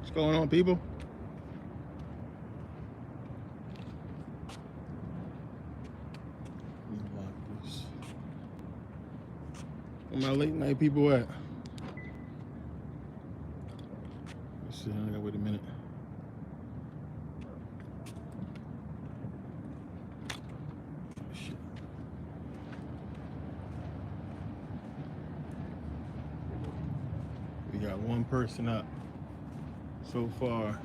What's going on, people? Where my late night people at? Let's see, I gotta wait a minute. Shit. We got one person up so far.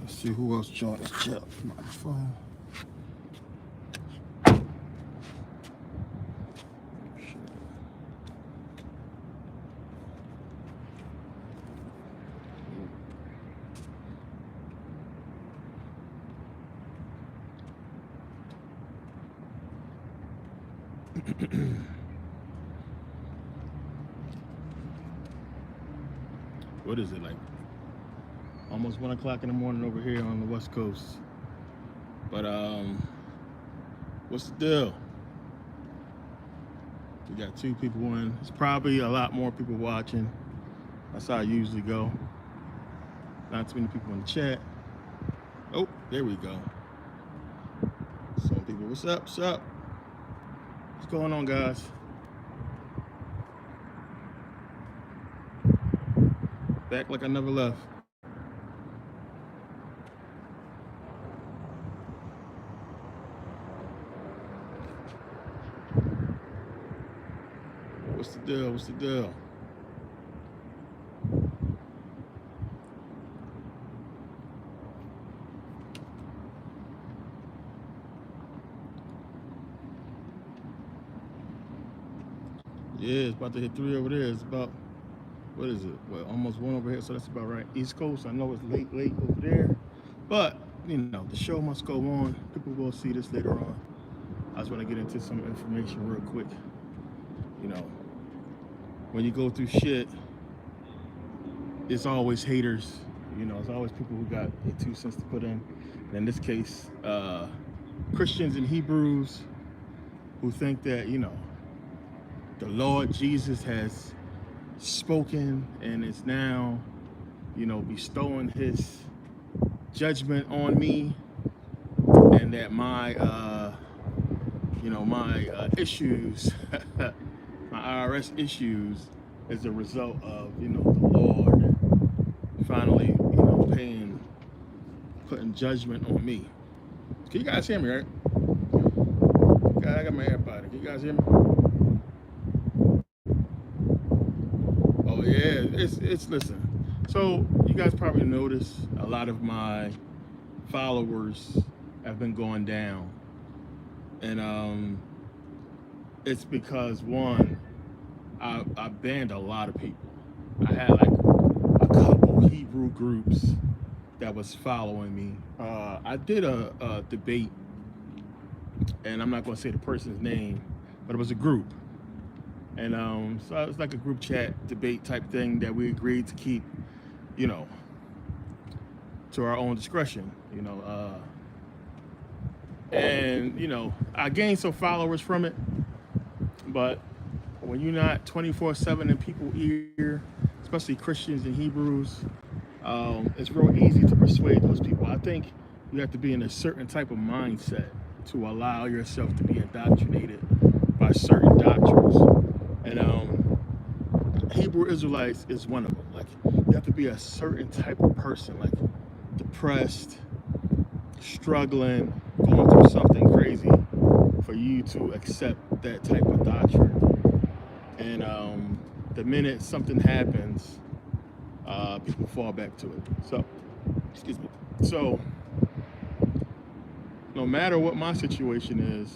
Let's see who else joined the chat from my phone. What is it, like almost 1 o'clock in the morning over here on the West Coast? But what's the deal? We got 2 people in. There's probably a lot more people watching. That's how I usually go. Not too many people in the chat. Oh, there we go. Some people, what's up? What's up? What's going on, guys? Back like I never left. What's the deal? What's the deal? Yeah, it's about to hit 3 over there. It's about, what is it? Well, almost 1 over here, so that's about right. East Coast, I know it's late over there. But, you know, the show must go on. People will see this later on. I just want to get into some information real quick. You know, when you go through shit, it's always haters. You know, it's always people who got their 2 cents to put in. And in this case, Christians and Hebrews who think that, you know, the Lord Jesus has spoken and is now, you know, bestowing his judgment on me, and that my, you know, my issues, my IRS issues is a result of, you know, the Lord finally, you know, putting judgment on me. Can you guys hear me, right? I got my AirPod in. Can you guys hear me? Oh yeah, it's listen. So you guys probably noticed a lot of my followers have been going down, and it's because, one, I banned a lot of people. I had like a couple Hebrew groups that was following me. I did a debate, and I'm not going to say the person's name, but it was a group. And so it was like a group chat debate type thing that we agreed to keep, you know, to our own discretion, you know. And, you know, I gained some followers from it. But when you're not 24/7 in people's ear, especially Christians and Hebrews, it's real easy to persuade those people. I think you have to be in a certain type of mindset to allow yourself to be indoctrinated by certain doctrines. And Hebrew Israelites is one of them. Like, you have to be a certain type of person, like depressed, struggling, going through something crazy for you to accept that type of doctrine. And the minute something happens, people fall back to it. So, excuse me. So, no matter what my situation is,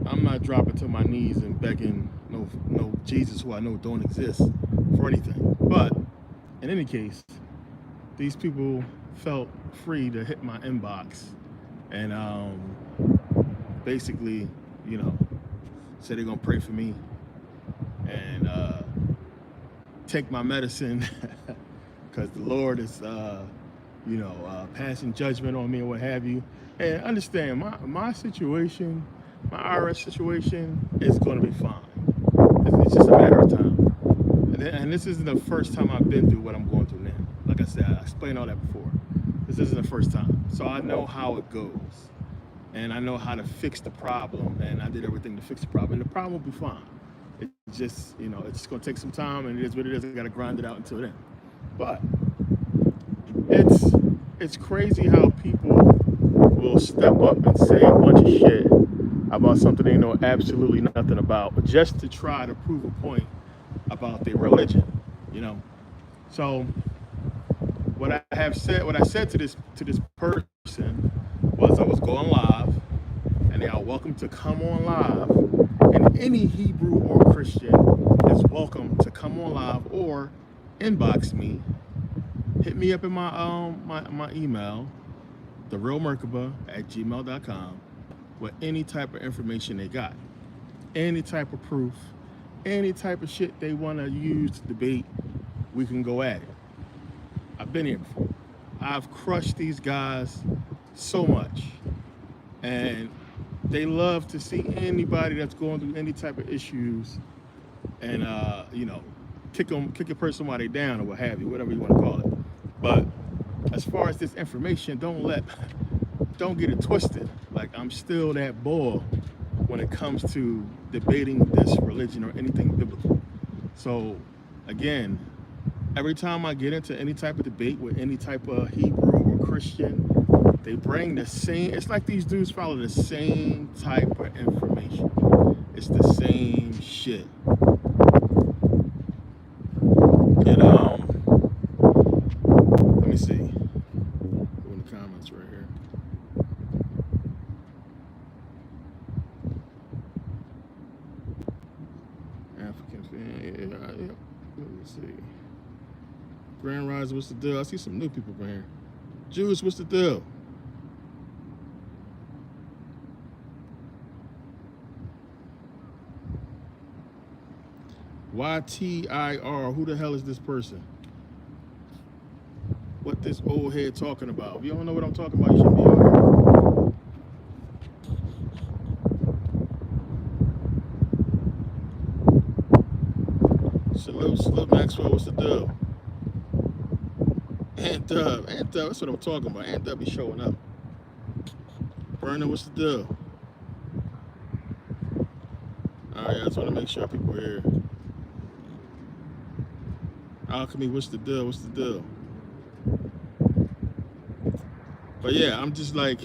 I'm not dropping to my knees and begging no Jesus, who I know don't exist, for anything. But in any case, these people felt free to hit my inbox and basically, you know, say they're gonna pray for me and take my medicine because the Lord is, you know, passing judgment on me or what have you. And understand, my situation, my IRS situation is going to be fine. It's just a matter and this isn't the first time I've been through what I'm going through now. Like I said, I explained all that before. This isn't the first time. So I know how it goes. And I know how to fix the problem. And I did everything to fix the problem. And the problem will be fine. It's just, it's going to take some time, and it is what it is. I got to grind it out until then. But it's crazy how people will step up and say a bunch of shit about something they know absolutely nothing about, just to try to prove a point about their religion, So what I said to this person was I was going live, and they are welcome to come on live, and any Hebrew or Christian is welcome to come on live or inbox me, hit me up in my email, therealmerkabah@gmail.com, with any type of information they got, any type of proof, any type of shit they want to use to debate. We can go at it. I've been here before. I've crushed these guys so much, and they love to see anybody that's going through any type of issues, and kick a person while they down or what have you, whatever you want to call it. But as far as this information, don't get it twisted. Like, I'm still that bull when it comes to debating this religion or anything biblical. So again, every time I get into any type of debate with any type of Hebrew or Christian, they bring the same, it's like these dudes follow the same type of information. It's the same shit. And let me see. Go in the comments right here. African fan, yeah. Let me see. Grand Rise, what's the deal? I see some new people in here. Jews, what's the deal? YTIR, who the hell is this person? What this old head talking about? If you don't know what I'm talking about, you should be on here. Salute, Maxwell, what's the deal? Ant-Dub, that's what I'm talking about. Ant-Dub be showing up. Burner, what's the deal? Alright, I just want to make sure people are here. Alchemy, what's the deal? But yeah, I'm just like,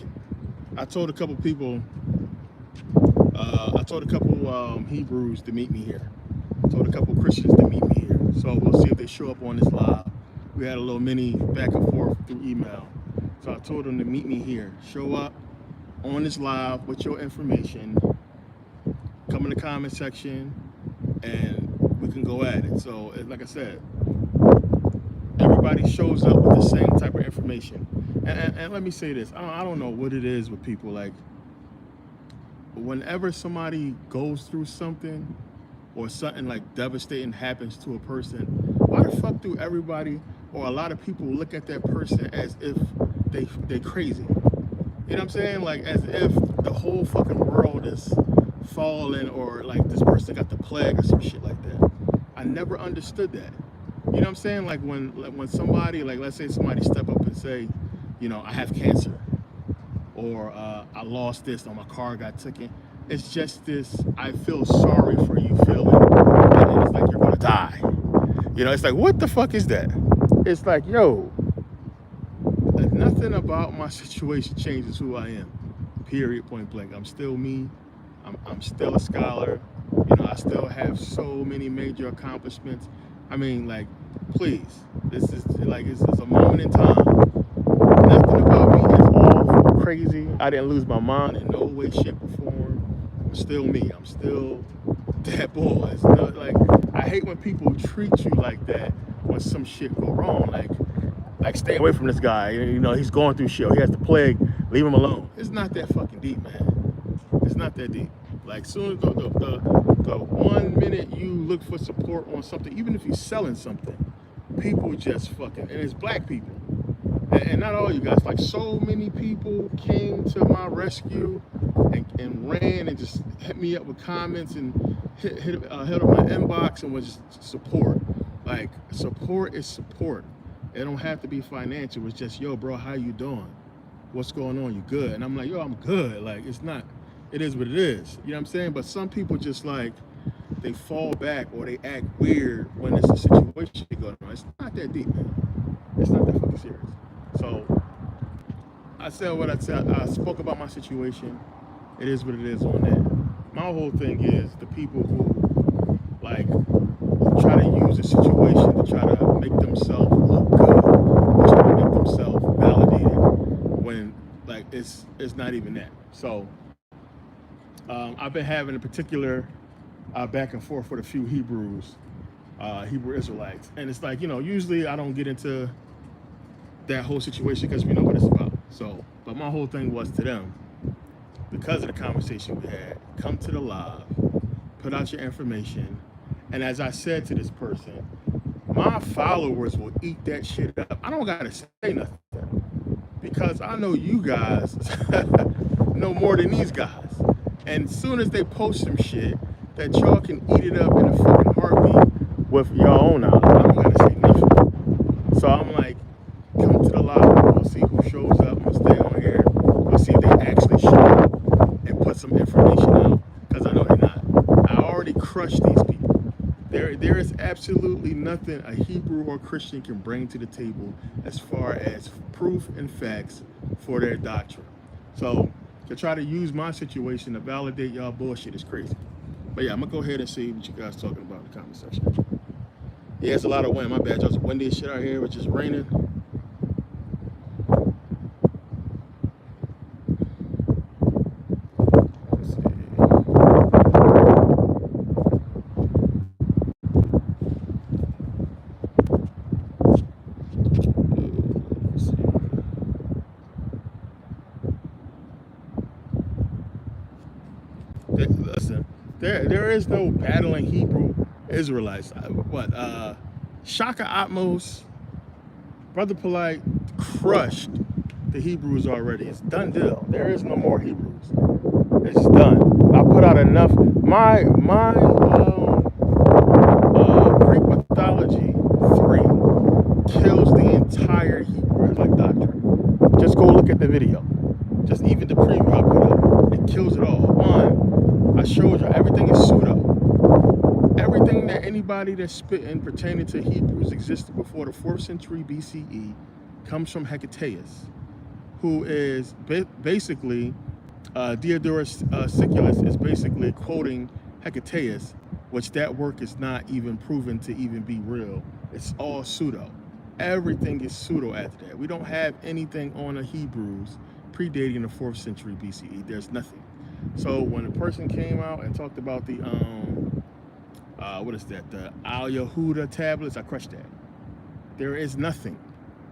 I told a couple people, Hebrews to meet me here. I told a couple Christians to meet me here. So we'll see if they show up on this live. We had a little mini back and forth through email. So I told them to meet me here. Show up on this live with your information. Come in the comment section, and we can go at it. So like I said, everybody shows up with the same type of information. And let me say this, I don't know what it is with people. Like, whenever somebody goes through something or something like devastating happens to a person, why the fuck do everybody or a lot of people look at that person as if they crazy? You know what I'm saying? Like, as if the whole fucking world is falling, or like this person got the plague or some shit like that. I never understood that. You know what I'm saying? Like when somebody, like, let's say somebody step up and say, I have cancer, or I lost this, or my car got taken. It's just this, I feel sorry for you feeling, and it's like you're gonna die. It's like, what the fuck is that? It's like, yo, nothing about my situation changes who I am. Period, point blank. I'm still me. I'm still a scholar. I still have so many major accomplishments. I mean, like, please, this is like, it's a moment in time. Nothing about me is all crazy. I didn't lose my mind in no way, shape, or form. I'm still me. I'm still that boy. It's not, like, I hate when people treat you like that when some shit go wrong. Like stay away from this guy. He's going through shit. He has the plague. Leave him alone. It's not that fucking deep, man. It's not that deep. Like, soon as the 1 minute you look for support on something, even if you're selling something, people just fucking, and it's black people. And not all you guys, like, so many people came to my rescue and ran and just hit me up with comments and hit up my inbox and was just support. Like, support is support. It don't have to be financial. It's just, yo, bro, how you doing? What's going on? You good? And I'm like, yo, I'm good. Like, it's not, it is what it is. You know what I'm saying? But some people just like, they fall back or they act weird when it's a situation going on. It's not that deep, man. It's not that fucking serious. So I said what I said. I spoke about my situation. It is what it is on that. My whole thing is the people who like try to use a situation to try to make themselves look good, try to make themselves validated when like it's not even that. So I've been having a particular back and forth with a few Hebrews, Hebrew Israelites, and it's like, you know, usually I don't get into that whole situation because we know what it's about. So, but my whole thing was to them, because of the conversation we had, come to the live, put out your information, and as I said to this person, my followers will eat that shit up. I don't gotta say nothing because I know you guys know more than these guys. And as soon as they post some shit that y'all can eat it up in a fucking heartbeat with your own knowledge, I don't gotta say nothing. So I'm like, come to the live. We'll see who shows up. We'll stay on here. We'll see if they actually show up and put some information out. Because I know they're not. I already crushed these people. There is absolutely nothing a Hebrew or Christian can bring to the table as far as proof and facts for their doctrine. So to try to use my situation to validate y'all bullshit is crazy. But yeah, I'm gonna go ahead and see what you guys talking about in the comment section. Yeah, it's a lot of wind. My bad. It's windy as shit out here. It's just raining. Listen, there is no battling Hebrew Israelites. Shaka Atmos, Brother Polite crushed the Hebrews already. It's done deal. There is no more Hebrews. It's done. I put out enough. My Greek mythology 3 kills the entire Hebrew Israelite doctrine. Just go look at the video. Just even the preview I put up. It kills it all. One, I showed you everything is pseudo. Everything that anybody that's spitting pertaining to Hebrews existed before the 4th century BCE comes from Hecataeus, who is basically, Diodorus Siculus is basically quoting Hecataeus, which that work is not even proven to even be real. It's all pseudo. Everything is pseudo after that. We don't have anything on the Hebrews predating the 4th century BCE. There's nothing. So when a person came out and talked about the what is that? The Al Yehuda tablets, I crushed that. There is nothing.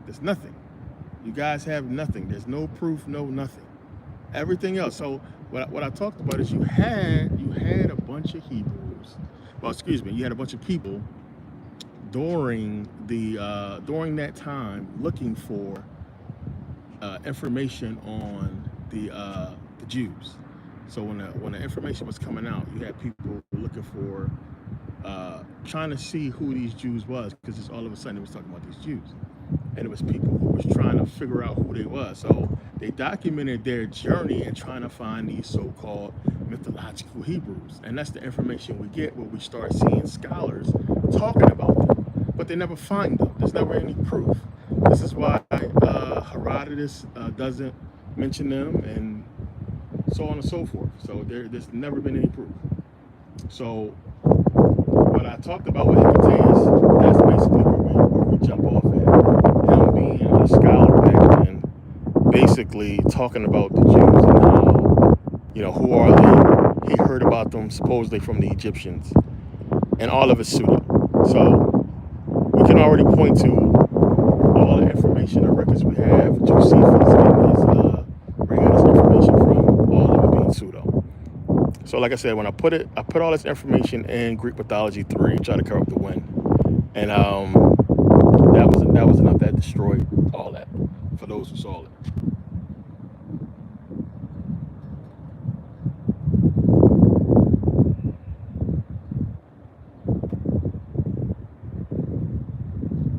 There's nothing. You guys have nothing. There's no proof, no nothing. Everything else. So what I talked about is you had a bunch of Hebrews. Well, excuse me, you had a bunch of people during that time looking for information on the Jews. So when the information was coming out, you had people looking for trying to see who these Jews was, because it's all of a sudden it was talking about these Jews, and it was people who was trying to figure out who they was. So they documented their journey in trying to find these so-called mythological Hebrews, and that's the information we get when we start seeing scholars talking about them, but they never find them. There's never any proof. This is why Herodotus doesn't mention them, and so on and so forth. So there's never been any proof. So what I talked about with Hecataeus, that's basically where we jump off at. Him being a scholar back then, basically talking about the Jews and how, you know, who are they? He heard about them supposedly from the Egyptians, and all of it's pseudo. So we can already point to all the information and records we have. Josephus and his where he got his information from, all of it being pseudo. So like I said, when I put all this information in Greek mythology 3, try to cover up the wind, and that was enough. That destroyed all that for those who saw it.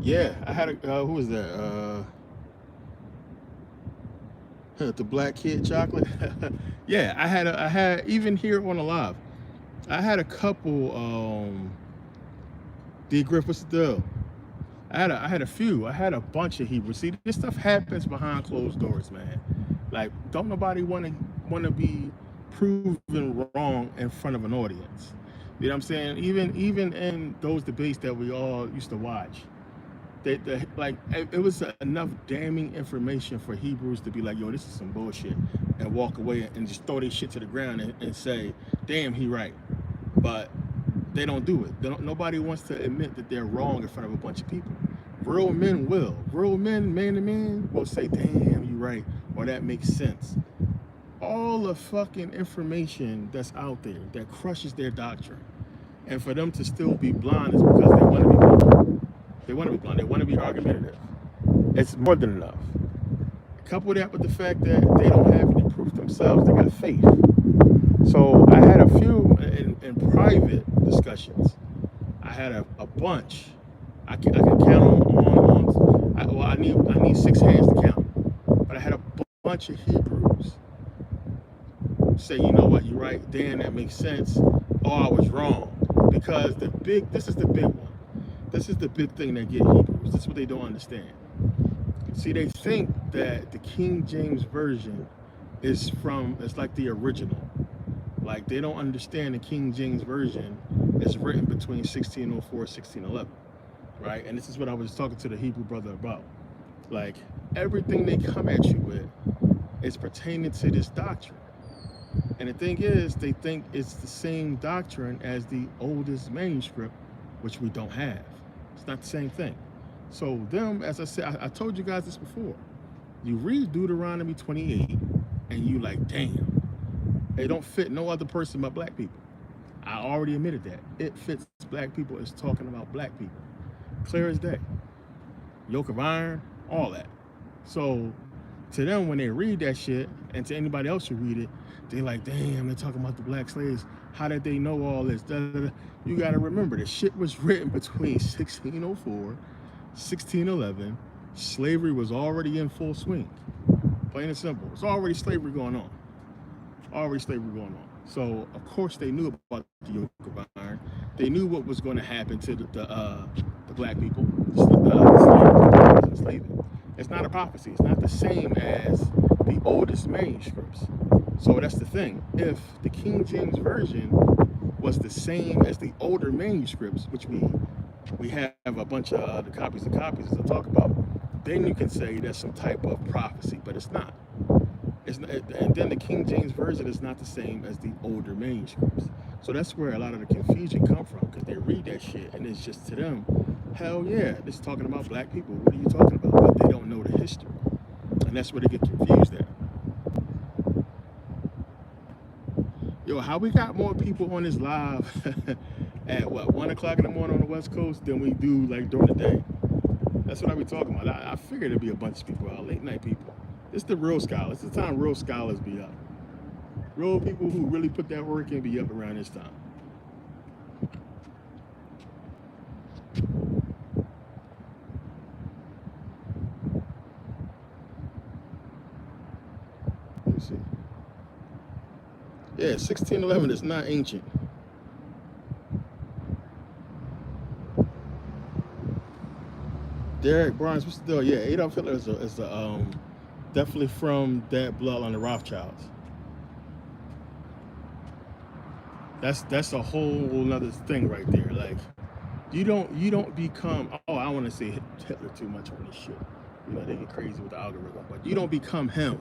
Yeah, I had a who was that? The black kid chocolate. Yeah, I had even here on the live. I had a couple. D Griff, what's the deal? I had a few. I had a bunch of Hebrews. See, this stuff happens behind closed doors, man. Like, don't nobody want to be proven wrong in front of an audience. You know what I'm saying? Even in those debates that we all used to watch, like it was enough damning information for Hebrews to be like, yo, this is some bullshit, and walk away and just throw their shit to the ground and say, damn, he right. But they don't do it. Nobody wants to admit that they're wrong in front of a bunch of people. Real men will. Real men, man to man, will say, damn, you right, or that makes sense. All the fucking information that's out there that crushes their doctrine. And for them to still be blind is because they want to be blind. They want to be blind. They want to be argumentative. It's more than enough. Couple that with the fact that they don't have any proof themselves. They got faith. So I had a few in private discussions. I had a bunch. I can count on I need 6 hands to count. But I had a bunch of Hebrews say, you know what, you're right, Dan, that makes sense. Oh, I was wrong. Because this is the big one. This is the big thing that get Hebrews. This is what they don't understand. See, they think that the King James Version it's like the original. Like, they don't understand the King James Version is written between 1604 and 1611, right? And this is what I was talking to the Hebrew brother about. Like, everything they come at you with is pertaining to this doctrine. And the thing is, they think it's the same doctrine as the oldest manuscript, which we don't have. It's not the same thing. So them, as I said, I told you guys this before. You read Deuteronomy 28, and you like, damn, it don't fit no other person but black people. I already admitted that. It fits black people. It's talking about black people. Clear as day. Yoke of iron, all that. So to them, when they read that shit, and to anybody else who read it, they like, damn, they're talking about the black slaves. How did they know all this? Da, da, da. You got to remember, the shit was written between 1604, 1611. Slavery was already in full swing. Plain and simple. It's already slavery going on. So, of course, they knew about the yoke of iron. They knew what was going to happen to the black people, enslavement. It's not a prophecy. It's not the same as the oldest manuscripts. So that's the thing. If the King James Version was the same as the older manuscripts, which we have a bunch of the copies as I talk about, then you can say that's some type of prophecy, but it's not. It's not, and then the King James Version is not the same as the older manuscripts. So that's where a lot of the confusion come from, because they read that shit and it's just to them, hell yeah, this is talking about black people. What are you talking about? But they don't know the history. And that's where they get confused at. Yo, how we got more people on this live at what, 1 o'clock in the morning on the West Coast than we do like during the day? That's what I be talking about. I figured there'd be a bunch of people out, late night people. It's the real scholars. It's the time real scholars be up. Real people who really put that work in be up around this time. Let me see. Yeah, 1611 is not ancient. Derek Barnes, what's the deal? Yeah, Adolf Hitler is definitely from that bloodline, the Rothschilds. That's a whole nother thing right there. Like, you don't become, oh, I want to say Hitler too much on this shit. You know, they get crazy with the algorithm, but you don't become him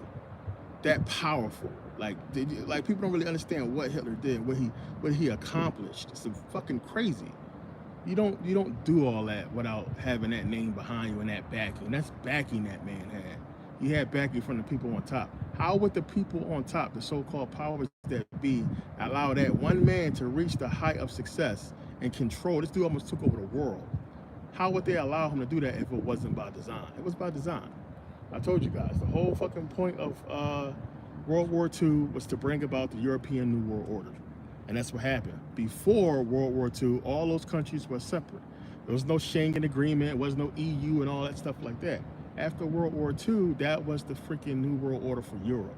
that powerful. Like people don't really understand what Hitler did, what he accomplished. It's fucking crazy. You don't do all that without having that name behind you and that backing. That's backing that man had. He had backing from the people on top. How would the people on top, the so-called powers that be, allow that one man to reach the height of success and control? This dude almost took over the world. How would they allow him to do that if it wasn't by design? It was by design. I told you guys, the whole fucking point of World War II was to bring about the European New World Order. And that's what happened. Before World War II, all those countries were separate. There was no Schengen Agreement. There was no EU and all that stuff like that. After World War II, that was the freaking New World Order for Europe.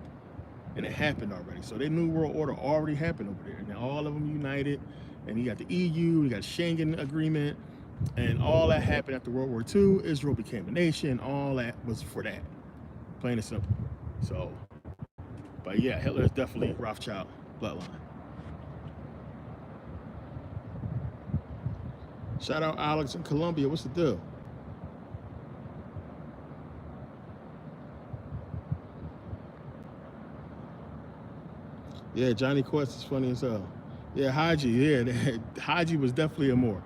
And it happened already. So their New World Order already happened over there. And all of them united. And you got the EU, you got Schengen Agreement, and all that happened after World War II. Israel became a nation. All that was for that. Plain and simple. So, but yeah, Hitler is definitely Rothschild bloodline. Shout out Alex in Colombia. What's the deal? Yeah, Johnny Quest is funny as hell. Yeah, Haji. Yeah, Haji was definitely a Moor.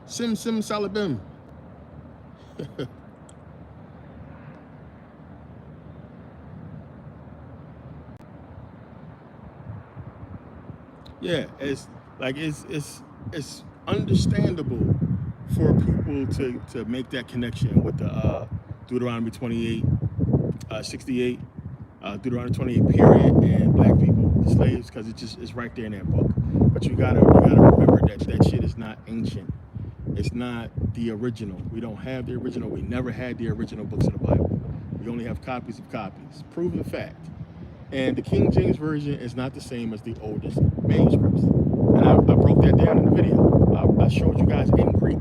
Sim Salabim. Yeah, it's like it's understandable for people to make that connection with the Deuteronomy 28, 68, Deuteronomy 28 period, and black people, the slaves, because it just is right there in that book. But you gotta remember that shit is not ancient. It's not the original. We don't have the original. We never had the original books of the Bible. We only have copies of copies. Proven fact. And the King James Version is not the same as the oldest manuscripts. And I broke that down in the video. I showed you guys in Greek,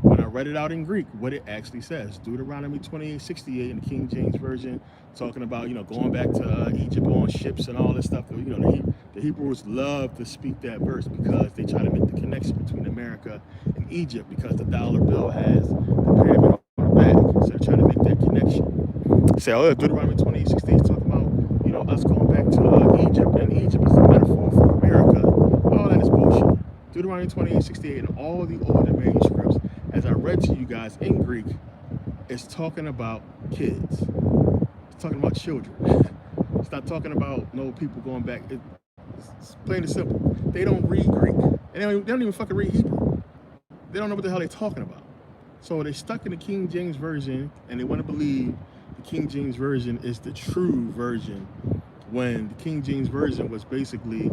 when I read it out in Greek, what it actually says. Deuteronomy 28:68 in the King James Version, talking about, going back to Egypt on ships and all this stuff. The Hebrews love to speak that verse because they try to make the connection between America and Egypt, because the dollar bill has the pyramid on the back. So they're trying to make that connection. Say, oh, Deuteronomy 28:68 is talking about, us going back to Egypt, and Egypt is a metaphor for America. All that is bullshit. Deuteronomy 28:68 and all the older manuscripts, as I read to you guys in Greek, is talking about kids. It's talking about children. It's not talking about no people going back. It's plain and simple. They don't read Greek. And they don't even fucking read Hebrew. They don't know what the hell they're talking about. So they're stuck in the King James Version, and they want to believe the King James Version is the true version, when the King James Version was basically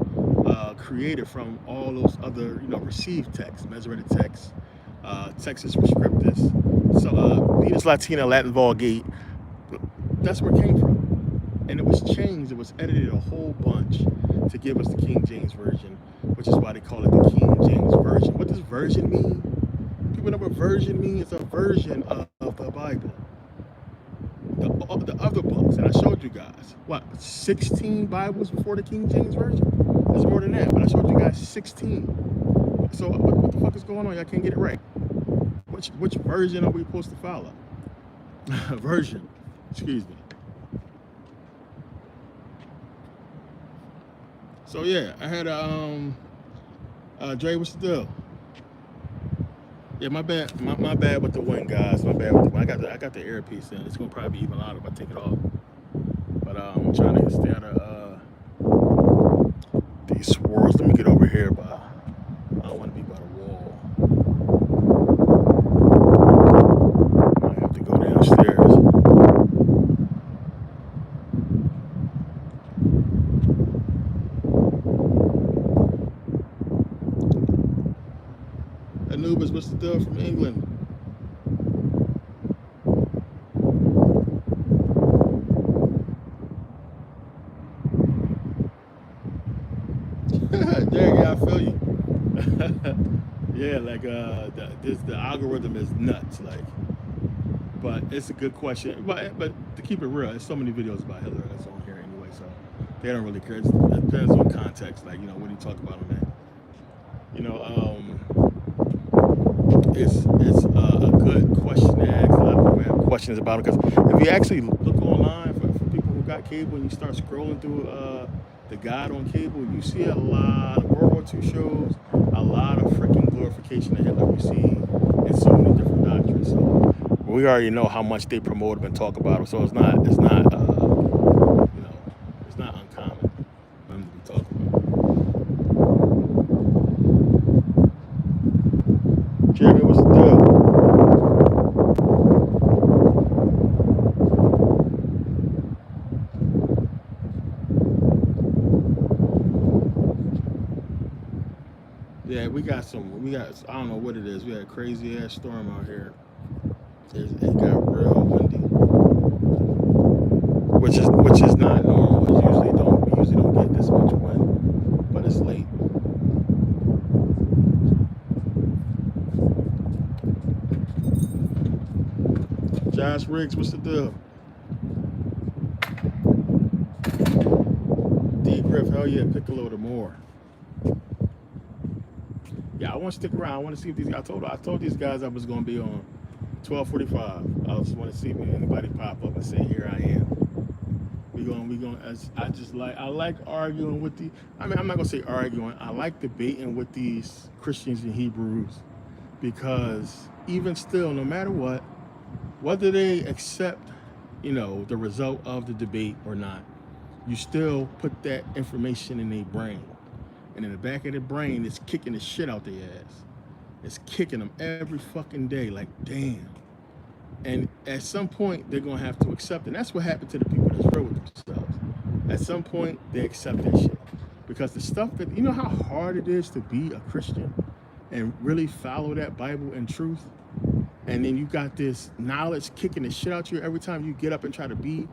created from all those other, received texts, Masoretic texts, Textus Prescriptus, so Vetus Latina, Latin Vulgate. That's where it came from. And it was changed, it was edited a whole bunch to give us the King James Version, which is why they call it the King James Version. What does version mean? People know what version means. It's a version of the Bible. The other books, and I showed you guys, 16 Bibles before the King James Version? There's more than that, but I showed you guys 16. So what the fuck is going on? Y'all can't get it right. Which version are we supposed to follow? Version, excuse me. So yeah, I had Dre, what's the deal? Yeah, my bad. My bad with the wind, guys. My bad with the wind. I got the earpiece in. It's gonna probably be even louder if I take it off. But I'm trying to stay out of these swirls. Let me get over here, but I don't want to be by the wall. I might have to go downstairs. Anubis, what's the deal from England? Yeah, I feel you. Yeah, like the algorithm is nuts, like. But it's a good question. But to keep it real, there's so many videos about Hitler that's on here anyway, so they don't really care. It depends on context, like, what do you talk about on that? It's a good question to ask. A lot of people have questions about it, because if you actually look online for people who got cable and you start scrolling through the guide on cable, you see a lot of World War II shows, a lot of freaking glorification of Hitler we see in so many different doctrines. So we already know how much they promote him and talk about him. So it's not it's not uncommon for them to be talking about. Jeremy, what's the deal? Yeah, we got I don't know what it is. We had a crazy ass storm out here. It got real windy, which is not normal. We usually don't get this much wind, but it's late. Josh Riggs, what's the deal? D Griff, hell yeah, pick a load more. Yeah, I want to stick around. I want to see if these guys. I told these guys I was going to be on 12:45. I just want to see if anybody pop up and say, "Here I am." We going. I like arguing with the. I mean, I'm not gonna say arguing. I like debating with these Christians and Hebrews, because even still, no matter what, whether they accept, the result of the debate or not, you still put that information in their brain. And in the back of their brain, it's kicking the shit out their ass. It's kicking them every fucking day, like, damn. And at some point, they're going to have to accept it. And that's what happened to the people that's real with themselves. At some point, they accept that shit. Because the stuff that, you know how hard it is to be a Christian and really follow that Bible and truth? And then you got this knowledge kicking the shit out you every time you get up and try to be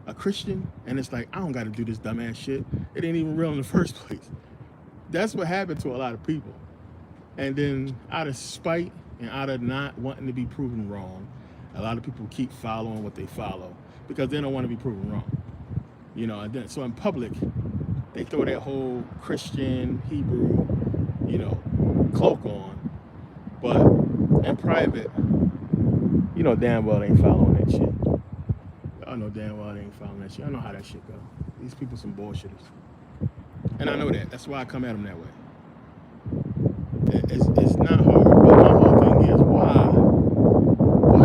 a Christian. And it's like, I don't got to do this dumbass shit. It ain't even real in the first place. That's what happened to a lot of people. And then out of spite and out of not wanting to be proven wrong, a lot of people keep following what they follow because they don't want to be proven wrong. And then, so in public, they throw that whole Christian, Hebrew, cloak on. But in private, damn well they ain't following that shit. I know damn well they ain't following that shit. I know how that shit go. These people some bullshitters. And I know that. That's why I come at them that way. It's not hard, but my whole thing is why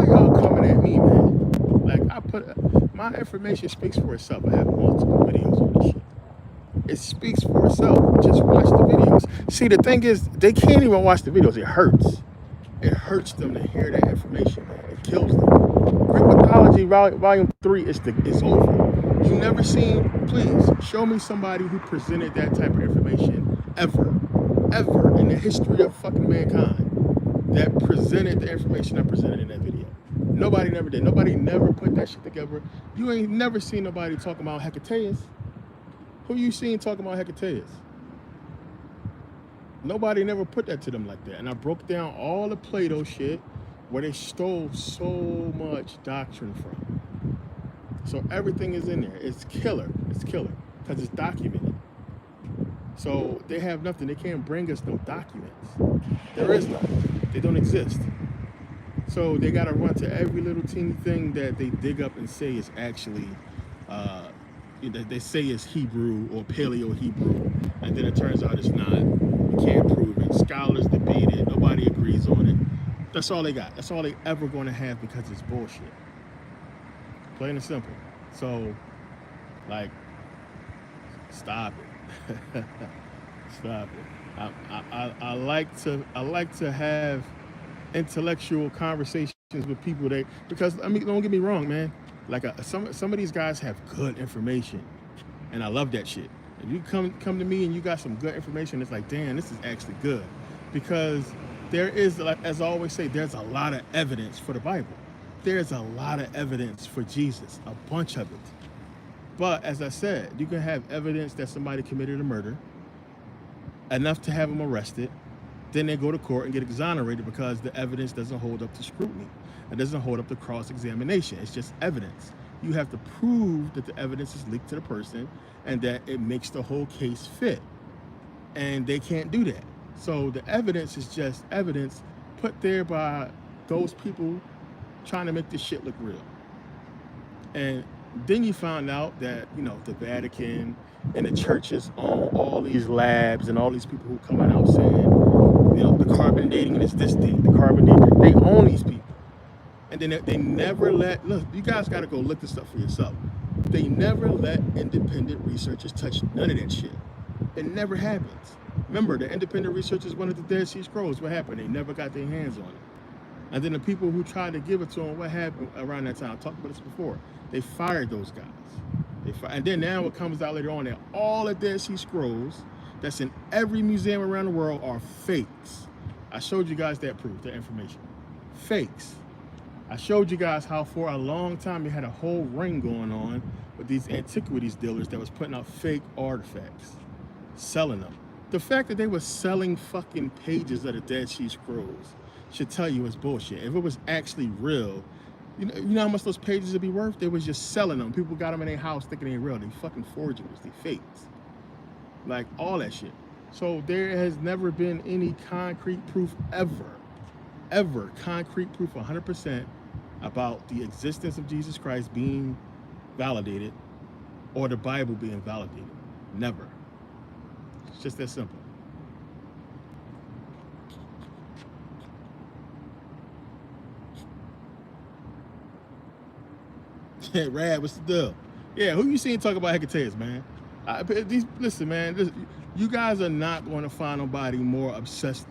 y'all coming at me, man? Like, my information speaks for itself. I have multiple videos on this shit. It speaks for itself. Just watch the videos. See, the thing is, they can't even watch the videos. It hurts. It hurts them to hear that information, man. It kills them. Greek Mythology Volume 3 is over. You never seen, please, show me somebody who presented that type of information ever in the history of fucking mankind that presented the information I presented in that video. Nobody never did. Nobody never put that shit together. You ain't never seen nobody talking about Hecataeus. Who you seen talking about Hecataeus? Nobody never put that to them like that. And I broke down all the Plato shit where they stole so much doctrine from. So everything is in there. It's killer. It's killer because it's documented. So they have nothing. They can't bring us no documents. There is nothing. They don't exist. So they got to run to every little teeny thing that they dig up and say is actually, they say is Hebrew or Paleo Hebrew, and then it turns out it's not. You can't prove it. Scholars debate it. Nobody agrees on it. That's all they got. That's all they ever going to have because it's bullshit. Plain and simple. So, like, stop it. Stop it. I like to have intellectual conversations with people because I mean, don't get me wrong, man. Like some of these guys have good information, and I love that shit. If you come to me and you got some good information, it's like, damn, this is actually good, because there is, like, as I always say, there's a lot of evidence for the Bible. There's a lot of evidence for Jesus, a bunch of it. But as I said, you can have evidence that somebody committed a murder, enough to have them arrested, then they go to court and get exonerated because the evidence doesn't hold up to scrutiny. It doesn't hold up to cross-examination. It's just evidence. You have to prove that the evidence is leaked to the person and that it makes the whole case fit. And they can't do that. So the evidence is just evidence put there by those people trying to make this shit look real. And then you found out that, the Vatican and the churches own all these labs and all these people who coming out saying, the carbon dating is this thing, the carbon dating, they own these people. And then they never look, you guys got to go look this up for yourself. They never let independent researchers touch none of that shit. It never happens. Remember, the independent researchers wanted the Dead Sea Scrolls. What happened? They never got their hands on it. And then the people who tried to give it to them, what happened around that time? I talked about this before. They fired those guys. And then now it comes out later on that all the Dead Sea Scrolls that's in every museum around the world are fakes. I showed you guys that proof, that information. Fakes. I showed you guys how for a long time you had a whole ring going on with these antiquities dealers that was putting out fake artifacts, selling them. The fact that they were selling fucking pages of the Dead Sea Scrolls should tell you it's bullshit. If it was actually real, you know how much those pages would be worth? They was just selling them. People got them in their house thinking they're real. They fucking forgeries, they fakes. Like all that shit. So there has never been any concrete proof ever concrete proof 100% about the existence of Jesus Christ being validated or the Bible being validated. Never. It's just that simple. Yeah, Rad, what's the deal? Yeah, who you seen talk about Hecateus, man? Listen, man, you guys are not going to find nobody more obsessed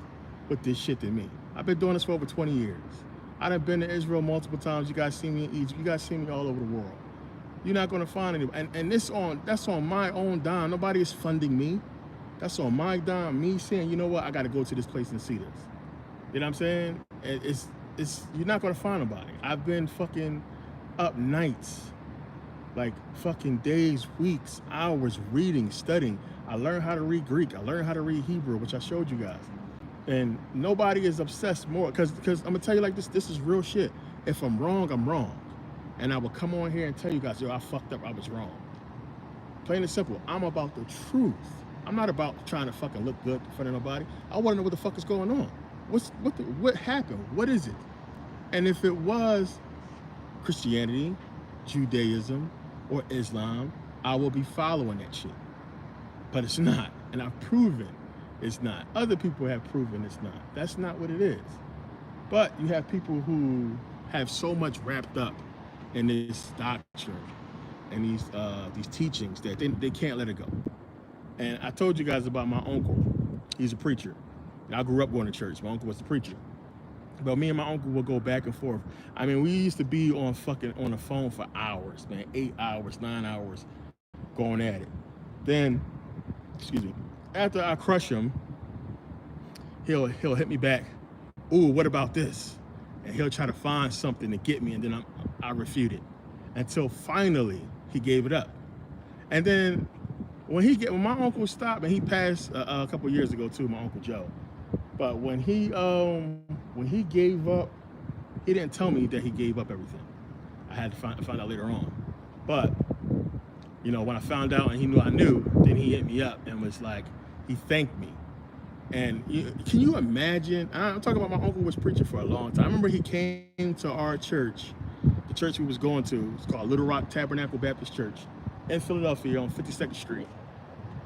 with this shit than me. I've been doing this for over 20 years. I've been to Israel multiple times. You guys see me in Egypt. You guys see me all over the world. You're not going to find anybody. And that's on my own dime. Nobody is funding me. That's on my dime. Me saying, you know what? I got to go to this place and see this. You know what I'm saying? You're not going to find nobody. I've been fucking up nights, like fucking days, weeks, hours reading, studying. I learned how to read Greek. I learned how to read Hebrew, which I showed you guys. And nobody is obsessed more, because I'm gonna tell you like this is real shit. If I'm wrong, I'm wrong. And I will come on here and tell you guys, yo, I fucked up, I was wrong. Plain and simple, I'm about the truth. I'm not about trying to fucking look good in front of nobody. I wanna know what the fuck is going on. What happened? What is it? And if it was Christianity, Judaism, or Islam, I will be following that shit. But it's not, and I've proven it's not. Other people have proven it's not. That's not what it is. But you have people who have so much wrapped up in this doctrine and these teachings that they can't let it go. And I told you guys about my uncle. He's a preacher. I grew up going to church. My uncle was a preacher. But me and my uncle would go back and forth. I mean, we used to be on the phone for hours, man. 8 hours, 9 hours, going at it. Then, excuse me, after I crush him, he'll hit me back. Ooh, what about this? And he'll try to find something to get me, and then I refute it until finally he gave it up. And then when my uncle stopped, and he passed a couple years ago too, my Uncle Joe. But when he gave up, he didn't tell me that he gave up everything. I had to find out later on. But you know, when I found out and he knew I knew, then he hit me up and was like, he thanked me. And can you imagine? I'm talking about my uncle was preaching for a long time. I remember he came to our church, the church we was going to. It's called Little Rock Tabernacle Baptist Church in Philadelphia on 52nd Street.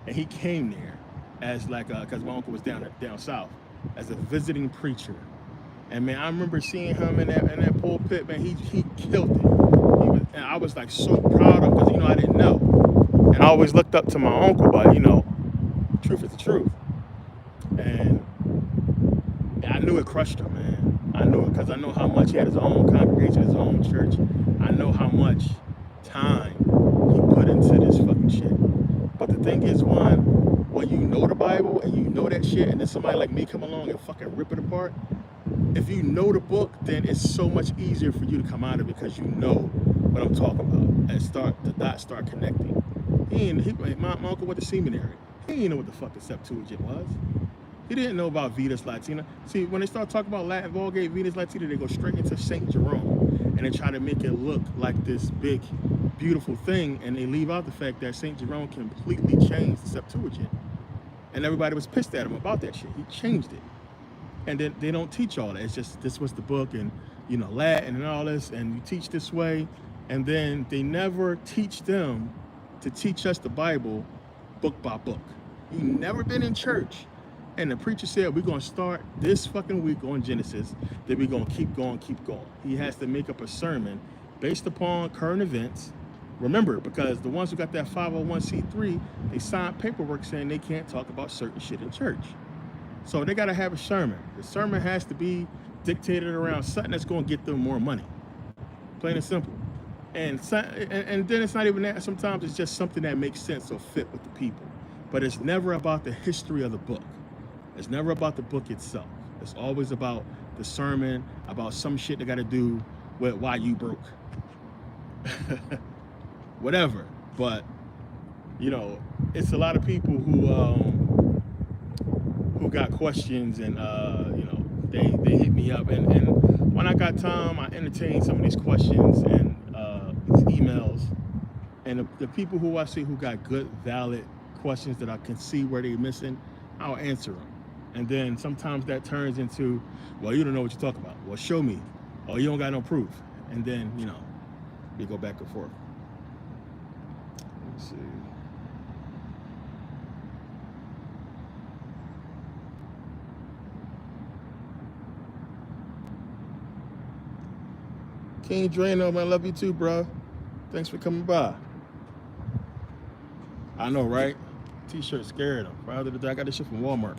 And he came there as like, because my uncle was down south, as a visiting preacher. And man, I remember seeing him in that pulpit, man, he killed it. And I was like so proud of him, because, you know, I didn't know. And I always looked up to my uncle, but, you know, truth is the truth. And I knew it crushed him, man. I knew it, because I know how much he had his own congregation, his own church. I know how much time he put into this fucking shit. But the thing is, when you know the Bible and you know that shit, and then somebody like me come along and fucking rip it apart, if you know the book, then it's so much easier for you to come out of it, because you know what I'm talking about, and the dots start connecting. My uncle went to seminary. He didn't know what the fuck the Septuagint was. He didn't know about Vetus Latina. See, when they start talking about Latin Vulgate, Vetus Latina, they go straight into St. Jerome, and they try to make it look like this big, beautiful thing, and they leave out the fact that St. Jerome completely changed the Septuagint. And everybody was pissed at him about that shit. He changed it. And then they don't teach all that. It's just, this was the book, and, you know, Latin and all this, and you teach this way. And then they never teach them to teach us the Bible book by book. You never been in church, and the preacher said, we're going to start this fucking week on Genesis, then we're going to keep going. He has to make up a sermon based upon current events. Remember, because the ones who got that 501c3, they signed paperwork saying they can't talk about certain shit in church. So they got to have a sermon. The sermon has to be dictated around something that's going to get them more money. Plain and simple. And then it's not even that. Sometimes it's just something that makes sense or fit with the people. but it's never about the history of the book. It's never about the book itself. It's always about the sermon, about some shit that got to do with why you broke. Whatever. But, you know, it's a lot of people who got questions, and you know, they hit me up, and when I got time, I entertain some of these questions and these emails, and the people who I see who got good, valid questions that I can see where they're missing, I'll answer them. And then sometimes that turns into, well, you don't know what you're talking about. Well, show me. Oh, you don't got no proof. And then, you know, we go back and forth. Let's see. King Drano, man, I love you too, bro. Thanks for coming by. I know, right? T-shirt scared him. Rather than I got this shit from Walmart.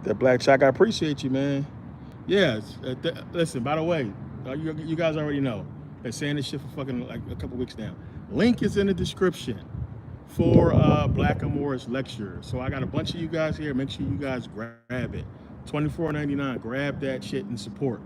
That Black Chuck, I appreciate you, man. Yeah, listen, by the way, you guys already know. Been saying this shit for fucking like a couple weeks now. Link is in the description for Blackamore's lecture. So I got a bunch of you guys here. Make sure you guys grab it. $24.99. Grab that shit and support.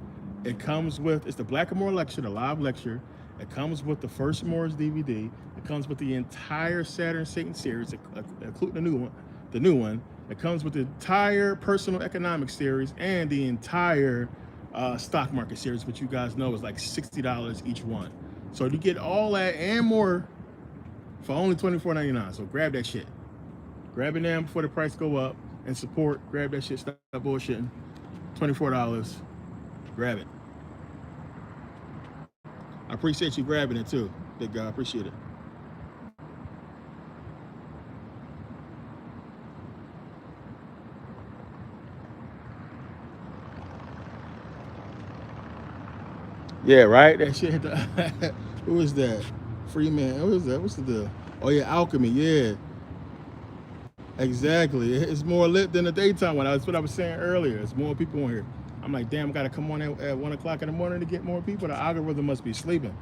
It comes with, it's the Blackamore lecture, the live lecture. It comes with the first Moore's DVD. It comes with the entire Saturn Satan series, including the new one. It comes with the entire personal economics series and the entire stock market series, which you guys know is like $60 each one. So you get all that and more for only $24.99. So grab that shit. Grab it now before the price go up, and support. Grab that shit. Stop bullshitting. $24. Grab it. I appreciate you grabbing it too, big guy. I appreciate it. Yeah, right? That shit hit the who is that? Freeman. Who is that? What's the deal? Oh yeah, Alchemy, yeah. Exactly. It's more lit than the daytime one. That's what I was saying earlier. It's more people on here. I'm like, damn, gotta come on at 1 o'clock in the morning to get more people. The algorithm must be sleeping.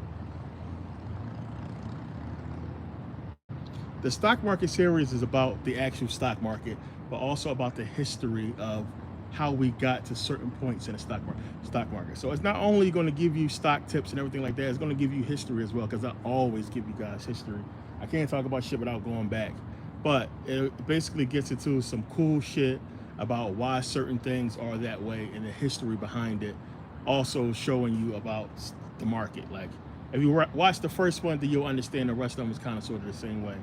The stock market series is about the actual stock market, but also about the history of how we got to certain points in the stock market. So it's not only going to give you stock tips and everything like that, it's going to give you history as well, because I always give you guys history. I can't talk about shit without going back, but it basically gets into some cool shit about why certain things are that way and the history behind it. Also showing you about the market. Like if you watch the first one, then you'll understand the rest of them is kind of sort of the same way.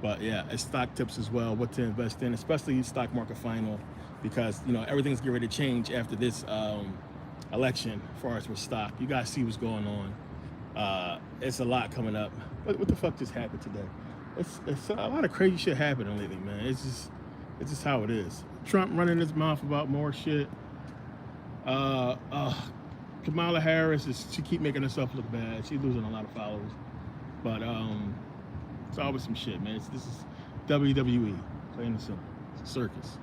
But yeah, it's stock tips as well, what to invest in, especially stock market final, because you know everything's getting ready to change after this election as far as with stock. You guys see what's going on. It's a lot coming up. What the fuck just happened today? It's a lot of crazy shit happening lately, man. It's just how it is. Trump running his mouth about more shit. Kamala Harris she keep making herself look bad. She's losing a lot of followers, but it's always some shit, man. This is WWE, plain and simple. It's a circus.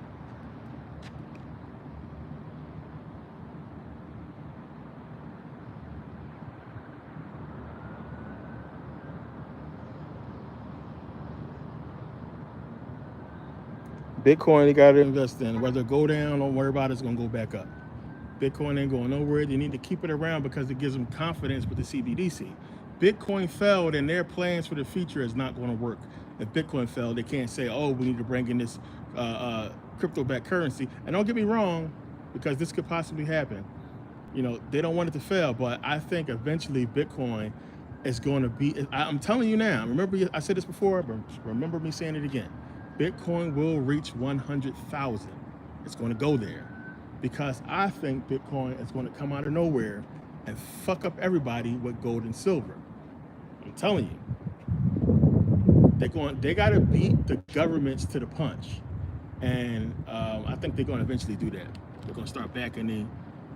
Bitcoin, you got to invest in. Whether it go down, don't worry about it. It's going to go back up. Bitcoin ain't going nowhere. You need to keep it around because it gives them confidence with the CBDC. Bitcoin failed, and their plans for the future is not going to work. If Bitcoin failed, they can't say, oh, we need to bring in this crypto-backed currency. And don't get me wrong, because this could possibly happen. You know, they don't want it to fail, but I think eventually Bitcoin is going to be, I'm telling you now, remember I said this before, but remember me saying it again. Bitcoin will reach 100,000. It's going to go there because I think Bitcoin is going to come out of nowhere and fuck up everybody with gold and silver. I'm telling you, they got to beat the governments to the punch, and I think they're going to eventually do that. They're going to start backing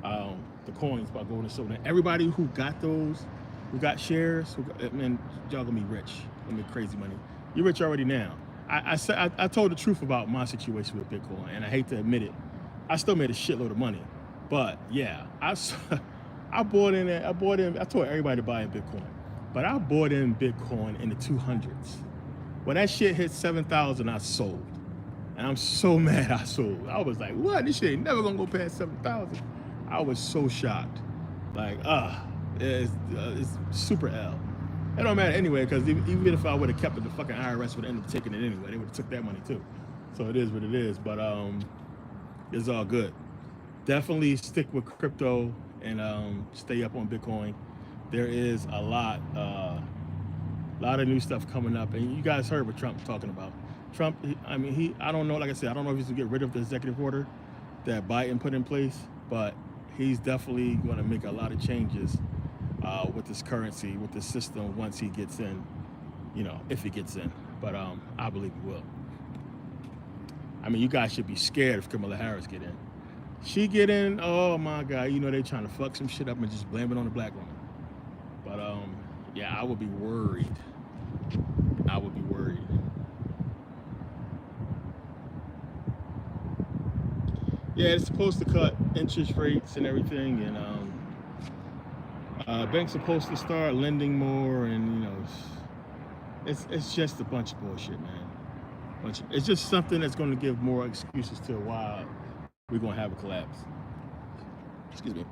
the coins by gold and silver. And everybody who got those, who got shares, man, y'all gonna be rich. Gonna be crazy money. You're rich already now. I told the truth about my situation with Bitcoin, and I hate to admit it. I still made a shitload of money, but yeah, I bought in. I told everybody to buy in Bitcoin, but I bought in Bitcoin in the 200s. When that shit hit 7,000, I sold, and I'm so mad I sold. I was like, what? This shit ain't never gonna go past 7,000. I was so shocked. Like, it's super L. It don't matter anyway, because even if I would have kept it, the fucking IRS would end up taking it anyway. They would have took that money too. So it is what it is. But it's all good. Definitely stick with crypto and stay up on Bitcoin. There is a lot of new stuff coming up, and you guys heard what Trump talking about. Trump, I don't know. Like I said, I don't know if he's gonna get rid of the executive order that Biden put in place, but he's definitely going to make a lot of changes with this currency, with this system once he gets in, if he gets in. But I believe he will. I mean, you guys should be scared if Kamala Harris get in. She get in, oh my God, they trying to fuck some shit up and just blame it on the black woman. But yeah, I would be worried. I would be worried. Yeah, it's supposed to cut interest rates and everything, and banks supposed to start lending more, and it's just a bunch of bullshit, man. It's just something that's going to give more excuses to why we're going to have a collapse. Excuse me.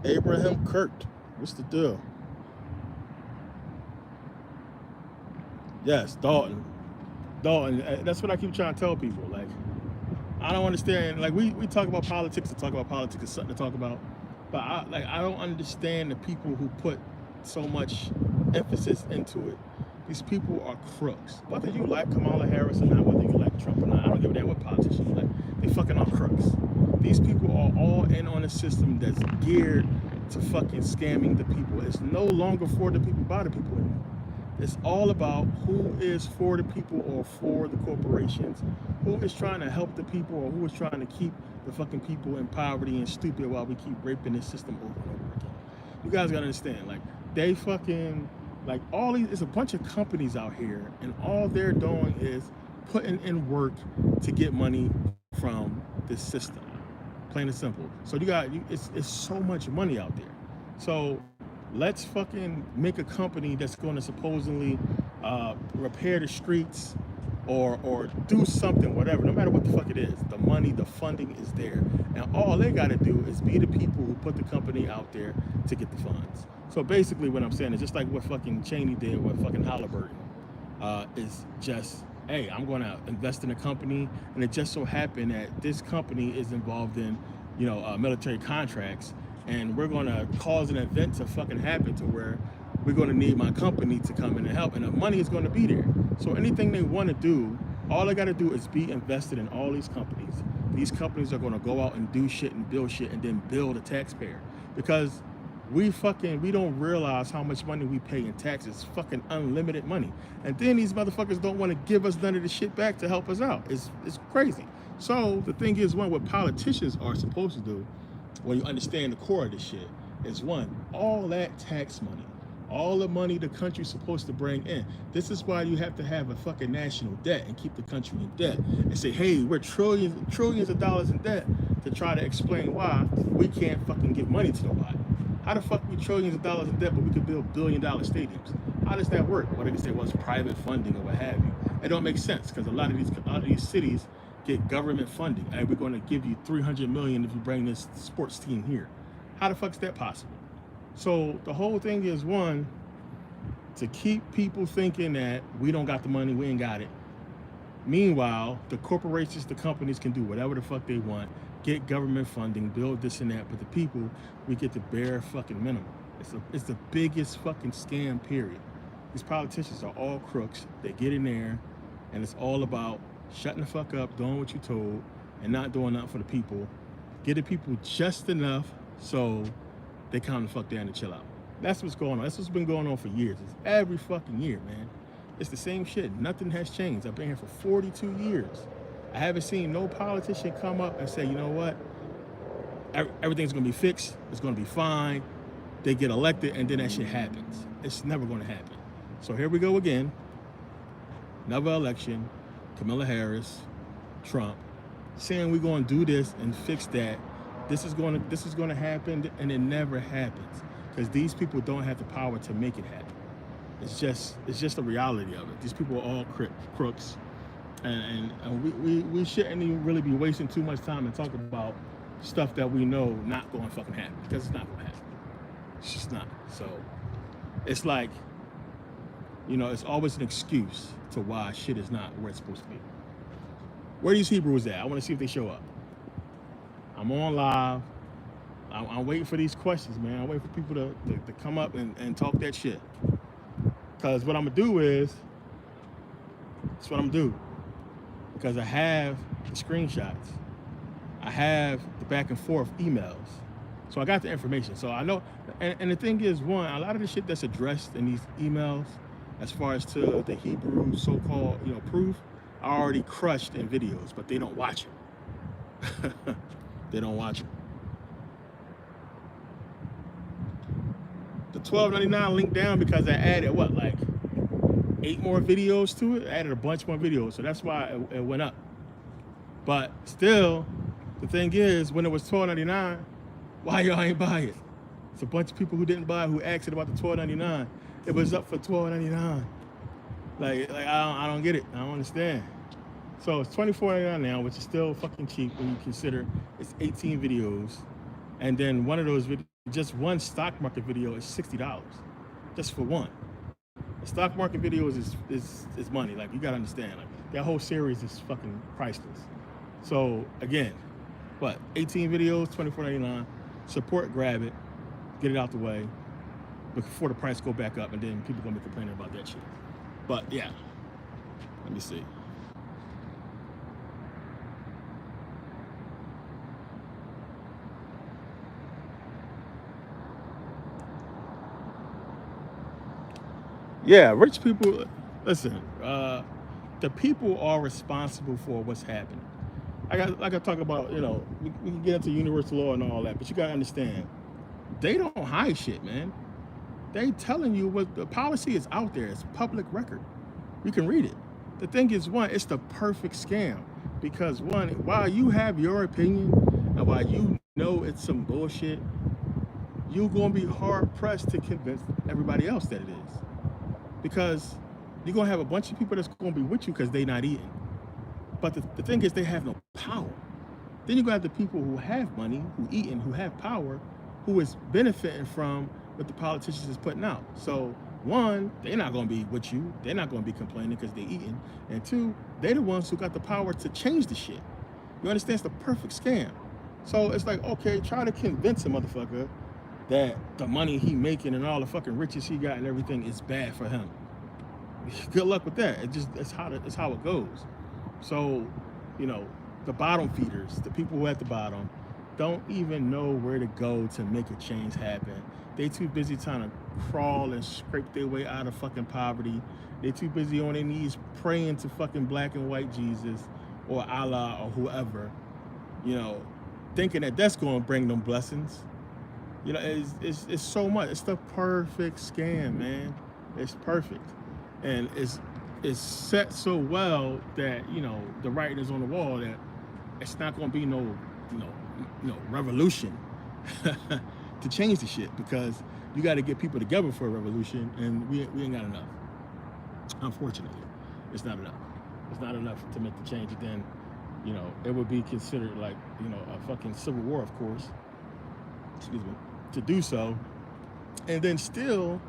Abraham Kurt, what's the deal? Yes, Dalton. That's what I keep trying to tell people. Like, I don't understand. Like, we talk about politics to talk about politics is something to talk about, but I don't understand the people who put so much emphasis into it. These people are crooks. Whether you like Kamala Harris or not, whether you like Trump or not, I don't give a damn what politicians you like. They fucking are crooks. These people are all in on a system that's geared to fucking scamming the people. It's no longer for the people, by the people anymore. It's all about who is for the people or for the corporations, who is trying to help the people or who is trying to keep the fucking people in poverty and stupid while we keep raping this system over and over again. You guys gotta understand, like, they fucking, like, all these, it's a bunch of companies out here, and all they're doing is putting in work to get money from this system. Plain and simple. So it's so much money out there. So let's fucking make a company that's going to supposedly repair the streets or do something, whatever, no matter what the fuck it is. The money, the funding is there. And all they got to do is be the people who put the company out there to get the funds. So basically what I'm saying is just like what fucking Cheney did with fucking Halliburton, is just, hey, I'm going to invest in a company, and it just so happened that this company is involved in, military contracts, and we're going to cause an event to fucking happen to where we're going to need my company to come in and help, and the money is going to be there. So anything they want to do, all they got to do is be invested in all these companies. These companies are going to go out and do shit and build shit and then bill the taxpayer, because we don't realize how much money we pay in taxes. Fucking unlimited money. And then these motherfuckers don't want to give us none of the shit back to help us out. It's crazy. So the thing is, what politicians are supposed to do, when you understand the core of this shit, is all that tax money, all the money the country's supposed to bring in. This is why you have to have a fucking national debt and keep the country in debt and say, hey, we're trillions of dollars in debt, to try to explain why we can't fucking give money to nobody. How the fuck we trillions of dollars in debt, but we could build billion-dollar stadiums? How does that work? Well, they can say, well, it's private funding or what have you. It don't make sense, because a lot of these cities get government funding. Hey, we're going to give you $300 million if you bring this sports team here. How the fuck is that possible? So the whole thing is, to keep people thinking that we don't got the money, we ain't got it. Meanwhile, the corporations, the companies can do whatever the fuck they want, get government funding, build this and that, but the people, we get the bare fucking minimum. It's the biggest fucking scam, period. These politicians are all crooks. They get in there, and it's all about shutting the fuck up, doing what you're told, and not doing nothing for the people. Get the people just enough so they calm the fuck down and chill out. That's what's going on. That's what's been going on for years. It's every fucking year, man. It's the same shit. Nothing has changed. I've been here for 42 years. I haven't seen no politician come up and say, you know what, everything's gonna be fixed, it's gonna be fine. They get elected and then that shit happens. It's never gonna happen. So here we go again. Another election, Kamala Harris, Trump, saying we're gonna do this and fix that. This is gonna happen, and it never happens. Because these people don't have the power to make it happen. It's just the reality of it. These people are all crooks. And we shouldn't even really be wasting too much time and talking about stuff that we know not going to fucking happen, because it's not going to happen. It's just not. So it's like, you know, it's always an excuse to why shit is not where it's supposed to be. Where are these Hebrews at? I want to see if they show up. I'm on live. I'm waiting for these questions, man. I'm waiting for people to come up and talk that shit. Because what I'm going to do is, that's what I'm going to do. Because I have the screenshots. I have the back and forth emails. So I got the information. So I know, and the thing is, one, a lot of the shit that's addressed in these emails, as far as to the Hebrew so-called, you know, proof, I already crushed in videos, but they don't watch it. They don't watch it. The $12.99 link down because I added what, like 8 more videos to it. I added a bunch more videos, so that's why it went up. But still, the thing is, when it was $12.99, why y'all ain't buy it? It's a bunch of people who didn't buy, who asked about the $12.99. It was up for $12.99. Like I don't get it. I don't understand. So it's $24.99 now, which is still fucking cheap when you consider it's 18 videos, and then one of those videos, just one stock market video, is $60 just for one. The stock market videos is money. Like, you gotta understand, like, that whole series is fucking priceless. So again, what, 18 videos, $24.99. Support, grab it, get it out the way before the price go back up, and then people gonna be complaining about that shit. But yeah, let me see. Yeah, rich people, listen, the people are responsible for what's happening. I talk about, you know, we can get into universal law and all that, but you gotta understand, they don't hide shit, man. They telling you what the policy is out there. It's public record. You can read it. The thing is, one, it's the perfect scam, because one, while you have your opinion and while you know it's some bullshit, you're gonna be hard pressed to convince everybody else that it is. Because you're gonna have a bunch of people that's gonna be with you because they not eating. But the thing is, they have no power. Then you got the people who have money, who eating, who have power, who is benefiting from what the politicians is putting out. So one, they're not gonna be with you. They're not gonna be complaining because they're eating. And two, they're the ones who got the power to change the shit. You understand? It's the perfect scam. So it's like, okay, try to convince a motherfucker that the money he making and all the fucking riches he got and everything is bad for him. Good luck with that. It's how it goes. So, you know, the bottom feeders, the people who are at the bottom, don't even know where to go to make a change happen. They too busy trying to crawl and scrape their way out of fucking poverty. They too busy on their knees praying to fucking black and white Jesus or Allah or whoever, you know, thinking that that's going to bring them blessings. You know, it's so much. It's the perfect scam, man. It's perfect. And it's set so well that, you know, the writing is on the wall that it's not going to be no revolution to change the shit, because you got to get people together for a revolution, and we ain't got enough. Unfortunately, it's not enough. It's not enough to make the change. Then, you know, it would be considered like, you know, a fucking civil war, of course. Excuse me. To do so, and then still,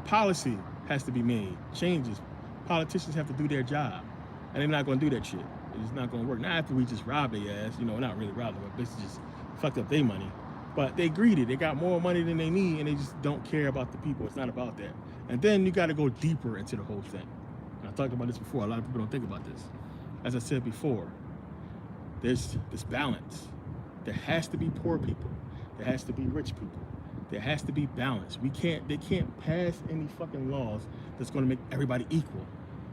policy has to be made. Changes. Politicians have to do their job, and they're not going to do that shit. It's not going to work. Not after we just robbed their ass, you know, not really robbed them, but basically just fucked up their money. But they greedy. They got more money than they need, and they just don't care about the people. It's not about that. And then you got to go deeper into the whole thing. And I talked about this before. A lot of people don't think about this. As I said before, there's this balance. There has to be poor people. There has to be rich people. There has to be balance. They can't pass any fucking laws that's going to make everybody equal.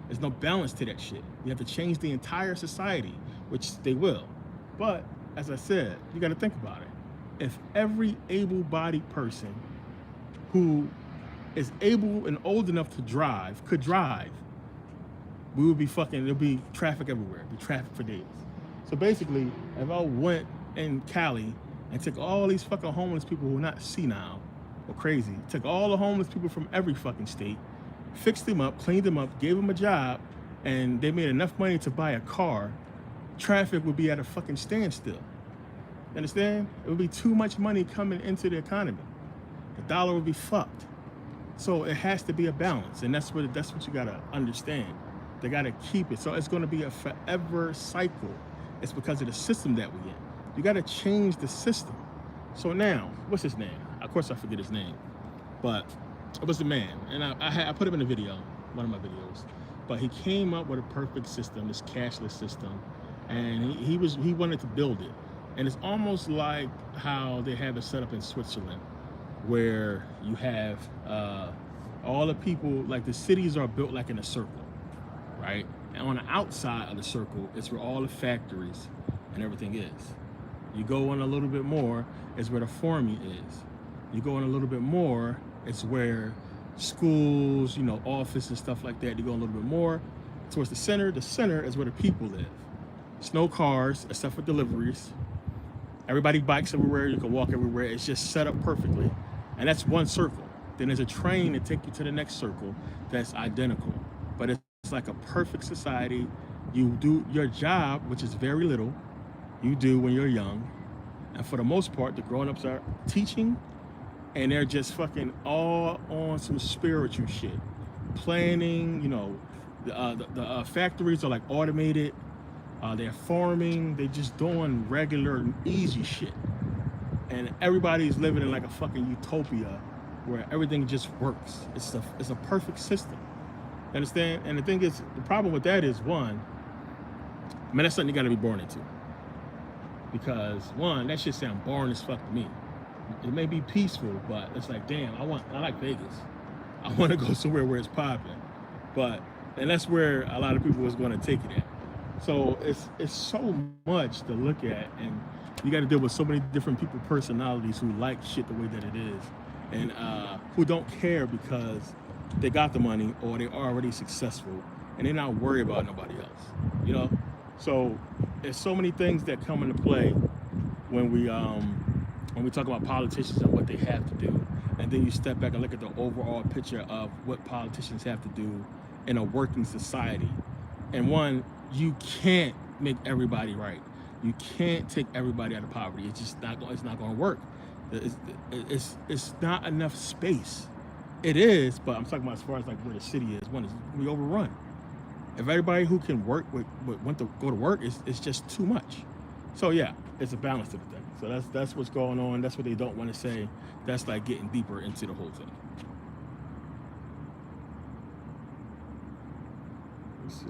There's no balance to that shit. You have to change the entire society. which they will. But as I said, you got to think about it. If every able-bodied person who is able and old enough to drive could drive, we would be fucking, there'd be traffic everywhere, it'd be traffic for days. So basically, if I went in Cali and took all these fucking homeless people who are not senile or crazy, took all the homeless people from every fucking state, fixed them up, cleaned them up, gave them a job, and they made enough money to buy a car, traffic would be at a fucking standstill. You understand? It would be too much money coming into the economy. The dollar would be fucked. So it has to be a balance, and that's what you gotta understand. They gotta keep it. So it's gonna be a forever cycle. It's because of the system that we're in. You gotta change the system. So now, what's his name? Of course I forget his name, but it was the man, and I put him in a video, one of my videos. But he came up with a perfect system, this cashless system, and he wanted to build it. And it's almost like how they have it set up in Switzerland, where you have all the people, like the cities are built like in a circle, right? And on the outside of the circle, it's where all the factories and everything is. You go on a little bit more, it's where the farming is. You go on a little bit more, it's where schools, you know, office and stuff like that. You go a little bit more towards the center. The center is where the people live. There's no cars except for deliveries. Everybody bikes everywhere. You can walk everywhere. It's just set up perfectly. And that's one circle. Then there's a train to take you to the next circle that's identical. But it's like a perfect society. You do your job, which is very little, you do when you're young. And for the most part, the grown-ups are teaching, and they're just fucking all on some spiritual shit. Planning, you know, the factories are like automated. They're farming. They're just doing regular, easy shit. And everybody's living in like a fucking utopia where everything just works. It's a perfect system. You understand? And the thing is, the problem with that is, one, I mean, that's something you gotta be born into. Because one, that shit sound boring as fuck to me. It may be peaceful, but it's like, damn, I like Vegas. I want to go somewhere where it's popping. And that's where a lot of people is going to take it at. So it's so much to look at, and you got to deal with so many different people, personalities who like shit the way that it is, and who don't care because they got the money or they're already successful and they're not worried about nobody else, you know? So there's so many things that come into play when we talk about politicians and what they have to do, and then you step back and look at the overall picture of what politicians have to do in a working society. And one, you can't make everybody right. You can't take everybody out of poverty. It's just not going to work. It's not enough space. It is, but I'm talking about as far as like where the city is. One is we overrun. If everybody who can work want to go to work, it's just too much. So yeah, it's a balance to the thing. So that's what's going on. That's what they don't want to say. That's like getting deeper into the whole thing. Let's see.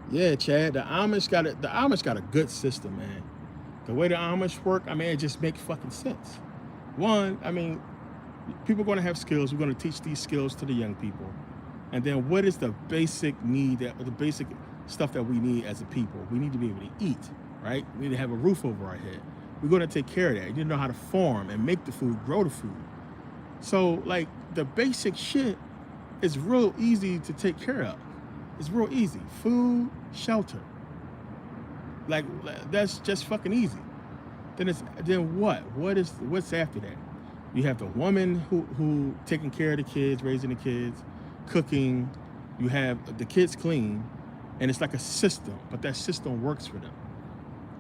Yeah, Chad. The Amish got a good system, man. The way the Amish work, I mean, it just makes fucking sense. One, I mean, people are going to have skills. We're going to teach these skills to the young people. And then what is the basic need, the basic stuff that we need as a people? We need to be able to eat, right? We need to have a roof over our head. We're going to take care of that. You need to know how to farm and make the food, grow the food. So, like, the basic shit is real easy to take care of. It's real easy. Food, shelter. Like, that's just fucking easy. Then what? What's after that? You have the woman who taking care of the kids, raising the kids, cooking. You have the kids clean, and it's like a system, but that system works for them.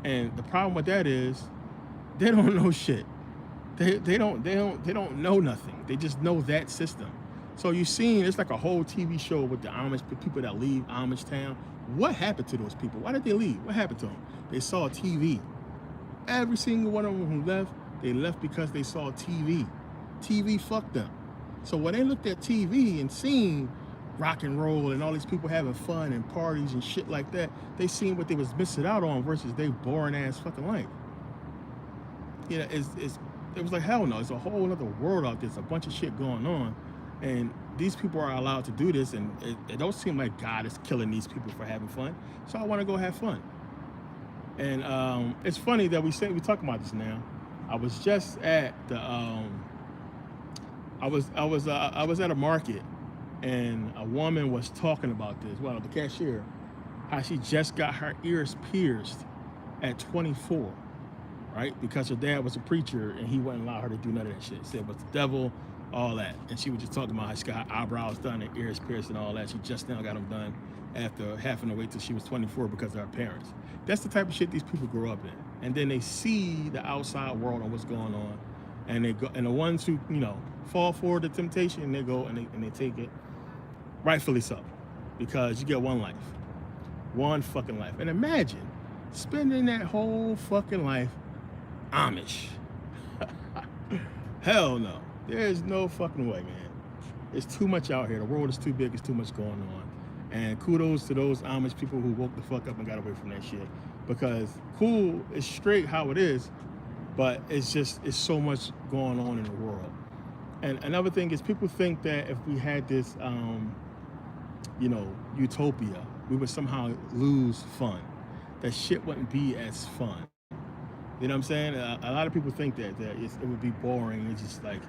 And the problem with that is they don't know shit. They don't know nothing. They just know that system. So you've seen, it's like a whole TV show with the Amish people that leave Amish town. What happened to those people? Why did they leave? What happened to them? They saw TV. Every single one of them who left, they left because they saw TV. TV fucked them. So when they looked at TV and seen rock and roll and all these people having fun and parties and shit like that, they seen what they was missing out on versus their boring ass fucking life. you know, it was like, hell no, it's a whole other world out there. There's a bunch of shit going on, and these people are allowed to do this, and it don't seem like God is killing these people for having fun. So I want to go have fun. And it's funny that we talk about this now. I was just at the I was at a market, and a woman was talking about this. Well, the cashier, how she just got her ears pierced at 24, right? Because her dad was a preacher and he wouldn't allow her to do none of that shit. He said it was the devil, all that. And she was just talking about how she got her eyebrows done and ears pierced and all that. She just now got them done after having to wait till she was 24 because of her parents. That's the type of shit these people grow up in. And then they see the outside world and what's going on. And they go, and the ones who, you know, fall for the temptation, they go and they take it, rightfully so, because you get one life, one fucking life. And imagine spending that whole fucking life Amish. Hell no. There's no fucking way, man. It's too much out here. The world is too big. It's too much going on. And kudos to those Amish people who woke the fuck up and got away from that shit. Because cool is straight how it is, but it's so much going on in the world. And another thing is, people think that if we had this, you know, utopia, we would somehow lose fun. That shit wouldn't be as fun. You know what I'm saying? A lot of people think that it would be boring. It's just like,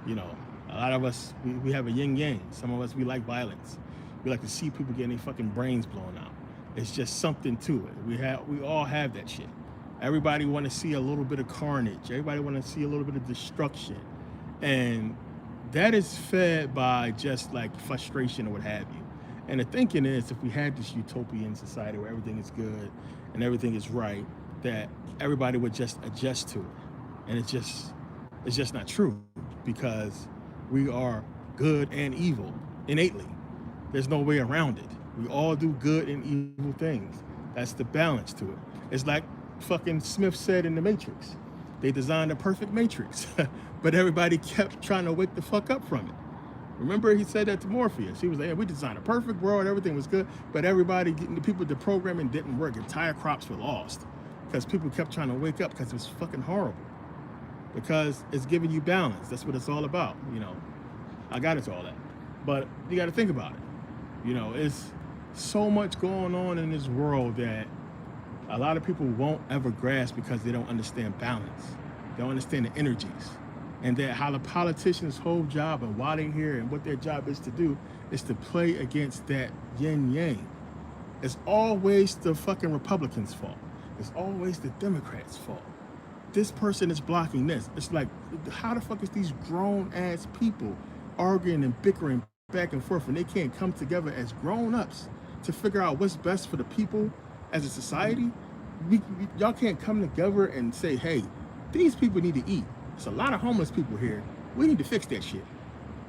you know, a lot of us, we have a yin-yang. Some of us, we like violence. We like to see people getting their fucking brains blown out. It's just something to it. We all have that shit. Everybody want to see a little bit of carnage. Everybody want to see a little bit of destruction. And that is fed by just like frustration or what have you. And the thinking is, if we had this utopian society where everything is good and everything is right, that everybody would just adjust to it. And it's just not true, because we are good and evil innately. There's no way around it. We all do good and evil things. That's the balance to it. It's like fucking Smith said in The Matrix. They designed a perfect matrix, but everybody kept trying to wake the fuck up from it. Remember, he said that to Morpheus. He was like, yeah, we designed a perfect world, everything was good, but everybody, the people, the programming didn't work. Entire crops were lost because people kept trying to wake up because it was fucking horrible. Because it's giving you balance. That's what it's all about, you know. I got into all that. But you got to think about it. You know, it's so much going on in this world that a lot of people won't ever grasp because they don't understand balance. They don't understand the energies. And that how the politicians' whole job and why they're here and what their job is to do is to play against that yin-yang. It's always the fucking Republicans' fault. It's always the Democrats' fault. This person is blocking this. It's like, how the fuck is these grown-ass people arguing and bickering back and forth, and they can't come together as grown-ups to figure out what's best for the people as a society? Y'all can't come together and say, hey, these people need to eat. There's a lot of homeless people here. We need to fix that shit.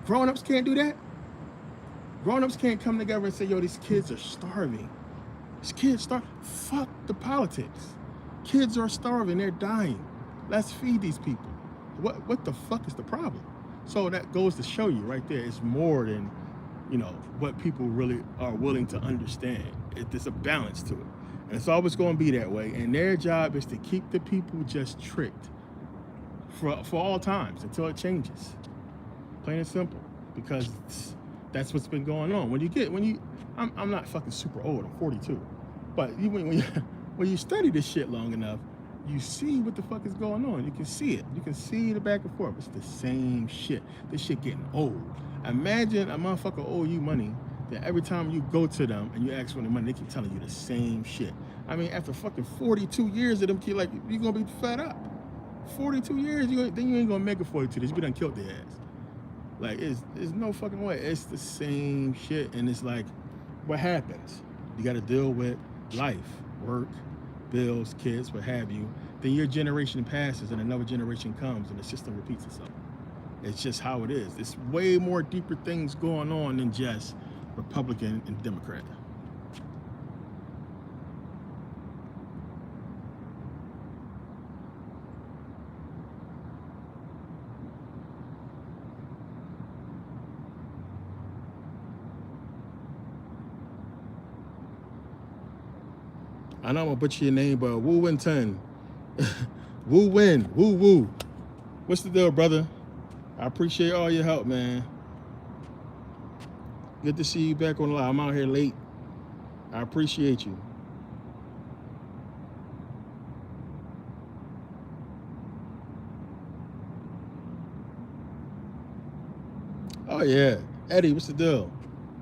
Grown-ups can't do that. Grown-ups can't come together and say, yo, these kids are starving. These kids starve. Fuck the politics. Kids are starving. They're dying. Let's feed these people. What the fuck is the problem? So that goes to show you right there, it's more than, you know, what people really are willing to understand. There's a balance to it. And it's always going to be that way. And their job is to keep the people just tricked for all times until it changes. Plain and simple. Because that's what's been going on. I'm not fucking super old, I'm 42. But when you study this shit long enough, you see what the fuck is going on. You can see it. You can see the back and forth. It's the same shit. This shit getting old. Imagine a motherfucker owe you money that every time you go to them and you ask for the money, they keep telling you the same shit. I mean, after fucking 42 years of them, like, you're gonna be fed up. 42 years, then you ain't gonna make it 42 years. You done killed their ass. Like, there's no fucking way. It's the same shit. And it's like, what happens? You gotta deal with life, work, bills, kids, what have you. Then your generation passes and another generation comes and the system repeats itself. It's just how it is. It's way more deeper things going on than just Republican and Democrat. I know I'm gonna butcher your name, but Wu Win Ten. Woo win. Woo woo. What's the deal, brother? I appreciate all your help, man. Good to see you back on the line. I'm out here late. I appreciate you. Oh yeah, Eddie, what's the deal?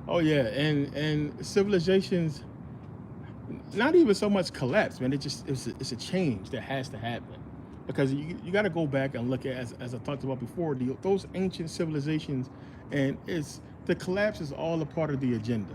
Oh yeah, and civilizations, not even so much collapse, man. It's a change that has to happen, because you got to go back and look at, as I talked about before, those ancient civilizations, and it's the collapse is all a part of the agenda.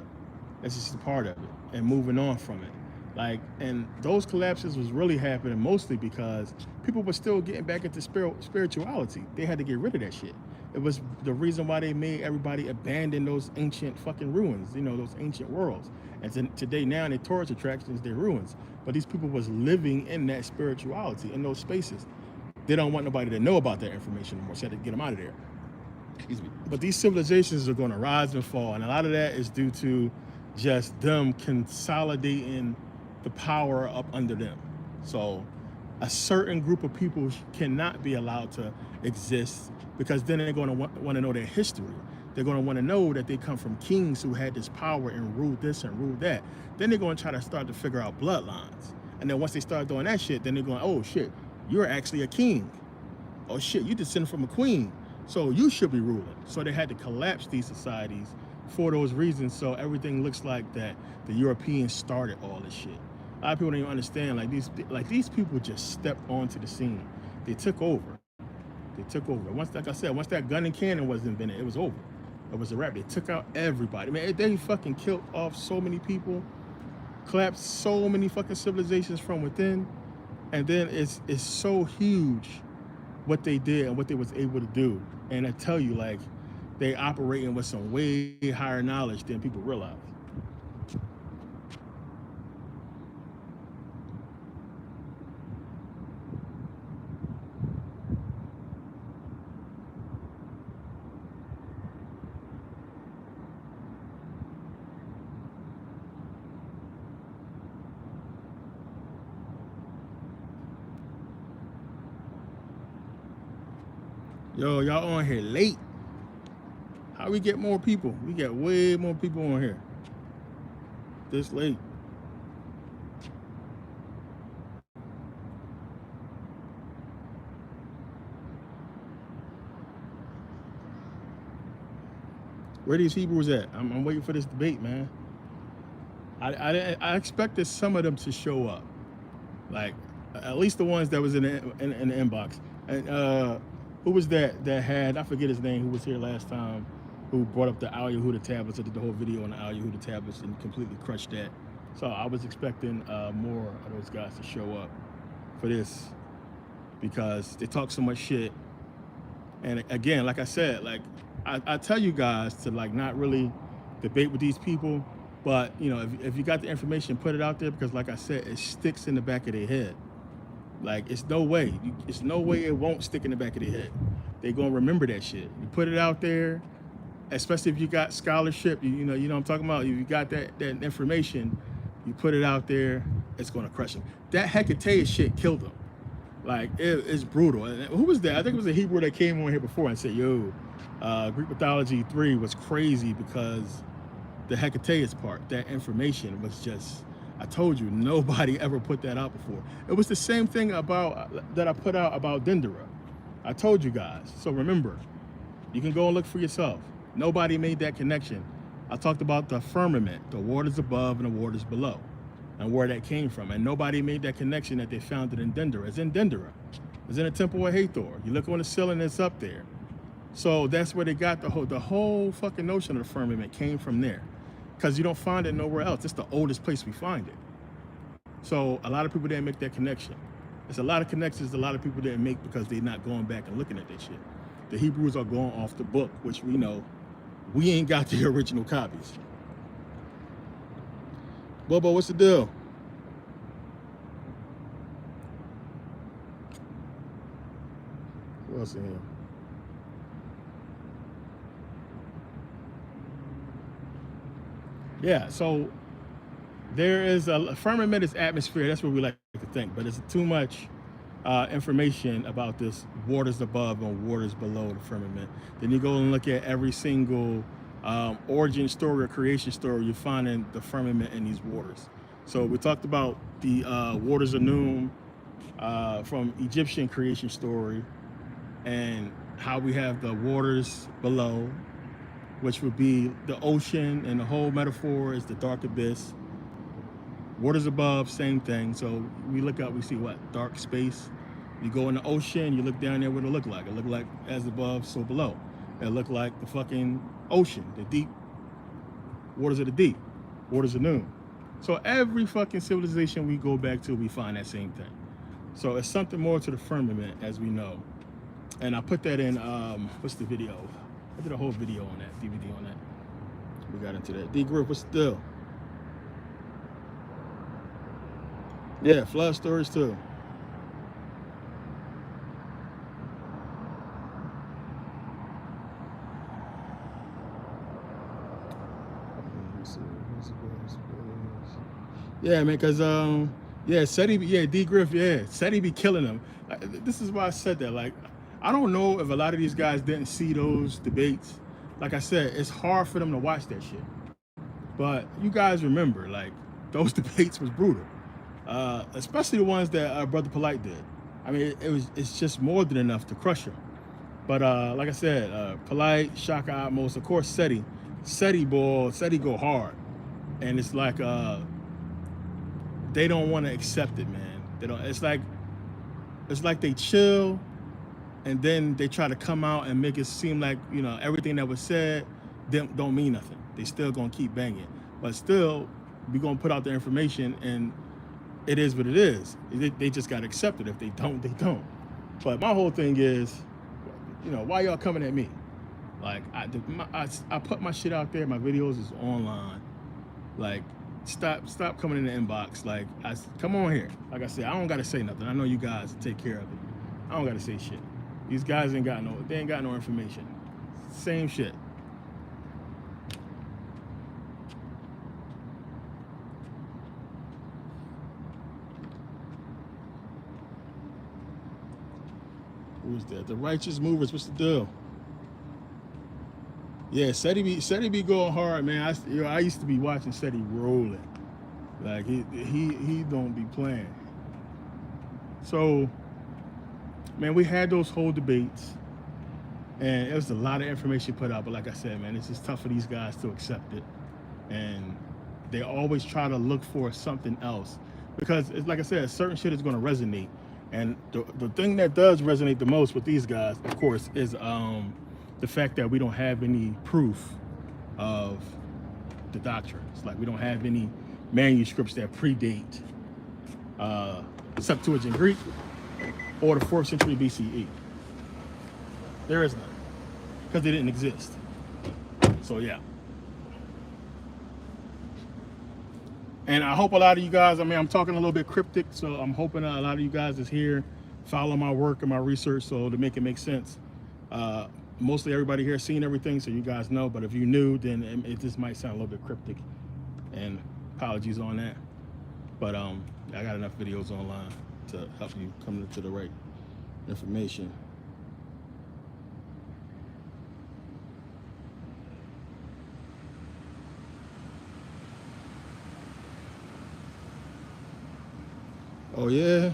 That's just a part of it, and moving on from it. Like, and those collapses was really happening mostly because people were still getting back into spirituality. They had to get rid of that shit. It was the reason why they made everybody abandon those ancient fucking ruins, those ancient worlds. And today now, they tourist attractions, they're ruins. But these people was living in that spirituality, in those spaces. They don't want nobody to know about that information anymore, so they had to get them out of there. Excuse me. But these civilizations are going to rise and fall, and a lot of that is due to just them consolidating the power up under them. So a certain group of people cannot be allowed to exist, because then they're going to want to know their history. They're going to want to know that they come from kings who had this power and ruled this and ruled that. Then they're going to try to start to figure out bloodlines. And then once they start doing that shit, then they're going, oh shit, you're actually a king. Oh shit, you descend from a queen, so you should be ruling. So they had to collapse these societies for those reasons, so everything looks like that the Europeans started all this shit. A lot of people don't even understand, these people just stepped onto the scene. They took over. Once, like I said, once that gun and cannon was invented, it was over. It was a wrap. They took out everybody. Man, they fucking killed off so many people, collapsed so many fucking civilizations from within, and then it's so huge what they did and what they was able to do. And I tell you, like, they operating with some way higher knowledge than people realize. Yo, y'all on here late. How we get more people? We got way more people on here this late. Where these Hebrews at? I'm waiting for this debate, man. I expected some of them to show up, like at least the ones that was in the inbox. And who was that had, I forget his name, who was here last time, who brought up the Al Yehuda tablets, and did the whole video on the Al Yehuda tablets and completely crushed that. So I was expecting more of those guys to show up for this, because they talk so much shit. And again, like I said, like I tell you guys to like not really debate with these people, but if you got the information, put it out there, because like I said, it sticks in the back of their head. Like, it's no way it won't stick in the back of their head. They're gonna remember that shit. You put it out there, especially if you got scholarship, you know what I'm talking about. If you got that information, you put it out there, it's gonna crush them. That Hecate shit killed them. Like, it's brutal. And who was that? I think it was a Hebrew that came on here before and said, yo, Greek mythology 3 was crazy because the Hecateus part, that information was just, I told you, nobody ever put that out before. It was the same thing that I put out about Dendera. I told you guys. So remember, you can go and look for yourself. Nobody made that connection. I talked about the firmament, the waters above and the waters below, and where that came from. And nobody made that connection that they found it in Dendera. It's in Dendera. It's in the temple of Hathor. You look on the ceiling, it's up there. So that's where they got the whole fucking notion of the firmament came from there. Because you don't find it nowhere else. It's the oldest place we find it. So a lot of people didn't make that connection. There's a lot of connections a lot of people didn't make because they're not going back and looking at that shit. The Hebrews are going off the book, which we know we ain't got the original copies. Bobo, what's the deal? Who else in here? Yeah, so there is a firmament is atmosphere. That's what we like to think, but it's too much information about this waters above and waters below the firmament. Then you go and look at every single origin story or creation story, you're finding the firmament in these waters. So we talked about the waters of Noom from Egyptian creation story, and how we have the waters below, which would be the ocean, and the whole metaphor is the dark abyss. Waters above, same thing. So we look up, we see what? Dark space. You go in the ocean, you look down there, what it look like? It look like as above, so below. It look like the fucking ocean, the deep waters of the deep, waters of Noon. So every fucking civilization we go back to, we find that same thing. So it's something more to the firmament, as we know. And I put that in, what's the video? I did a whole video on that, DVD on that. We got into that. D group, what's still? Yeah, flood stories too. Yeah, man, cause yeah, SETI, yeah, D Griff, yeah, SETI be killing them. This is why I said that. Like, I don't know if a lot of these guys didn't see those debates. Like I said, it's hard for them to watch that shit. But you guys remember, like, those debates was brutal. Especially the ones that Brother Polite did. I mean, it's just more than enough to crush him. But like I said, Polite, Shaka Atmos, of course, SETI go hard, and it's like they don't want to accept it, man. They don't. It's like they chill, and then they try to come out and make it seem like, you know, everything that was said don't mean nothing. They still gonna keep banging, but still, we gonna put out the information, and it is what it is. They just gotta accept it. If they don't, they don't. But my whole thing is, you know, why y'all coming at me? Like, I put my shit out there. My videos is online. Like, stop coming in the inbox. Like, come on here. Like I said, I don't gotta say nothing. I know you guys take care of it. I don't gotta say shit. These guys ain't got no information. Same shit. Who's that? The Righteous Movers. What's the deal? Yeah, SETI be going hard, man. I used to be watching SETI rolling. Like, he don't be playing. So, man, we had those whole debates, and it was a lot of information put out. But like I said, man, it's just tough for these guys to accept it, and they always try to look for something else, because it's like I said, certain shit is going to resonate. And the thing that does resonate the most with these guys, of course, is the fact that we don't have any proof of the doctrine. It's like we don't have any manuscripts that predate Septuagint Greek or the 4th century BCE. There is none, because they didn't exist. So yeah. And I hope a lot of you guys, I mean, I'm talking a little bit cryptic, so I'm hoping a lot of you guys is here, follow my work and my research, so to make it make sense. Mostly everybody here seen everything, so you guys know, but if you're new, then it just might sound a little bit cryptic, and apologies on that. But I got enough videos online to help you come to the right information. Oh yeah.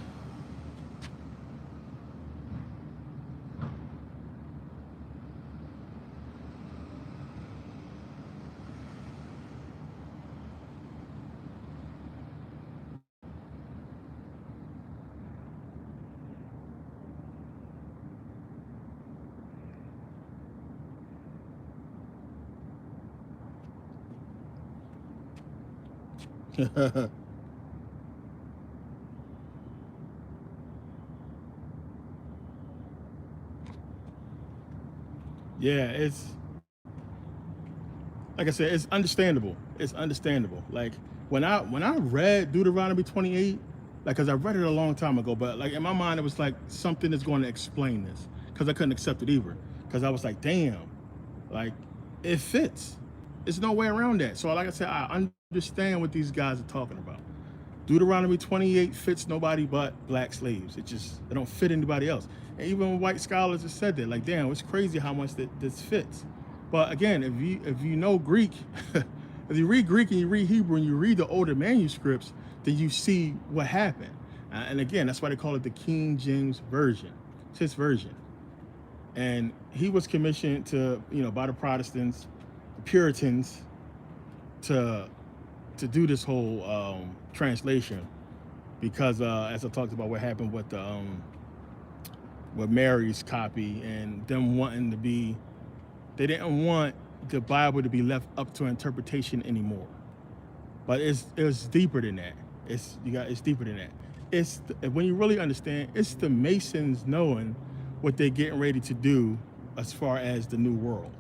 Yeah, it's like I said, it's understandable. It's understandable. Like when I read Deuteronomy 28, like, because I read it a long time ago, but like in my mind it was like something is going to explain this, because I couldn't accept it either, because I was like, damn, like it fits. There's no way around that. So like I said, I understand what these guys are talking about. Deuteronomy 28 fits nobody but black slaves. It don't fit anybody else. And even white scholars have said that, like, damn, it's crazy how much this fits. But again, if you know Greek, if you read Greek and you read Hebrew and you read the older manuscripts, then you see what happened. And again, that's why they call it the King James Version. It's his version. And he was commissioned to, by the Protestants, the Puritans, to do this whole translation, because as I talked about what happened with Mary's copy and them wanting to be, they didn't want the Bible to be left up to interpretation anymore. But it's deeper than that. It's deeper than that. When you really understand, it's the Masons knowing what they're getting ready to do as far as the new world.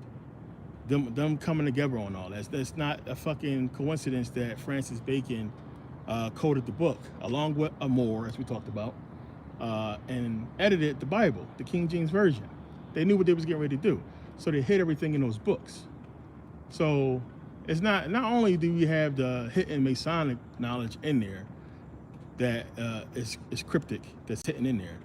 Them coming together on all that. That's not a fucking coincidence that Francis Bacon coded the book along with Amor, as we talked about, and edited the Bible, the King James Version. They knew what they was getting ready to do, so they hid everything in those books. So it's not only do we have the hidden Masonic knowledge in there that is cryptic, that's hidden in there.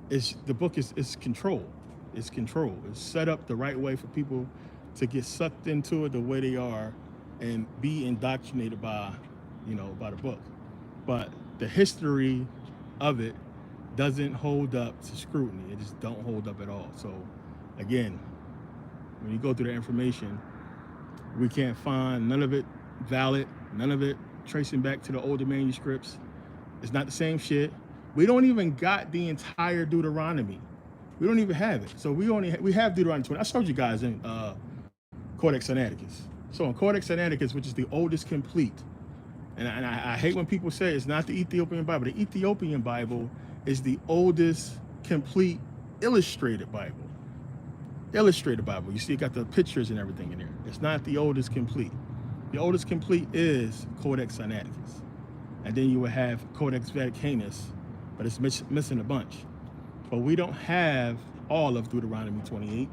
The book is controlled. It's controlled. It's set up the right way for people to get sucked into it the way they are and be indoctrinated by the book. But the history of it doesn't hold up to scrutiny. It just don't hold up at all. So again, when you go through the information, we can't find none of it valid, none of it tracing back to the older manuscripts. It's not the same shit. We don't even got the entire Deuteronomy. We don't even have it. So we have Deuteronomy 20. I showed you guys in Codex Sinaiticus. So in Codex Sinaiticus, which is the oldest complete, and I hate when people say it's not the Ethiopian Bible. The Ethiopian Bible is the oldest complete illustrated Bible. Illustrated Bible. You see, it got the pictures and everything in there. It's not the oldest complete. The oldest complete is Codex Sinaiticus. And then you would have Codex Vaticanus, but it's missing a bunch. But we don't have all of Deuteronomy 28.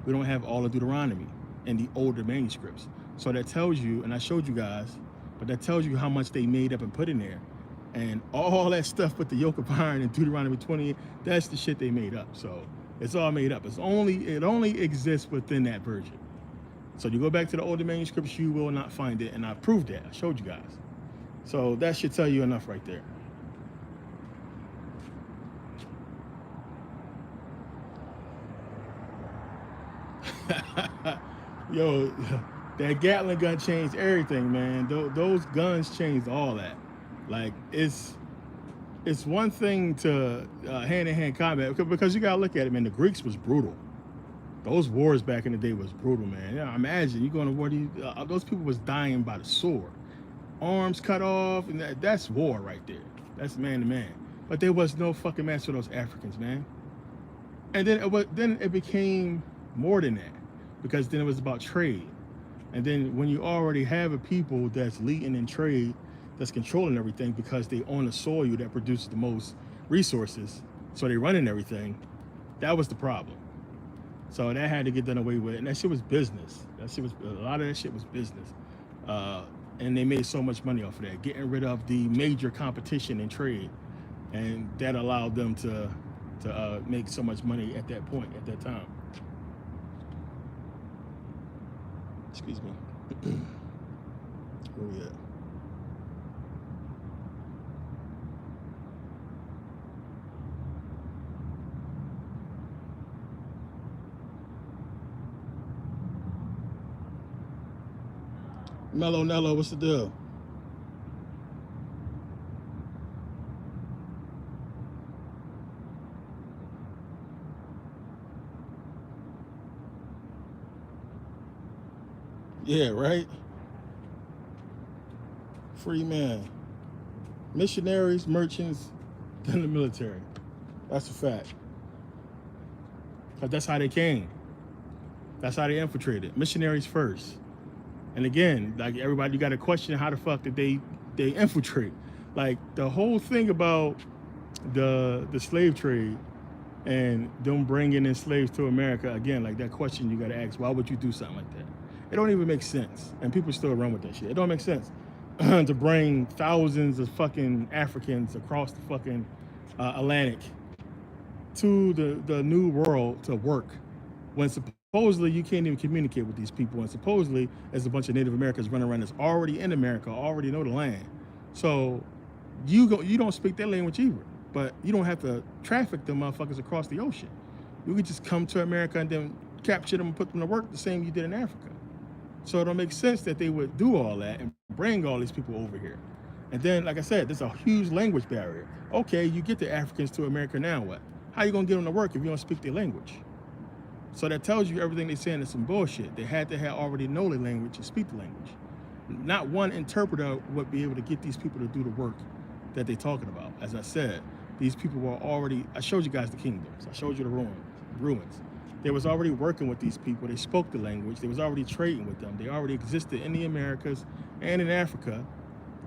We don't have all of Deuteronomy in the older manuscripts. So that tells you, and I showed you guys, but that tells you how much they made up and put in there. And all that stuff with the yoke of iron in Deuteronomy 28, that's the shit they made up. So it's all made up. It only exists within that version. So you go back to the older manuscripts, you will not find it. And I proved that. I showed you guys. So that should tell you enough right there. Yo, that Gatling gun changed everything, man. Those guns changed all that. Like, it's one thing to hand-to-hand combat, because you gotta look at it, man. The Greeks was brutal. Those wars back in the day was brutal, man. Yeah, imagine you going to war. Those people was dying by the sword, arms cut off, and that's war right there. That's man to man. But there was no fucking match for those Africans, man. And then it became more than that, because then it was about trade. And then when you already have a people that's leading in trade, that's controlling everything because they own the soil that produces the most resources, so they running everything, that was the problem. So that had to get done away with, and that shit was business. A lot of that shit was business. And they made so much money off of that, getting rid of the major competition in trade, and that allowed them to make so much money at that point, at that time. Excuse me. Where we at? Mellow Nello, what's the deal? Yeah, right? Free man. Missionaries, merchants, then the military. That's a fact. But that's how they came. That's how they infiltrated. Missionaries first. And again, like everybody, you got to question how the fuck did they infiltrate. Like the whole thing about the slave trade and them bringing in slaves to America, again, like that question you got to ask, why would you do something like that? It don't even make sense. And people still run with that shit. It don't make sense. to bring thousands of fucking Africans across the fucking Atlantic to the new world to work, when supposedly you can't even communicate with these people, and supposedly there's a bunch of Native Americans running around that's already in America, already know the land. So you don't speak their language either, but you don't have to traffic them motherfuckers across the ocean. You could just come to America and then capture them and put them to work the same you did in Africa. So it don't make sense that they would do all that and bring all these people over here. And then, like I said, there's a huge language barrier. Okay, you get the Africans to America, now what? How you gonna get them to work if you don't speak their language? So that tells you everything they're saying is some bullshit. They had to have already know the language and speak the language. Not one interpreter would be able to get these people to do the work that they're talking about. As I said, these people were already, I showed you guys the kingdoms. I showed you the ruins. They was already working with these people. They spoke the language. They was already trading with them. They already existed in the Americas and in Africa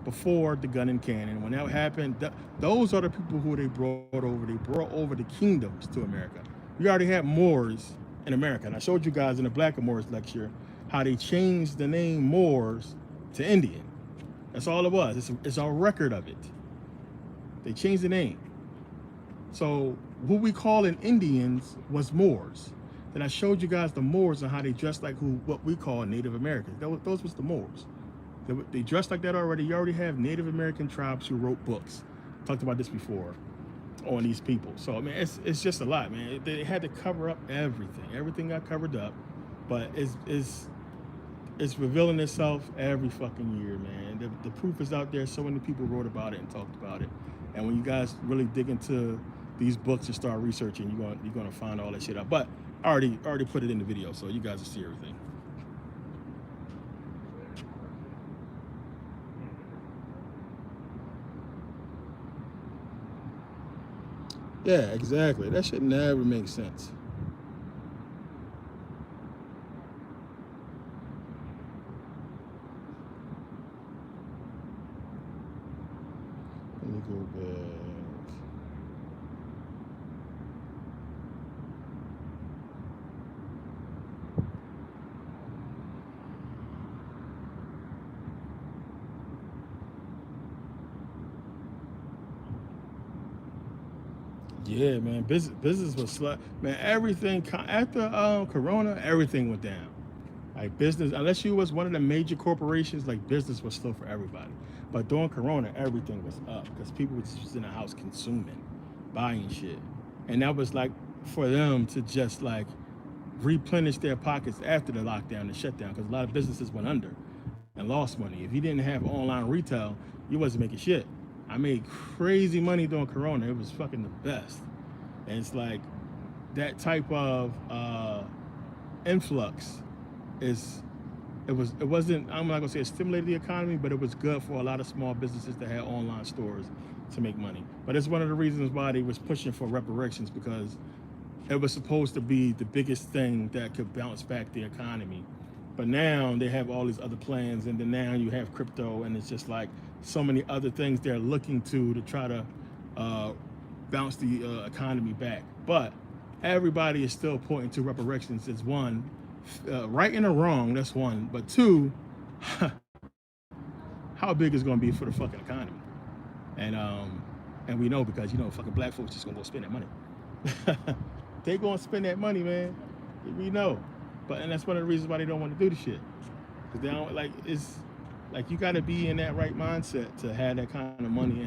before the gun and cannon. When that happened, those are the people who they brought over. They brought over the kingdoms to America. We already had Moors in America. And I showed you guys in the Black and Moors lecture how they changed the name Moors to Indian. That's all it was. It's a record of it. They changed the name. So who we call in Indians was Moors. Then I showed you guys the Moors and how they dressed like what we call Native Americans. Those was the Moors. They dressed like that already. You already have Native American tribes who wrote books. Talked about this before on these people. So I mean, it's just a lot, man. They had to cover up everything. Everything got covered up, but it's revealing itself every fucking year, man. The proof is out there. So many people wrote about it and talked about it. And when you guys really dig into these books and start researching, you're gonna find all that shit out. But I already put it in the video, so you guys will see everything. Yeah, exactly. That should never make sense. Let me go back. Yeah, man, business was man. Everything after Corona, everything went down. Like business, unless you was one of the major corporations, like business was slow for everybody. But during Corona, everything was up because people were just in the house consuming, buying shit, and that was like for them to just like replenish their pockets after the lockdown and shutdown, because a lot of businesses went under and lost money. If you didn't have online retail, you wasn't making shit. I made crazy money during Corona. It was fucking the best. And it's like that type of influx it wasn't, I'm not gonna say it stimulated the economy, but it was good for a lot of small businesses that had online stores to make money. But it's one of the reasons why they was pushing for reparations, because it was supposed to be the biggest thing that could bounce back the economy. But now they have all these other plans, and then now you have crypto, and it's just like so many other things they're looking to try to bounce the economy back. But everybody is still pointing to reparations as one, right and a wrong, that's one. But two, how big is going to be for the fucking economy? And we know, because you know fucking black folks just gonna go spend that money. They gonna spend that money, man. We know. And that's one of the reasons why they don't want to do the shit, because they don't like. It's like you got to be in that right mindset to have that kind of money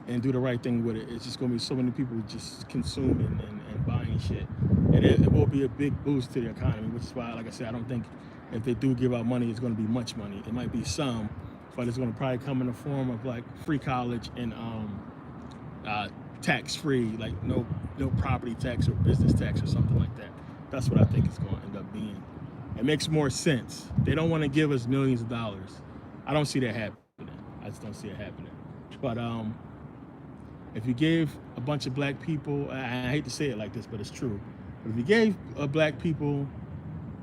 and do the right thing with it. It's just gonna be so many people just consuming and buying shit, and it will be a big boost to the economy. Which is why, like I said, I don't think if they do give out money, it's gonna be much money. It might be some, but it's gonna probably come in the form of like free college and tax free, like no property tax or business tax or something like that. That's what I think it's going to end up being. It makes more sense. They don't want to give us millions of dollars. I don't see that happening. I just don't see it happening. But if you gave a bunch of black people, I hate to say it like this, but it's true. But if you gave black people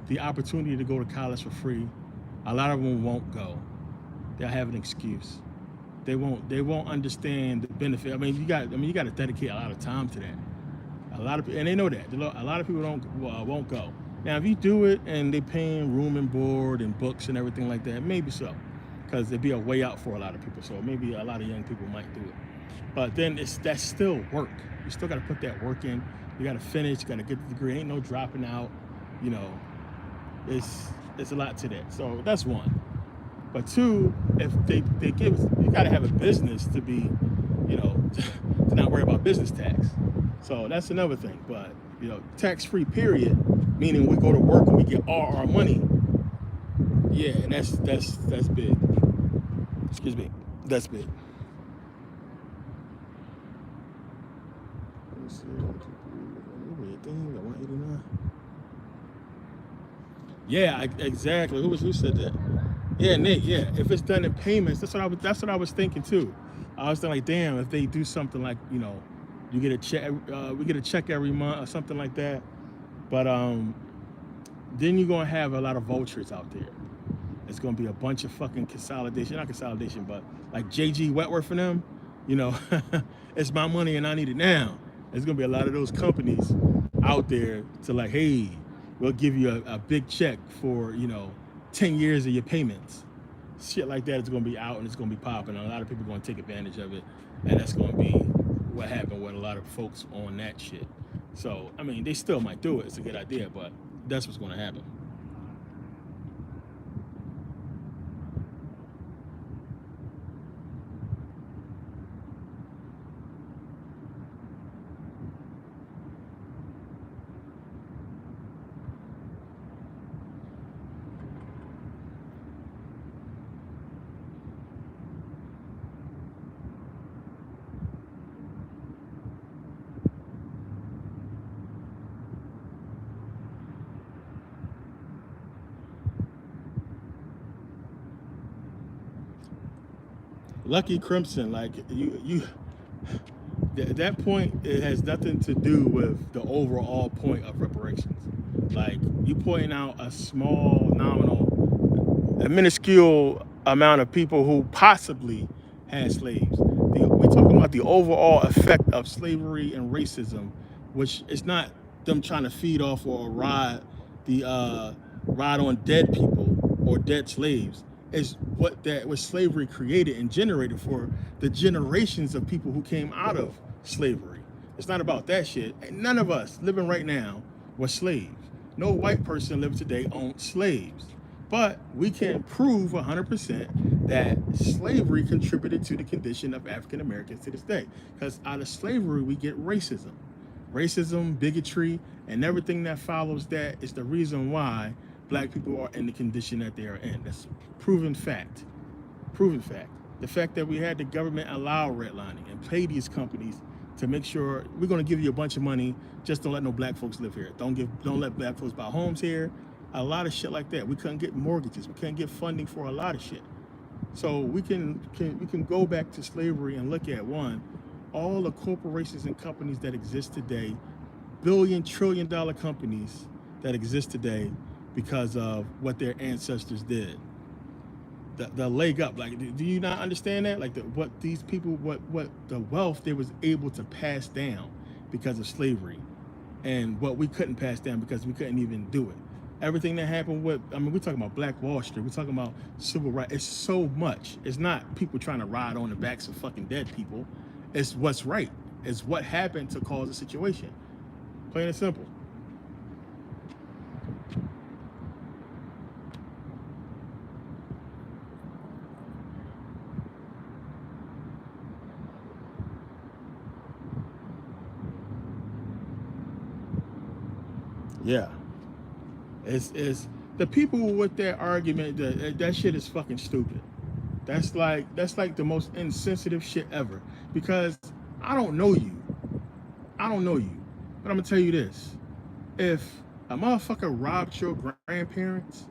the opportunity to go to college for free, a lot of them won't go. They'll have an excuse. They won't understand the benefit. I mean, you got to dedicate a lot of time to that. A lot of people, and they know that. A lot of people won't go. Now, if you do it and they paying room and board and books and everything like that, maybe so, because it'd be a way out for a lot of people. So maybe a lot of young people might do it. But then that's still work. You still got to put that work in. You got to finish. You got to get the degree. Ain't no dropping out. You know, it's a lot to that. So that's one. But two, if they give, you got to have a business to be, you know, to not worry about business tax. So that's another thing. But you know, tax-free period, meaning we go to work and we get all our money. Yeah, and that's big. Excuse me, that's big. Let me see. Thing, 189. Yeah, exactly. Who said that? Yeah, Nick. Yeah, if it's done in payments, that's what I was thinking too. I was thinking like, damn, if they do something like, you know, you get a check, we get a check every month or something like that. But then you're gonna have a lot of vultures out there. It's gonna be a bunch of fucking consolidation, not consolidation, but like JG Wentworth and them. You know, it's my money and I need it now. There's gonna be a lot of those companies out there to like, hey, we'll give you a big check for, you know, 10 years of your payments. Shit like that is gonna be out and it's gonna be popping. And a lot of people are gonna take advantage of it, and that's gonna be what happened with a lot of folks on that shit. So I mean, they still might do it. It's a good idea, but that's what's gonna happen. Lucky Crimson, like you at that point, it has nothing to do with the overall point of reparations. Like you pointing out a small nominal, a minuscule amount of people who possibly had slaves. We're talking about the overall effect of slavery and racism, which is not them trying to feed off or ride on dead people or dead slaves. Is what slavery created and generated for the generations of people who came out of slavery. It's not about that shit. And none of us living right now were slaves. No white person living today owned slaves. But we can prove 100% that slavery contributed to the condition of African Americans to this day. Because out of slavery, we get racism. Racism, bigotry, and everything that follows that is the reason why black people are in the condition that they are in. That's proven fact. Proven fact. The fact that we had the government allow redlining and pay these companies to make sure we're going to give you a bunch of money, just don't let no black folks live here. Don't let black folks buy homes here. A lot of shit like that. We couldn't get mortgages. We couldn't get funding for a lot of shit. So we can go back to slavery and look at one, all the corporations and companies that exist today, billion-trillion-dollar companies that exist today because of what their ancestors did. The leg up, like, do you not understand that? Like what these people, what the wealth they was able to pass down because of slavery, and what we couldn't pass down because we couldn't even do it. Everything that happened with, I mean, we're talking about Black Wall Street, we're talking about civil rights. It's so much. It's not people trying to ride on the backs of fucking dead people. It's what's right. It's what happened to cause the situation. Plain and simple. Yeah. It's the people with that argument that shit is fucking stupid. That's like the most insensitive shit ever. Because I don't know you. I don't know you. But I'm gonna tell you this. If a motherfucker robbed your grandparents,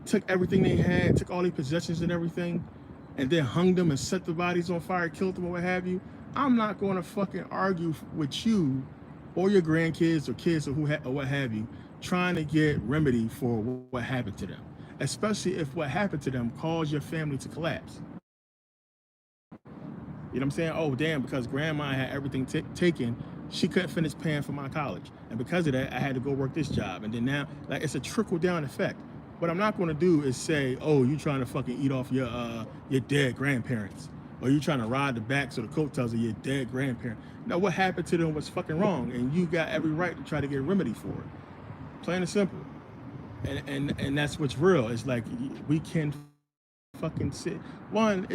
took everything they had, took all their possessions and everything, and then hung them and set the bodies on fire, killed them or what have you, I'm not going to fucking argue with you or your grandkids or kids or or what have you, trying to get remedy for what happened to them, especially if what happened to them caused your family to collapse. You know what I'm saying? Oh, damn, because grandma had everything taken, She couldn't finish paying for my college. And because of that, I had to go work this job. And then now, like, it's a trickle down effect. What I'm not going to do is say, oh, you trying to fucking eat off your dead grandparents, or you trying to ride the backs or the coattails of your dead grandparent. No, what happened to them was fucking wrong, and you got every right to try to get a remedy for it. Plain and simple. And that's what's real. It's like we can fucking sit. One,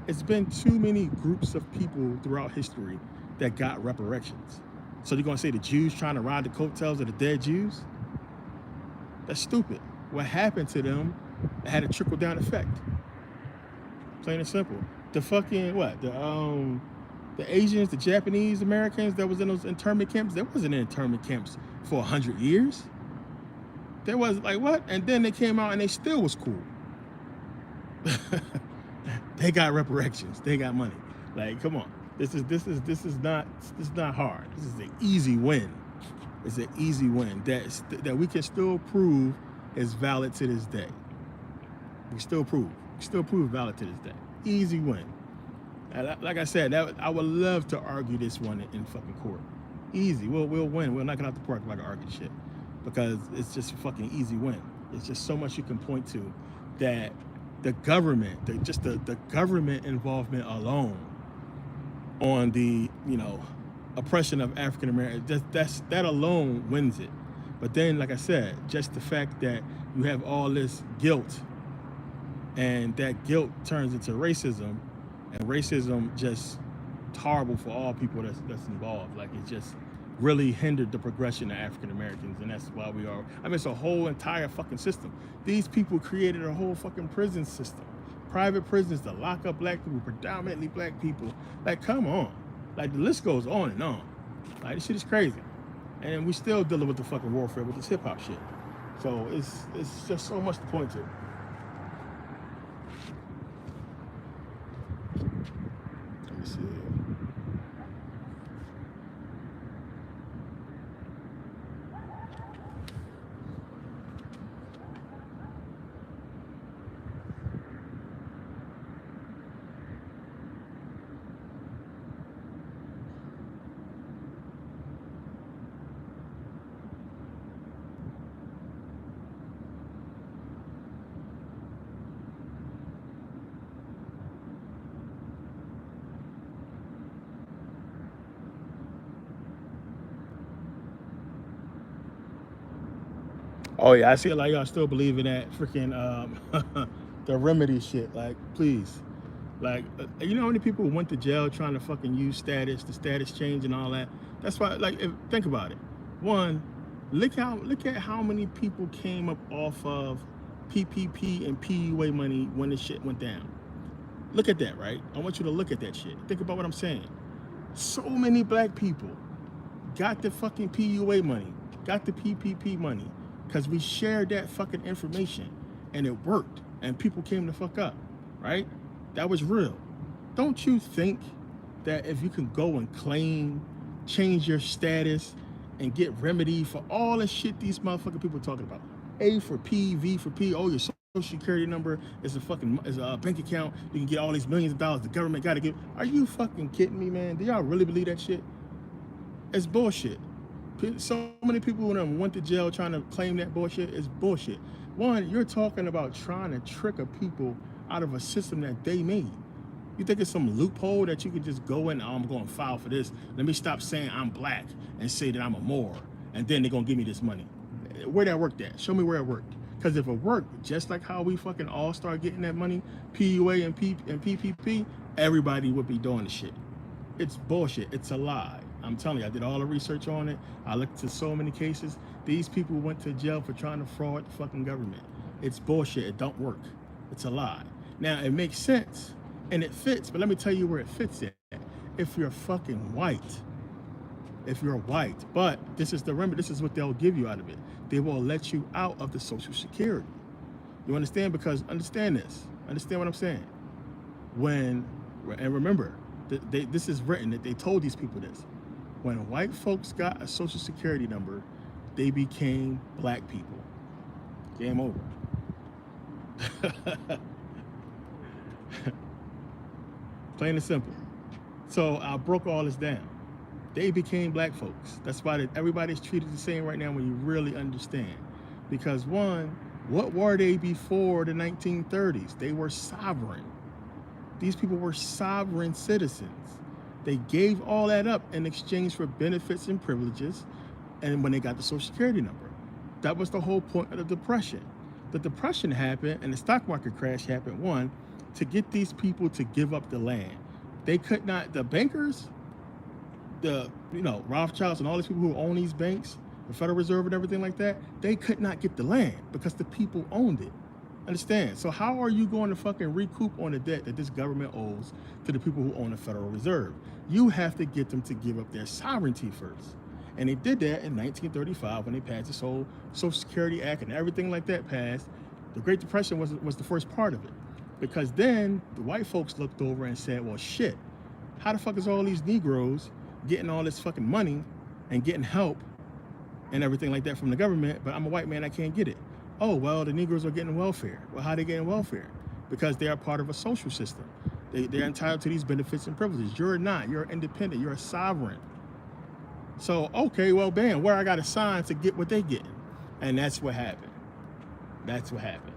it's been too many groups of people throughout history that got reparations. So you're gonna say the Jews trying to ride the coattails of the dead Jews? That's stupid. What happened to them had a trickle down effect. Plain and simple. The fucking the Asians, the Japanese Americans that was in those internment camps, there wasn't internment camps for 100 years. There was like what? And then they came out and they still was cool. They got reparations. They got money. Like, come on. This is not hard. This is an easy win. It's an easy win that we can still prove is valid to this day. We still prove valid to this day. Easy win. And like I said, I would love to argue this one in fucking court. Easy. We'll win. We'll knock it out the park if I can argue shit, because it's just a fucking easy win. It's just so much you can point to that the government, the government involvement alone on the oppression of African Americans, that alone wins it. But then, like I said, just the fact that you have all this guilt, and that guilt turns into racism, and racism just horrible for all people that's involved. Like, it just really hindered the progression of African Americans, and that's why we are. I mean, it's a whole entire fucking system. These people created a whole fucking prison system, private prisons to lock up black people, predominantly black people. Like, come on. Like, the list goes on and on. Like, this shit is crazy. And we still dealing with the fucking warfare with this hip hop shit. So it's just so much to point to. Let me see. Oh yeah, I see it like y'all still believe in that freaking the remedy shit. Like, please. Like, you know how many people went to jail trying to fucking use the status change and all that? That's why, like, think about it. One, look at how many people came up off of PPP and PUA money when the shit went down. Look at that, right? I want you to look at that shit. Think about what I'm saying. So many black people got the fucking PUA money, got the PPP money, because we shared that fucking information and it worked and people came the fuck up, right? That was real. Don't you think that if you can go and claim, change your status, and get remedy for all the shit these motherfucking people are talking about? A for P, V for P, oh, your social security number is a bank account, you can get all these millions of dollars the government got to give. Are you fucking kidding me, man? Do y'all really believe that shit? It's bullshit. So many people went to jail trying to claim that bullshit. It's bullshit. One, you're talking about trying to trick a people out of a system that they made. You think it's some loophole that you could just go in, oh, I'm going to file for this. Let me stop saying I'm black and say that I'm a Moor, and then they're going to give me this money. Where that worked at? Show me where it worked. Because if it worked, just like how we fucking all start getting that money, PUA and PPP, everybody would be doing the shit. It's bullshit. It's a lie. I'm telling you, I did all the research on it. I looked at so many cases. These people went to jail for trying to fraud the fucking government. It's bullshit. It don't work. It's a lie. Now, it makes sense and it fits, but let me tell you where it fits at. If you're fucking white, if you're white, but this is the remedy, this is what they'll give you out of it. They will let you out of the Social Security. You understand? Because understand this. Understand what I'm saying? And remember, this is written, that they told these people this. When white folks got a Social Security number, they became black people. Game over. Plain and simple. So I broke all this down. They became black folks. That's why everybody's treated the same right now when you really understand. Because one, what were they before the 1930s? They were sovereign. These people were sovereign citizens. They gave all that up in exchange for benefits and privileges, and when they got the Social Security number. That was the whole point of the Depression. The Depression happened and the stock market crash happened, one, to get these people to give up the land. They could not, the bankers, Rothschilds and all these people who own these banks, the Federal Reserve and everything like that, they could not get the land because the people owned it. Understand? So how are you going to fucking recoup on the debt that this government owes to the people who own the Federal Reserve? You have to get them to give up their sovereignty first. And they did that in 1935 when they passed this whole Social Security Act and everything like that passed. The Great Depression was the first part of it. Because then the white folks looked over and said, well, shit, how the fuck is all these Negroes getting all this fucking money and getting help and everything like that from the government, but I'm a white man, I can't get it. Oh, well, the Negroes are getting welfare. Well, how are they getting welfare? Because they are part of a social system. They're entitled to these benefits and privileges. You're not. You're independent. You're a sovereign. So, okay, well, bam, where I got to sign to get what they getting. And that's what happened. That's what happened.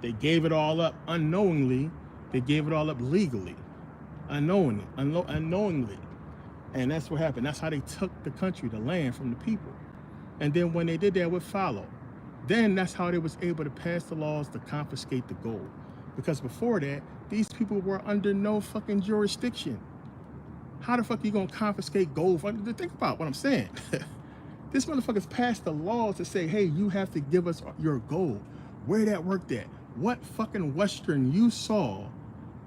They gave it all up unknowingly. They gave it all up legally. Unknowingly. And that's what happened. That's how they took the country, the land from the people. And then when they did that, what followed? Then that's how they was able to pass the laws to confiscate the gold. Because before that, these people were under no fucking jurisdiction. How the fuck are you gonna confiscate gold? Think about what I'm saying. This motherfuckers passed the laws to say, hey, you have to give us your gold. Where that worked at? What fucking Western you saw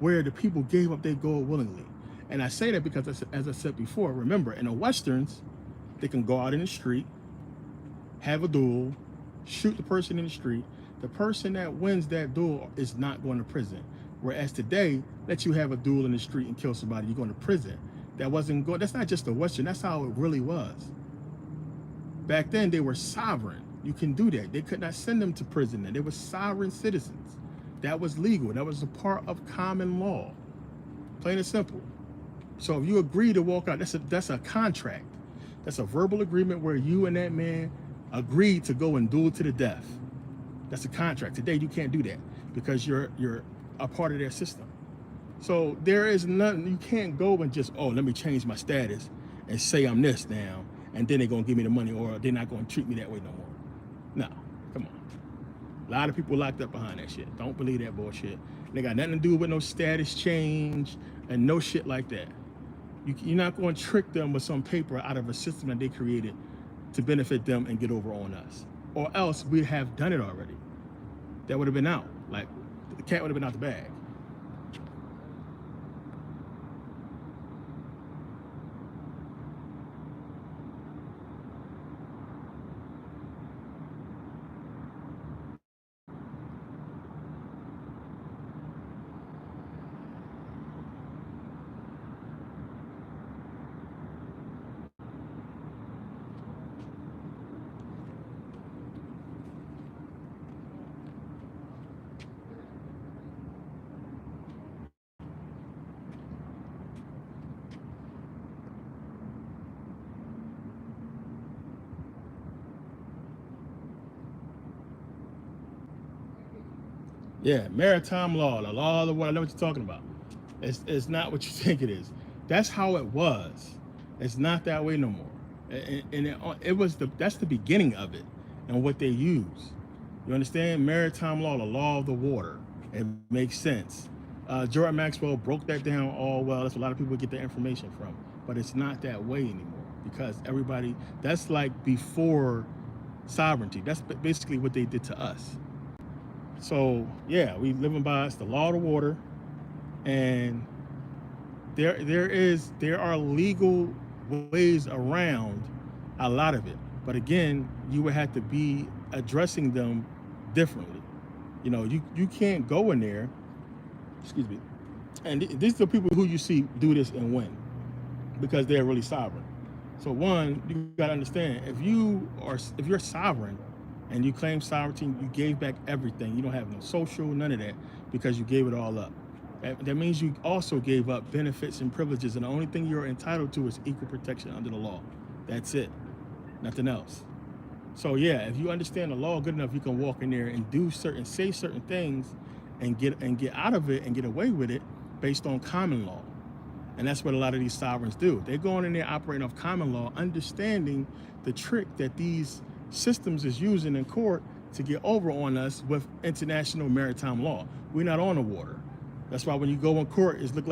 where the people gave up their gold willingly? And I say that because, as I said before, remember, in the Westerns, they can go out in the street, have a duel, shoot the person in the street. The person that wins that duel is not going to prison. Whereas today, let you have a duel in the street and kill somebody, you're going to prison. That wasn't good. That's not just the Western. That's how it really was. Back then, they were sovereign. You can do that. They could not send them to prison. They were sovereign citizens. That was legal. That was a part of common law. Plain and simple. So if you agree to walk out, that's a contract. That's a verbal agreement where you and that man agreed to go and duel to the death. That's a contract. Today, you can't do that because you're a part of their system. So there is nothing, you can't go and just, oh, let me change my status and say I'm this now, and then they're going to give me the money, or they're not going to treat me that way no more. No, come on. A lot of people locked up behind that shit. Don't believe that bullshit. They got nothing to do with no status change and no shit like that. You're not going to trick them with some paper out of a system that they created to benefit them and get over on us. Or else we'd have done it already. That would have been out. Like, the cat would have been out the bag. Yeah, maritime law, the law of the water. I know what you're talking about. It's not what you think it is. That's how it was. It's not that way no more. And that's the beginning of it and what they use. You understand? Maritime law, the law of the water. It makes sense. Jordan Maxwell broke that down all well. That's what a lot of people get their information from. But it's not that way anymore because that's like before sovereignty. That's basically what they did to us. So yeah, we living by it's the law of the water, and there are legal ways around a lot of it. But again, you would have to be addressing them differently. You know, you can't go in there, excuse me, and these are the people who you see do this and win because they're really sovereign. So one, you gotta understand, if you're sovereign and you claim sovereignty, you gave back everything. You don't have no social, none of that, because you gave it all up. That means you also gave up benefits and privileges, and the only thing you're entitled to is equal protection under the law. That's it, nothing else. So yeah, if you understand the law good enough, you can walk in there and say certain things, and get out of it and get away with it based on common law. And that's what a lot of these sovereigns do. They're going in there operating off common law, understanding the trick that these systems is using in court to get over on us with international maritime law. We're not on the water. That's why when you go in court, it look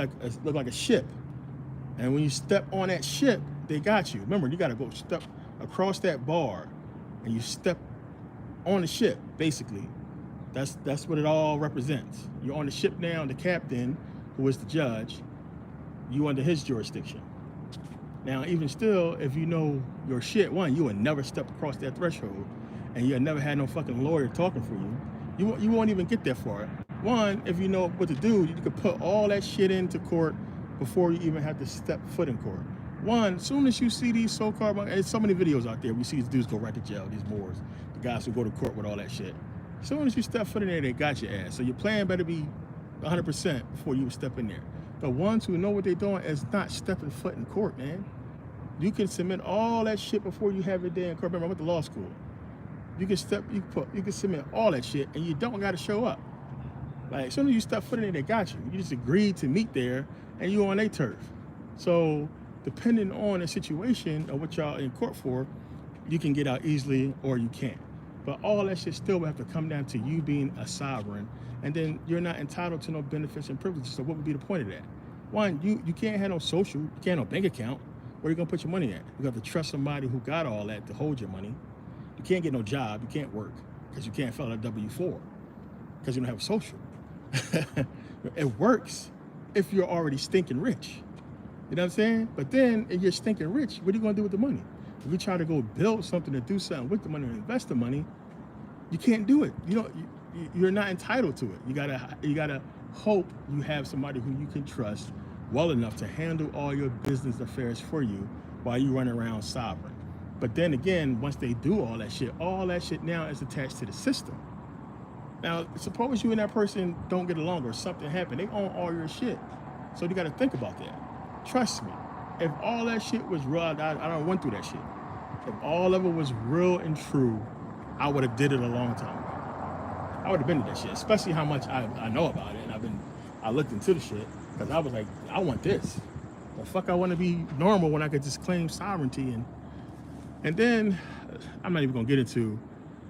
like a ship. And when you step on that ship, they got you. Remember, you got to go step across that bar, and you step on the ship. Basically, that's what it all represents. You're on the ship now, and the captain, who is the judge, you under his jurisdiction. Now, even still, if you know your shit, one, you would never step across that threshold, and you never had no fucking lawyer talking for you. You won't even get that far. One, if you know what to do, you could put all that shit into court before you even have to step foot in court. One, as soon as you see these so-called, and there's so many videos out there, we see these dudes go right to jail, these Moors, the guys who go to court with all that shit. As soon as you step foot in there, they got your ass. So your plan better be 100% before you step in there. The ones who know what they're doing is not stepping foot in court, man. You can submit all that shit before you have it there in court. Remember, I went to law school. You can submit all that shit, and you don't got to show up. Like, as soon as you step foot in there, they got you. You just agreed to meet there, and you on their turf. So, depending on the situation of what y'all in court for, you can get out easily or you can't. But all that shit still will have to come down to you being a sovereign, and then you're not entitled to no benefits and privileges. So what would be the point of that? One, you can't have no social, you can't have no bank account. Where are you gonna put your money at? You have to trust somebody who got all that to hold your money. You can't get no job, you can't work, because you can't fill out a W-4, because you don't have social. It works if you're already stinking rich. You know what I'm saying? But then if you're stinking rich, what are you gonna do with the money? If you try to go build something to do something with the money or invest the money, you can't do it. You're not entitled to it. You gotta hope you have somebody who you can trust well enough to handle all your business affairs for you while you run around sovereign. But then again, once they do all that shit now is attached to the system. Now, suppose you and that person don't get along or something happened. They own all your shit. So you got to think about that. Trust me. If all that shit was real, I don't went through that shit. If all of it was real and true, I would have did it a long time ago. I would have been to that shit, especially how much I know about it. And I looked into the shit because I was like, I want this. The fuck I want to be normal when I could just claim sovereignty. And then I'm not even going to get into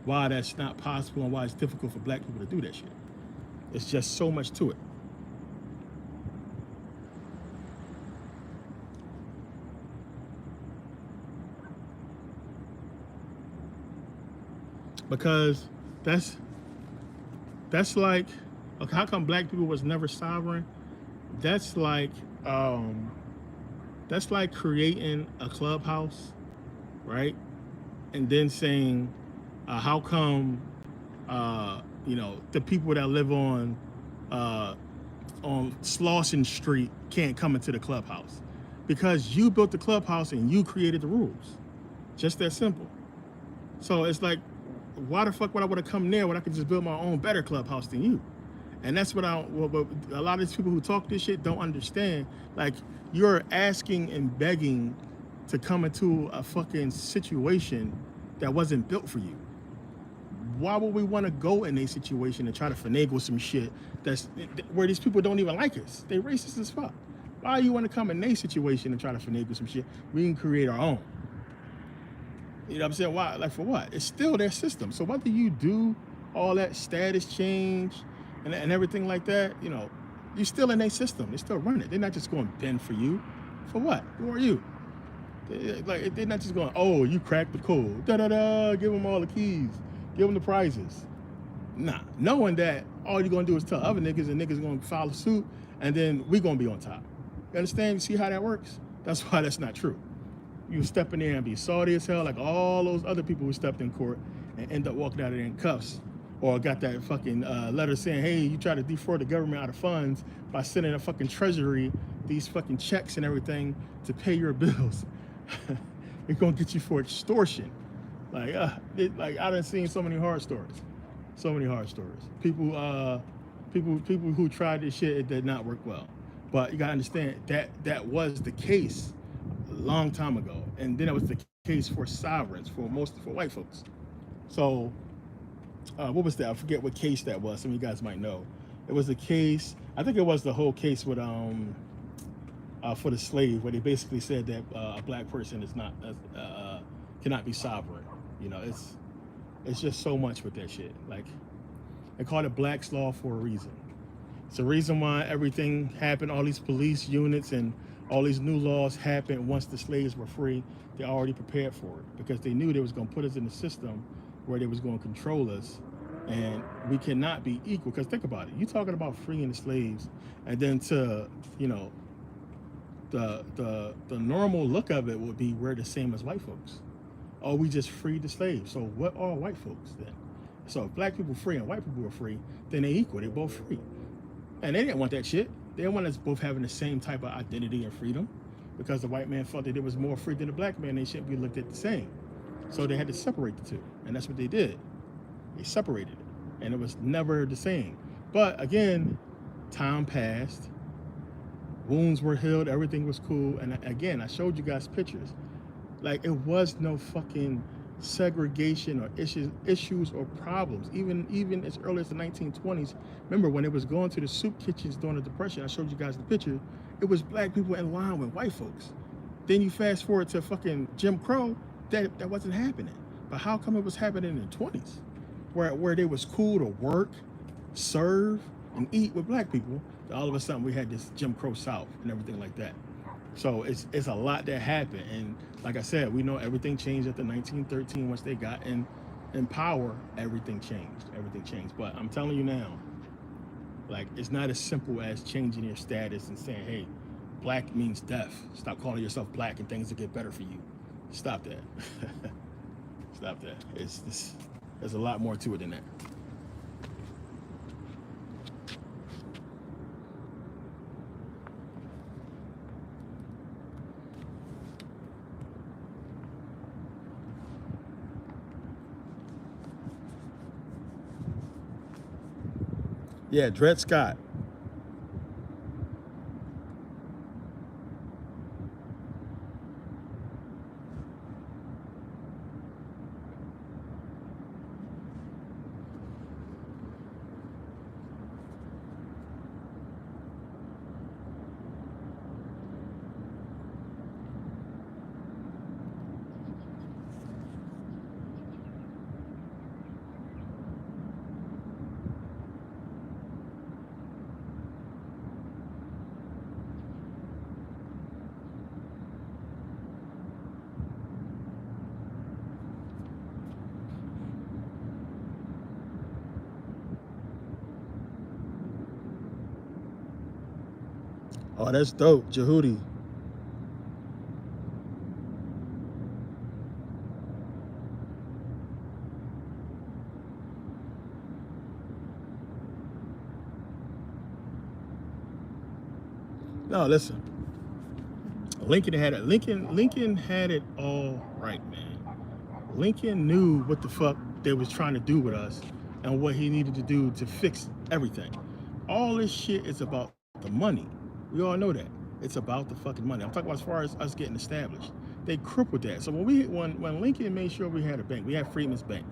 why that's not possible and why it's difficult for black people to do that shit. It's just so much to it. Because that's like, okay, how come black people was never sovereign? That's like creating a clubhouse, right? And then saying, how come, the people that live on Slauson Street can't come into the clubhouse? Because you built the clubhouse and you created the rules. Just that simple. So it's like, why the fuck would I want to come there when I could just build my own better clubhouse than you? And that's what a lot of these people who talk this shit don't understand. Like, you're asking and begging to come into a fucking situation that wasn't built for you. Why would we want to go in a situation and try to finagle some shit that's where these people don't even like us? They racist as fuck. Why you want to come in a situation and try to finagle some shit? We can create our own. You know what I'm saying? Why? Like, for what? It's still their system. So whether you do all that status change and everything like that, you're still in their system. They still run it. They're not just going to bend for you. For what? Who are you? They're not just going, oh, you cracked the code. Da-da-da, give them all the keys. Give them the prizes. Nah, knowing that all you're going to do is tell other niggas and niggas going to file a suit and then we're going to be on top. You understand? You see how that works? That's why that's not true. You step in there and be salty as hell like all those other people who stepped in court and end up walking out of there in cuffs, or got that fucking letter saying, hey, you try to defraud the government out of funds by sending a fucking treasury these fucking checks and everything to pay your bills. It's gonna get you for extortion. Like I done seen so many horror stories. So many horror stories. People People who tried this shit, it did not work well. But you gotta understand that that was the case a long time ago, and then it was the case for sovereigns, for white folks. So what was that? I forget what case that was. Some of you guys might know. It was the case. I think it was the whole case with for the slave, where they basically said that a black person is not cannot be sovereign. You know, it's just so much with that shit. Like, they call it Black's Law for a reason. It's the reason why everything happened. All these police units and all these new laws happened once the slaves were free. They already prepared for it because they knew they was going to put us in a system where they was going to control us, and we cannot be equal. Because think about it, you talking about freeing the slaves, and then to, you know, the normal look of it would be we're the same as white folks. Oh, we just freed the slaves. So what are white folks then? So if black people free and white people are free, then they equal. They both free. And they didn't want that shit. They didn't want us both having the same type of identity and freedom, because the white man felt that it was more free than the black man. They shouldn't be looked at the same. So they had to separate the two. And that's what they did. They separated it. And it was never the same. But again, time passed. Wounds were healed. Everything was cool. And again, I showed you guys pictures. Like, it was no fucking segregation or issues or problems. Even as early as the 1920s, remember when it was going to the soup kitchens during the Depression, I showed you guys the picture, it was black people in line with white folks. Then you fast forward to fucking Jim Crow, that wasn't happening. But how come it was happening in the 20s? Where they was cool to work, serve, and eat with black people, all of a sudden we had this Jim Crow South and everything like that. So it's a lot that happened. And like I said, we know everything changed after 1913. Once they got in power, everything changed. But I'm telling you now, like, it's not as simple as changing your status and saying, hey, black means death. Stop calling yourself black and things will get better for you. Stop that. Stop that. There's a lot more to it than that. Yeah, Dred Scott. Oh, that's dope, Jehudi. No, listen. Lincoln had it. Lincoln had it all right, man. Lincoln knew what the fuck they was trying to do with us and what he needed to do to fix everything. All this shit is about the money. We all know that. It's about the fucking money. I'm talking about as far as us getting established. They crippled that. So when Lincoln made sure we had a bank, we had Freedmen's Bank.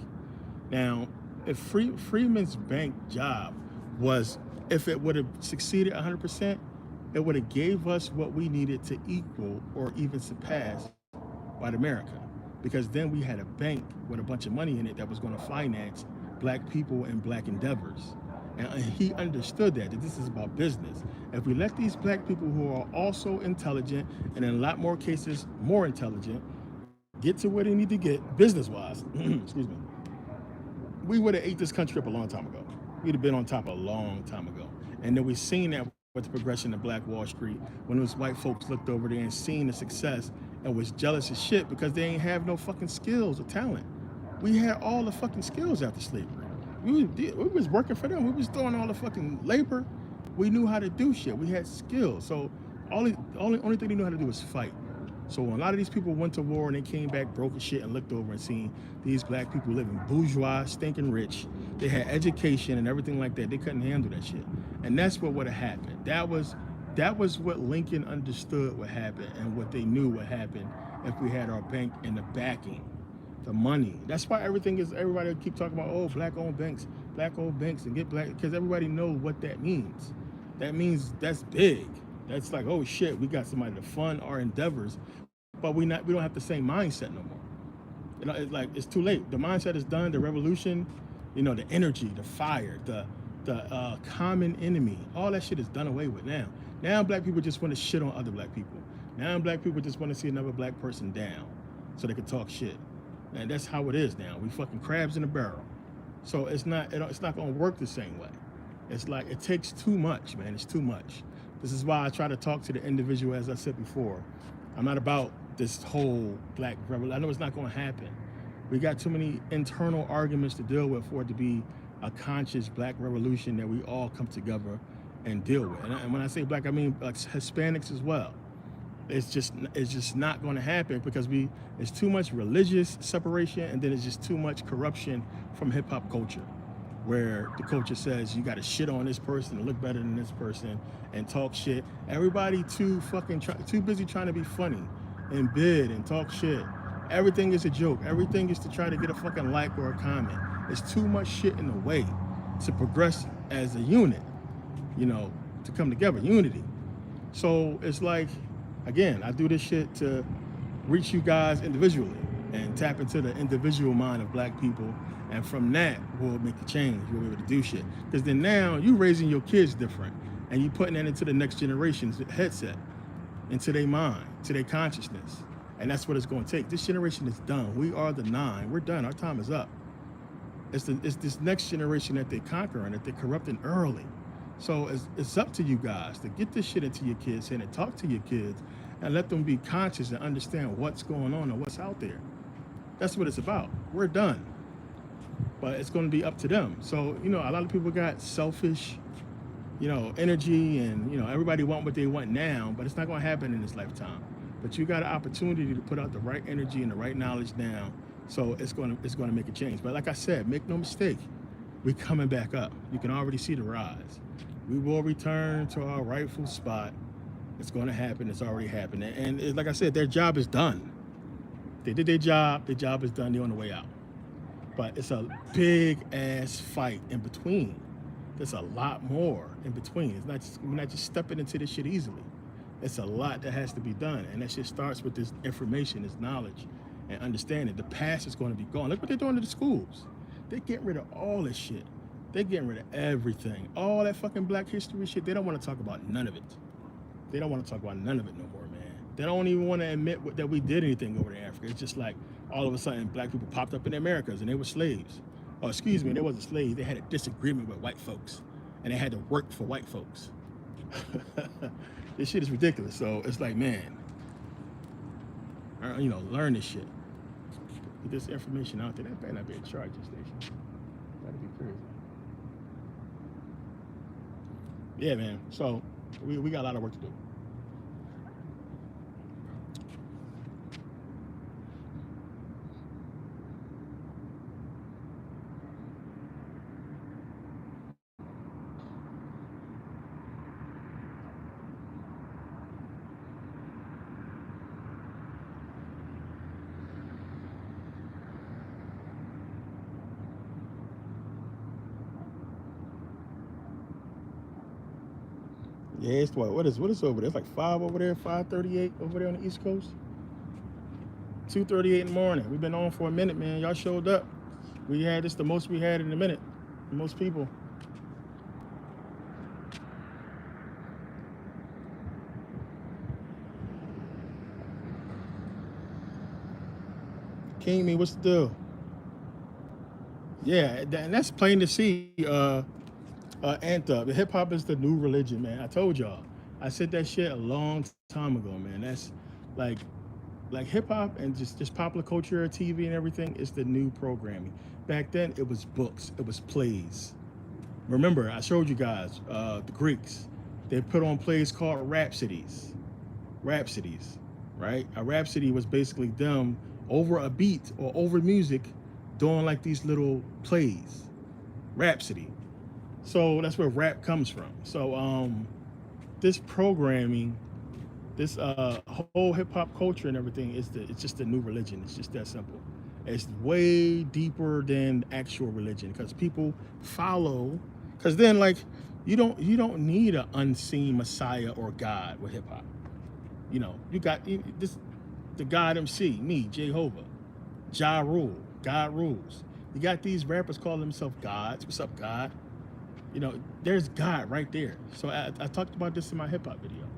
Now, if Freedmen's Bank job was, if it would have succeeded 100%, it would have gave us what we needed to equal or even surpass white America. Because then we had a bank with a bunch of money in it that was going to finance black people and black endeavors. And he understood that this is about business. If we let these black people who are also intelligent, and in a lot more cases more intelligent, get to where they need to get business-wise, excuse me, we would have ate this country up a long time ago. We'd have been on top a long time ago. And then we've seen that with the progression of Black Wall Street, when those white folks looked over there and seen the success and was jealous as shit because they ain't have no fucking skills or talent. We had all the fucking skills after slavery. We was working for them. We was doing all the fucking labor. We knew how to do shit. We had skills. So only thing they knew how to do was fight. So when a lot of these people went to war and they came back broke as shit and looked over and seen these black people living bourgeois, stinking rich, they had education and everything like that. They couldn't handle that shit, and that's what would have happened. That was what Lincoln understood would happen and what they knew would happen if we had our bank in the backing, the money. That's why everybody keep talking about, oh, black-owned banks, and get black, because everybody knows what that means. That means that's big. That's like, oh shit, we got somebody to fund our endeavors, but we don't have the same mindset no more. It's like it's too late. The mindset is done. The revolution, the energy, the fire, the common enemy, all that shit is done away with now. Now black people just want to shit on other black people. Now black people just want to see another black person down so they can talk shit. And that's how it is now. We fucking crabs in a barrel. So it's not gonna work the same way. It's like it takes too much, man. It's too much. This is why I try to talk to the individual, as I said before. I'm not about this whole black revolution. I know it's not gonna happen. We got too many internal arguments to deal with for it to be a conscious black revolution that we all come together and deal with. And when I say black, I mean like Hispanics as well. It's just not going to happen because it's too much religious separation, and then it's just too much corruption from hip hop culture, where the culture says you got to shit on this person and look better than this person and talk shit. Everybody too busy trying to be funny and bid and talk shit. Everything is a joke. Everything is to try to get a fucking like or a comment. It's too much shit in the way to progress as a unit, to come together, unity. So it's like, again, I do this shit to reach you guys individually and tap into the individual mind of black people. And from that, we'll make a change. We'll be able to do shit. Because then now you raising your kids different and you putting that into the next generation's headset, into their mind, to their consciousness. And that's what it's going to take. This generation is done. We are the 9. We're done. Our time is up. It's this next generation that they're conquering, that they're corrupting early. So it's up to you guys to get this shit into your kids' head and talk to your kids and let them be conscious and understand what's going on and what's out there. That's what it's about. We're done. But it's going to be up to them. So, a lot of people got selfish, energy, and, everybody want what they want now, but it's not going to happen in this lifetime. But you got an opportunity to put out the right energy and the right knowledge now. So it's going to make a change. But like I said, make no mistake, we're coming back up. You can already see the rise. We will return to our rightful spot. It's going to happen. It's already happening. And like I said, their job is done. They did their job. Their job is done. They're on the way out. But it's a big ass fight in between. There's a lot more in between. We're not just stepping into this shit easily. It's a lot that has to be done. And that shit starts with this information, this knowledge, and understanding. The past is going to be gone. Look what they're doing to the schools. They're getting rid of all this shit. They're getting rid of everything. All that fucking black history shit, they don't want to talk about none of it. They don't want to talk about none of it no more, man. They don't even want to admit that we did anything over in Africa. It's just like all of a sudden black people popped up in the Americas and they were slaves. Oh, excuse me, they wasn't slaves. They had a disagreement with white folks and they had to work for white folks. This shit is ridiculous. So it's like, man, learn this shit. Get this information out there. That better not be a charging station. That'd be crazy. Yeah, man. So we got a lot of work to do. Yeah, it's what is over there? It's like 5 over there, 5:38 over there on the East Coast. 2:38 in the morning. We've been on for a minute, man. Y'all showed up. We had this the most we had in a minute. Most people. King, me, what's the deal? Yeah, and that's plain to see. Hip hop is the new religion, man. I told y'all. I said that shit a long time ago, man. That's like hip hop and just popular culture, TV and everything is the new programming. Back then, it was books, it was plays. Remember, I showed you guys the Greeks. They put on plays called rhapsodies. Rhapsodies. right? A rhapsody was basically them over a beat or over music doing like these little plays. Rhapsody. So that's where rap comes from. So this programming, this whole hip hop culture and everything it's just a new religion. It's just that simple. It's way deeper than actual religion because people follow. Because then like you don't need an unseen Messiah or God with hip hop. You got this the God MC, me, Jehovah, Ja Rule, God rules. You got these rappers calling themselves gods. What's up, God? There's God right there. So I talked about this in my hip hop video.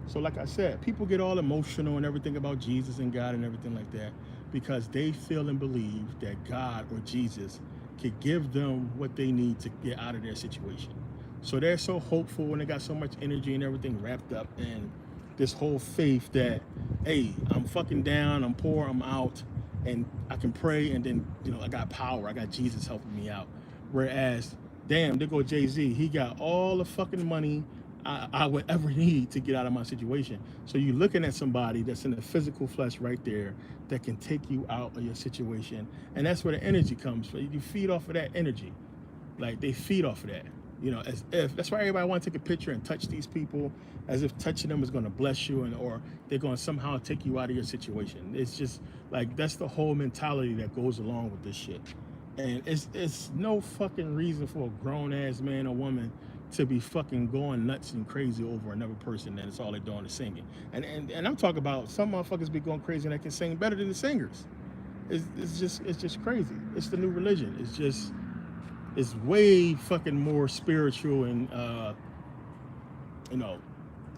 So like I said, people get all emotional and everything about Jesus and God and everything like that because they feel and believe that God or Jesus could give them what they need to get out of their situation. So they're so hopeful and they got so much energy and everything wrapped up in this whole faith that, hey, I'm fucking down, I'm poor, I'm out, and I can pray, and then I got power, I got Jesus helping me out. Whereas, damn, there go Jay-Z, he got all the fucking money I would ever need to get out of my situation. So you're looking at somebody that's in the physical flesh right there that can take you out of your situation, and that's where the energy comes from. You feed off of that energy, like they feed off of that. As if that's why everybody want to take a picture and touch these people, as if touching them is going to bless you or they're going to somehow take you out of your situation. It's just like that's the whole mentality that goes along with this shit. And it's no fucking reason for a grown ass man or woman to be fucking going nuts and crazy over another person and it's all they're doing is singing. And I'm talking about some motherfuckers be going crazy and they can sing better than the singers. It's just crazy. It's the new religion. It's way fucking more spiritual and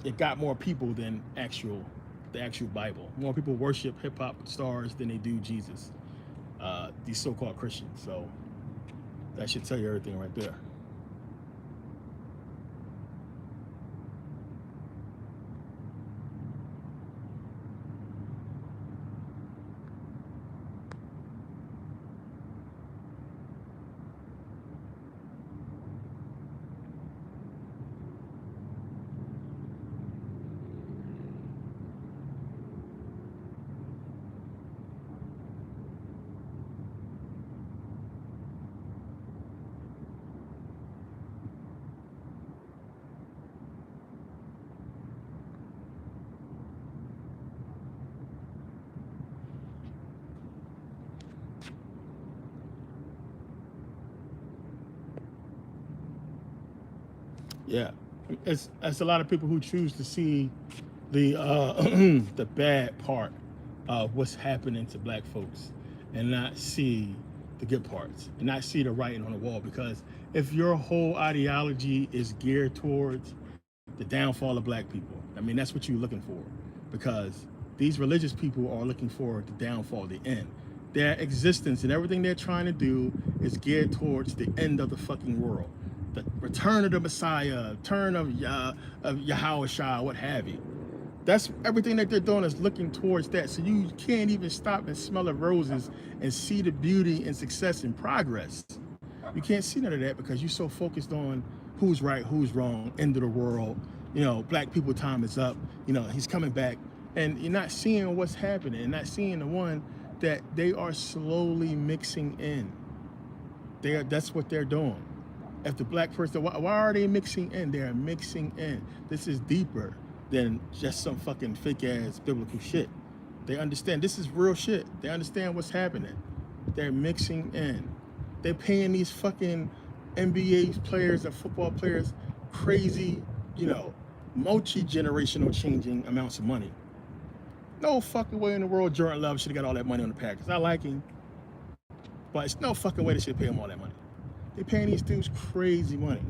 it got more people than the actual Bible. More people worship hip hop stars than they do Jesus. These so-called Christians. So that should tell you everything right there. Yeah, it's a lot of people who choose to see the the bad part of what's happening to black folks and not see the good parts and not see the writing on the wall. Because if your whole ideology is geared towards the downfall of black people, I mean that's what you're looking for. Because these religious people are looking for the downfall, the end. Their existence and everything they're trying to do is geared towards the end of the fucking world, the return of the Messiah, turn of Yahweh, what have you. That's everything that they're doing is looking towards that. So you can't even stop and smell the roses and see the beauty and success and progress. You can't see none of that because you're so focused on who's right, who's wrong, end of the world. Black people time is up. He's coming back. And you're not seeing what's happening and not seeing the one that they are slowly mixing in. That's what they're doing. If the black person, why are they mixing in? They're mixing in. This is deeper than just some fucking fake ass biblical shit. They understand this is real shit. They understand what's happening. They're mixing in. They're paying these fucking NBA players and football players crazy, multi-generational changing amounts of money. No fucking way in the world Jordan Love should have got all that money on the Packers. I like him, but it's no fucking way they should pay him all that money. They're paying these dudes crazy money.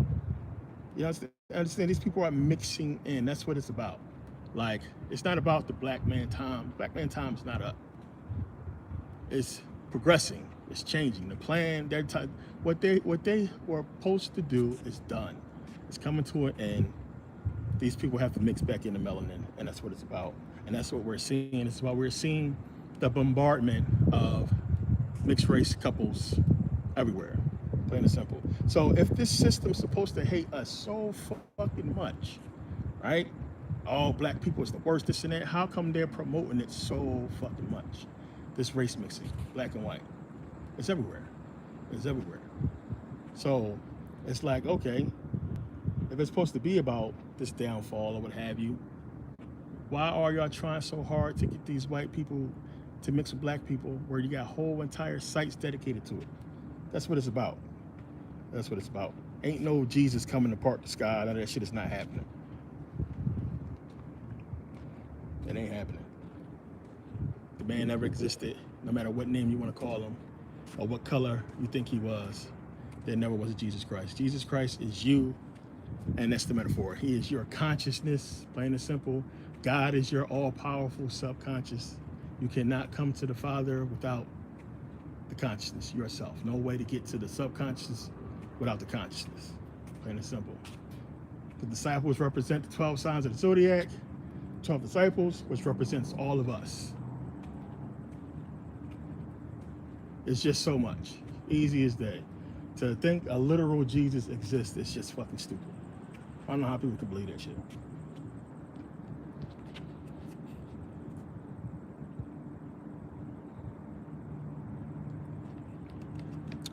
You understand? These people are mixing in. That's what it's about. Like, it's not about the black man time. Black man time is not up. It's progressing. It's changing. The plan, what they were supposed to do is done. It's coming to an end. These people have to mix back in the melanin, and that's what it's about. And that's what we're seeing. It's why we're seeing the bombardment of mixed race couples everywhere. Plain and simple. So if this system's supposed to hate us so fucking much, right? all black people is the worst, this and that. How come they're promoting it so fucking much? This race mixing, black and white. It's everywhere. It's everywhere. So it's like, okay, if it's supposed to be about this downfall or what have you, why are y'all trying so hard to get these white people to mix with black people where you got whole entire sites dedicated to it? That's what it's about. That's what it's about. Ain't no Jesus coming to part the sky. None of that shit is not happening. It ain't happening. The man never existed, no matter what name you want to call him or what color you think he was. There never was a Jesus Christ. Jesus Christ is you, and that's the metaphor. He is your consciousness, plain and simple. God is your all-powerful subconscious. You cannot come to the Father without the consciousness, yourself. No way to get to the subconscious without the consciousness, plain and simple. The disciples represent the 12 signs of the zodiac, 12 disciples, which represents all of us. It's just so much. Easy as day. To think a literal Jesus exists is just fucking stupid. I don't know how people can believe that shit.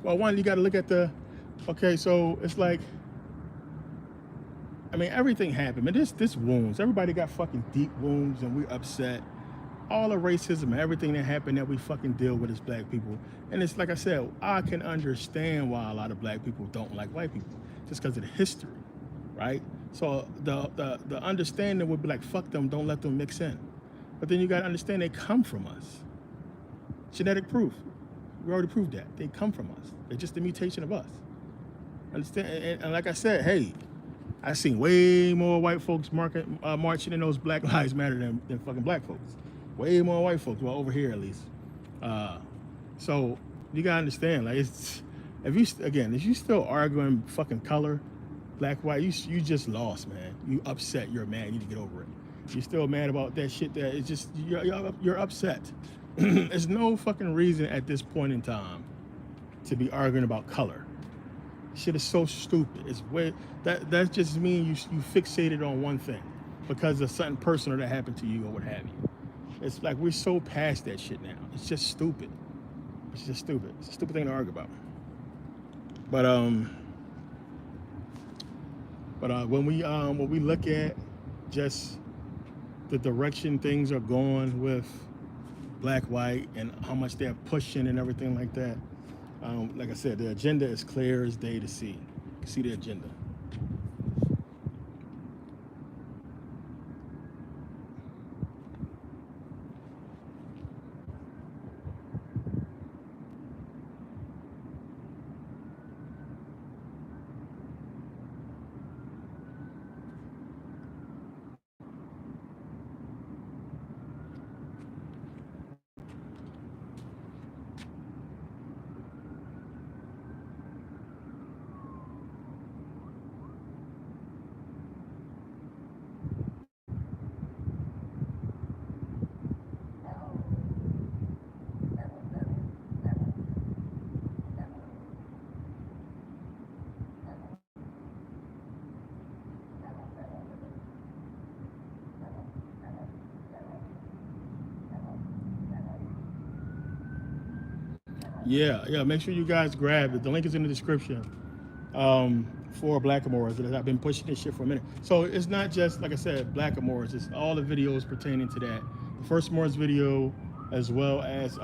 Well, one, you got to look at the, okay, so it's like, I mean, everything happened. I mean, this wounds. Everybody got fucking deep wounds, and we're upset. All the racism and everything that happened that we fucking deal with as black people. And it's like I said, I can understand why a lot of black people don't like white people, just because of the history, right? So the understanding would be like, fuck them, don't let them mix in. But then you got to understand they come from us. Genetic proof. We already proved that. They come from us. They're just a mutation of us. Understand? And like I said, hey, I've seen way more white folks marching in those Black Lives Matter than fucking black folks. Way more white folks, well, over here at least. So you gotta understand, like, it's, if you still arguing fucking color, black, white, you just lost, man. You upset, you're mad, you need to get over it. You're still mad about that shit that it's just, you're upset. There's no fucking reason at this point in time to be arguing about color. Shit is so stupid. It's way, that just means you fixated on one thing because of something personal that happened to you or what have you. It's like we're so past that shit now. It's just stupid. It's just stupid. It's a stupid thing to argue about. But when we look at just the direction things are going with black, white, and how much they're pushing and everything like that, like I said, the agenda is clear as day to see. You can see the agenda. Yeah, make sure you guys grab it. The link is in the description for Blackamoors. I've been pushing this shit for a minute. So it's not just, like I said, Blackamoors. It's all the videos pertaining to that. The first Moors video, as well as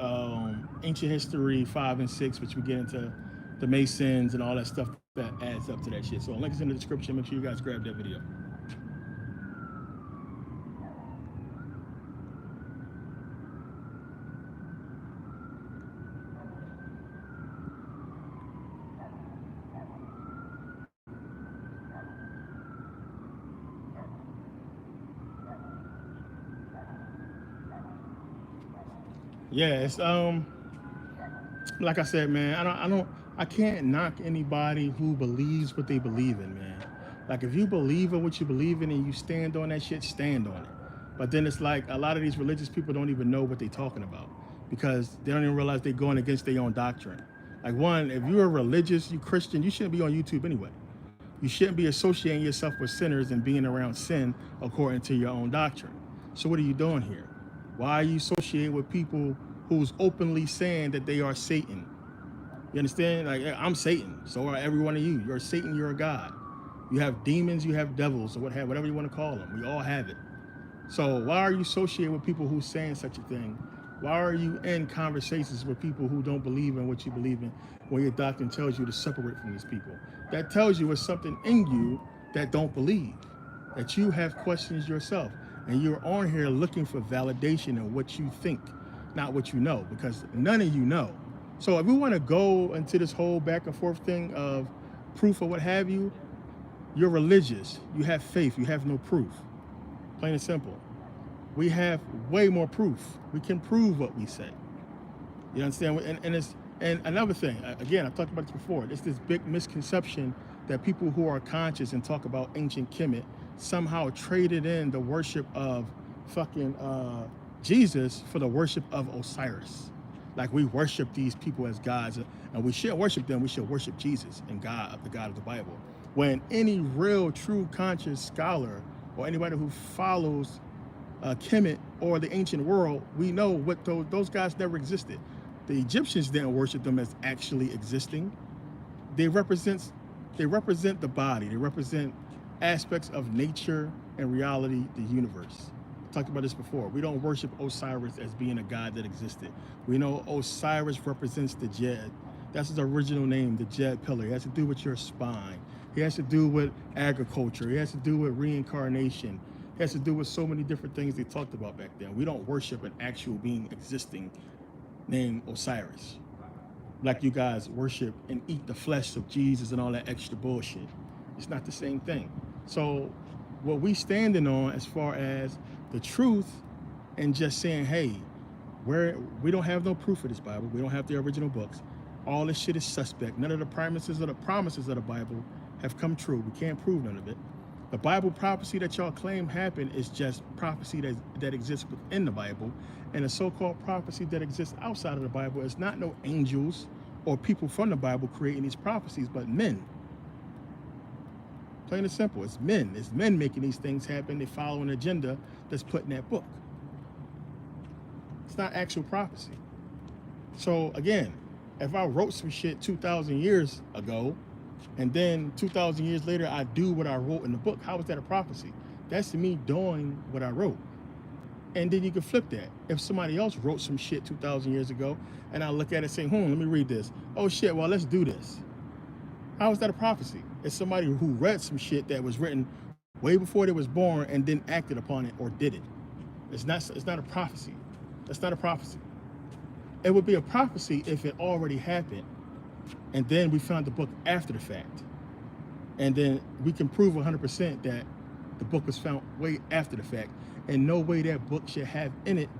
Ancient History 5 and 6, which we get into the Masons and all that stuff that adds up to that shit. So the link is in the description. Make sure you guys grab that video. Yeah, it's like I said, man, I can't knock anybody who believes what they believe in, man. Like, if you believe in what you believe in and you stand on that shit, stand on it. But then it's like a lot of these religious people don't even know what they're talking about because they don't even realize they're going against their own doctrine. Like, one, if you're religious, you Christian, you shouldn't be on YouTube anyway. You shouldn't be associating yourself with sinners and being around sin according to your own doctrine. So what are you doing here? Why are you associating with people who's openly saying that they are Satan? You understand? Like, I'm Satan. So are every one of you. You're Satan. You're a god. You have demons. You have devils, or whatever you want to call them. We all have it. So why are you associated with people who saying such a thing? Why are you in conversations with people who don't believe in what you believe in when your doctrine tells you to separate from these people? That tells you it's something in you that don't believe, that you have questions yourself, and you're on here looking for validation in what you think, not what you know, because none of you know. So if we want to go into this whole back and forth thing of proof or what have you, you're religious, you have faith, you have no proof. Plain and simple. We have way more proof. We can prove what we say. You understand? And another thing, again, I've talked about this before. It's this big misconception that people who are conscious and talk about ancient Kemet somehow traded in the worship of fucking Jesus for the worship of Osiris. Like we worship these people as gods, and we shouldn't worship them. We should worship Jesus and God, the God of the Bible. When any real, true, conscious scholar or anybody who follows Kemet or the ancient world, we know what those guys never existed. The Egyptians didn't worship them as actually existing. They represent the body. They represent aspects of nature and reality, the universe. I talked about this before. We don't worship Osiris as being a god that existed. We know Osiris represents the Jed. That's his original name, the Jed pillar. It has to do with your spine. It has to do with agriculture. It has to do with reincarnation. It has to do with so many different things they talked about back then. We don't worship an actual being existing named Osiris, like you guys worship and eat the flesh of Jesus and all that extra bullshit. It's not the same thing. So what we standing on as far as the truth and just saying, hey, we don't have no proof of this Bible. We don't have the original books. All this shit is suspect. None of the promises of the Bible have come true. We can't prove none of it. The Bible prophecy that y'all claim happened is just prophecy that exists within the Bible. And the so-called prophecy that exists outside of the Bible is not no angels or people from the Bible creating these prophecies, but men. Plain and simple, it's men. It's men making these things happen. They follow an agenda that's put in that book. It's not actual prophecy. So again, if I wrote some shit 2,000 years ago, and then 2,000 years later, I do what I wrote in the book, how is that a prophecy? That's me doing what I wrote. And then you can flip that. If somebody else wrote some shit 2,000 years ago, and I look at it and say, let me read this. Oh shit, well, let's do this. How is that a prophecy? It's somebody who read some shit that was written way before they was born and then acted upon it or did it. It's not a prophecy. That's not a prophecy. It would be a prophecy if it already happened, and then we found the book after the fact. And then we can prove 100% that the book was found way after the fact, and no way that book should have in it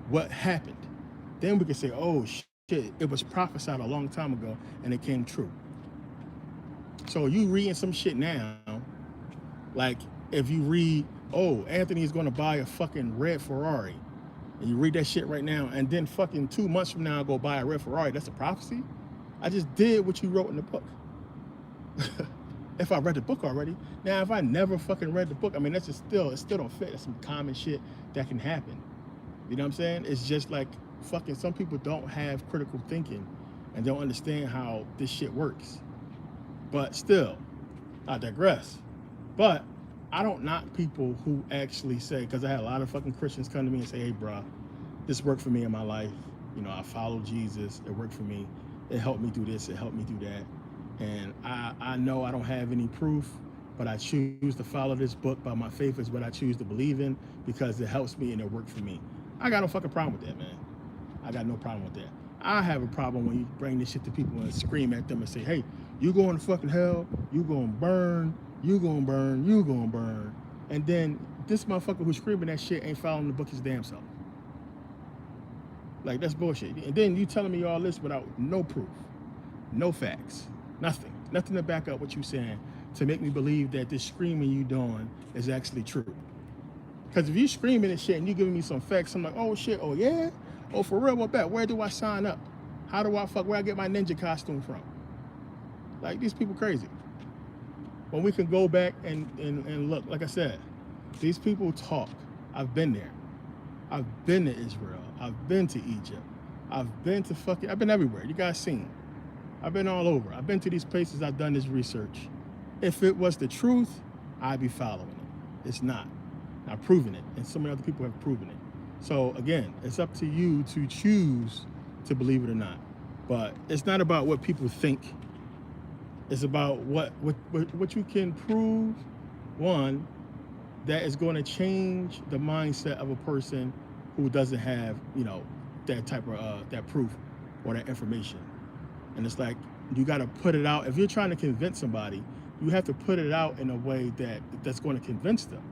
what happened. Then we can say, oh shit, it was prophesied a long time ago and it came true. So you reading some shit now, like if you read, oh, Anthony is gonna buy a fucking red Ferrari, and you read that shit right now, and then fucking 2 months from now go buy a red Ferrari, that's a prophecy? I just did what you wrote in the book. If I read the book already. Now, if I never fucking read the book, I mean, it still don't fit. That's some common shit that can happen. You know what I'm saying? It's just like fucking some people don't have critical thinking and don't understand how this shit works. But still, I digress. But I don't knock people who actually say, because I had a lot of fucking Christians come to me and say, hey, bro, this worked for me in my life. You know, I followed Jesus. It worked for me. It helped me do this. It helped me do that. And I know I don't have any proof, but I choose to follow this book by my faith is what I choose to believe in because it helps me and it worked for me. I got no fucking problem with that, man. I got no problem with that. I have a problem when you bring this shit to people and scream at them and say, hey, you going to fucking hell, you gonna burn, you gonna burn, you gonna burn. And then this motherfucker who's screaming that shit ain't following the book his damn self. Like, that's bullshit. And then you telling me all this without no proof, no facts. Nothing to back up what you saying to make me believe that this screaming you doing is actually true. Because if you screaming and shit and you giving me some facts, I'm like, oh shit, oh yeah? Oh, for real, what bet? Where do I sign up? Where I get my ninja costume from? Like, these people crazy. When we can go back and look, like I said, these people talk. I've been there. I've been to Israel. I've been to Egypt. I've been to I've been everywhere. You guys seen. I've been all over. I've been to these places. I've done this research. If it was the truth, I'd be following it. It's not. I've proven it, and so many other people have proven it. So again, it's up to you to choose to believe it or not. But it's not about what people think. It's about what you can prove. One, that is going to change the mindset of a person who doesn't have, that type of that proof or that information. And it's like, you got to put it out. If you're trying to convince somebody, you have to put it out in a way that's going to convince them.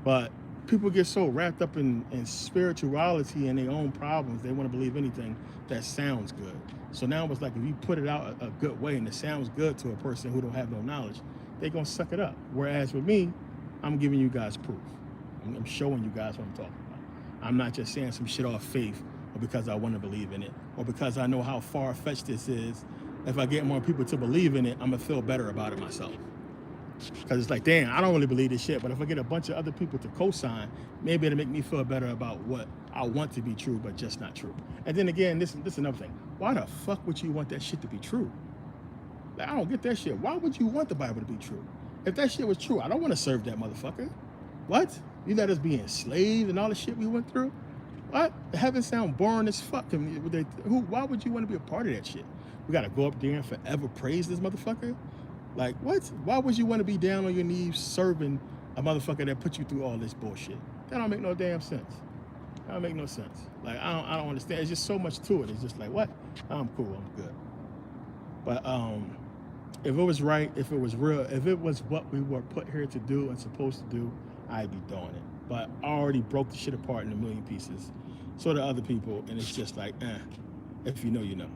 But people get so wrapped up in spirituality and their own problems, they want to believe anything that sounds good. So now it's like, if you put it out a good way and it sounds good to a person who don't have no knowledge, they're going to suck it up. Whereas with me, I'm giving you guys proof. I'm showing you guys what I'm talking about. I'm not just saying some shit off faith or because I want to believe in it or because I know how far-fetched this is. If I get more people to believe in it, I'm going to feel better about it myself. Because it's like, damn, I don't really believe this shit, but if I get a bunch of other people to co-sign, maybe it'll make me feel better about what I want to be true, but just not true. And then again, this is another thing. Why the fuck would you want that shit to be true? Like, I don't get that shit. Why would you want the Bible to be true? If that shit was true, I don't want to serve that motherfucker. What? You let us be enslaved and all the shit we went through? What? Heaven sound boring as fuck to me. Why would you want to be a part of that shit? We got to go up there and forever praise this motherfucker? Like, what? Why would you want to be down on your knees serving a motherfucker that put you through all this bullshit? That don't make no damn sense. That don't make no sense. Like, I don't understand. It's just so much to it. It's just like, what? I'm cool. I'm good. But if it was right, if it was real, if it was what we were put here to do and supposed to do, I'd be doing it. But I already broke the shit apart in a million pieces. So do other people, and it's just like, if you know, you know.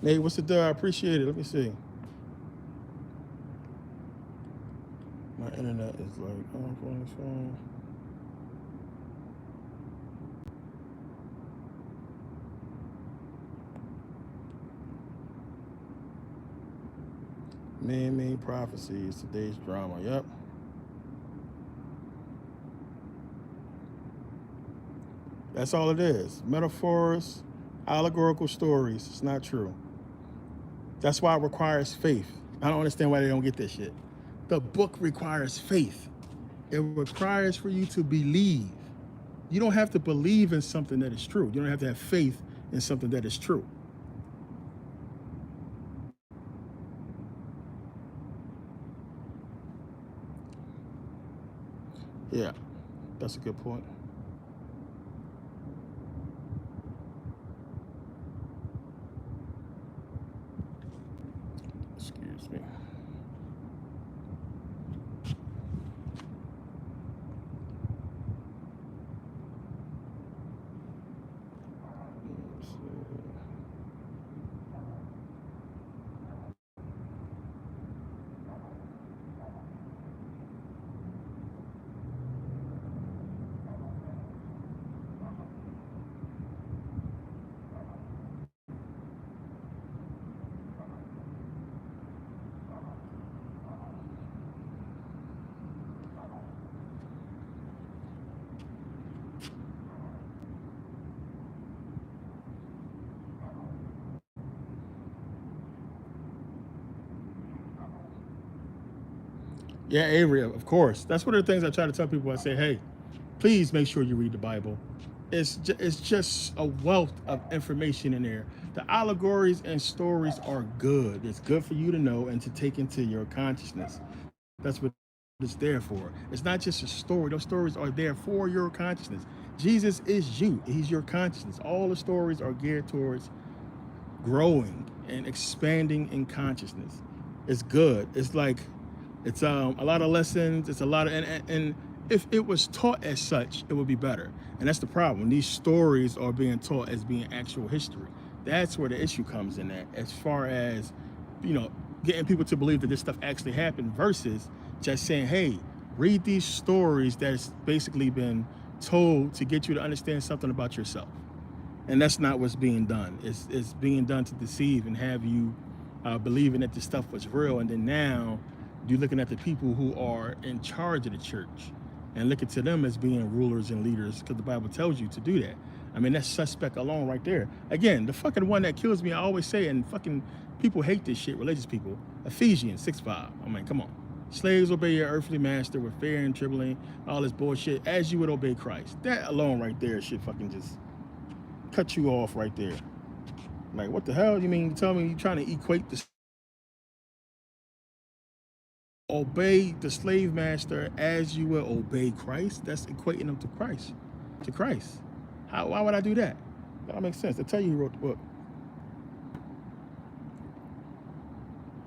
Nate, what's the deal? I appreciate it. Let me see. My internet is like off on the phone. Man-made prophecies, today's drama. Yep. That's all it is. Metaphors, allegorical stories. It's not true. That's why it requires faith. I don't understand why they don't get this shit. The book requires faith. It requires for you to believe. You don't have to believe in something that is true. You don't have to have faith in something that is true. Yeah, that's a good point. Excuse me. Yeah, Avery, of course. That's one of the things I try to tell people. I say, hey, please make sure you read the Bible. It's just a wealth of information in there. The allegories and stories are good. It's good for you to know and to take into your consciousness. That's what it's there for. It's not just a story. Those stories are there for your consciousness. Jesus is you. He's your consciousness. All the stories are geared towards growing and expanding in consciousness. It's good. It's like It's a lot of lessons. It's a lot of, and if it was taught as such, it would be better. And that's the problem. These stories are being taught as being actual history. That's where the issue comes in at, as far as, you know, getting people to believe that this stuff actually happened versus just saying, hey, read these stories that's basically been told to get you to understand something about yourself. And that's not what's being done. It's being done to deceive and have you believing that this stuff was real. And then now you're looking at the people who are in charge of the church and looking to them as being rulers and leaders, because the Bible tells you to do that. I mean, that's suspect alone right there. Again, the fucking one that kills me, I always say, and fucking people hate this shit, religious people, Ephesians 6:5. I mean, come on. Slaves, obey your earthly master with fear and trembling, all this bullshit, as you would obey Christ. That alone right there should fucking just cut you off right there. Like, what the hell? You mean you tell me you're trying to equate this? Obey the slave master as you will obey Christ? That's equating them to Christ. To Christ. Why would I do that? That don't make sense. I tell you who wrote the book.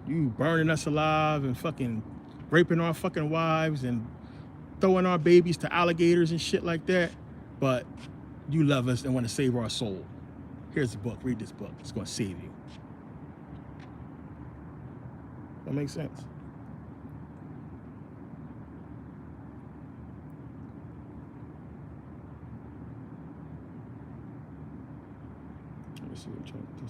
You burning us alive and fucking raping our fucking wives and throwing our babies to alligators and shit like that. But you love us and want to save our soul. Here's the book. Read this book. It's going to save you. That makes sense. Let me see what I'm trying to do.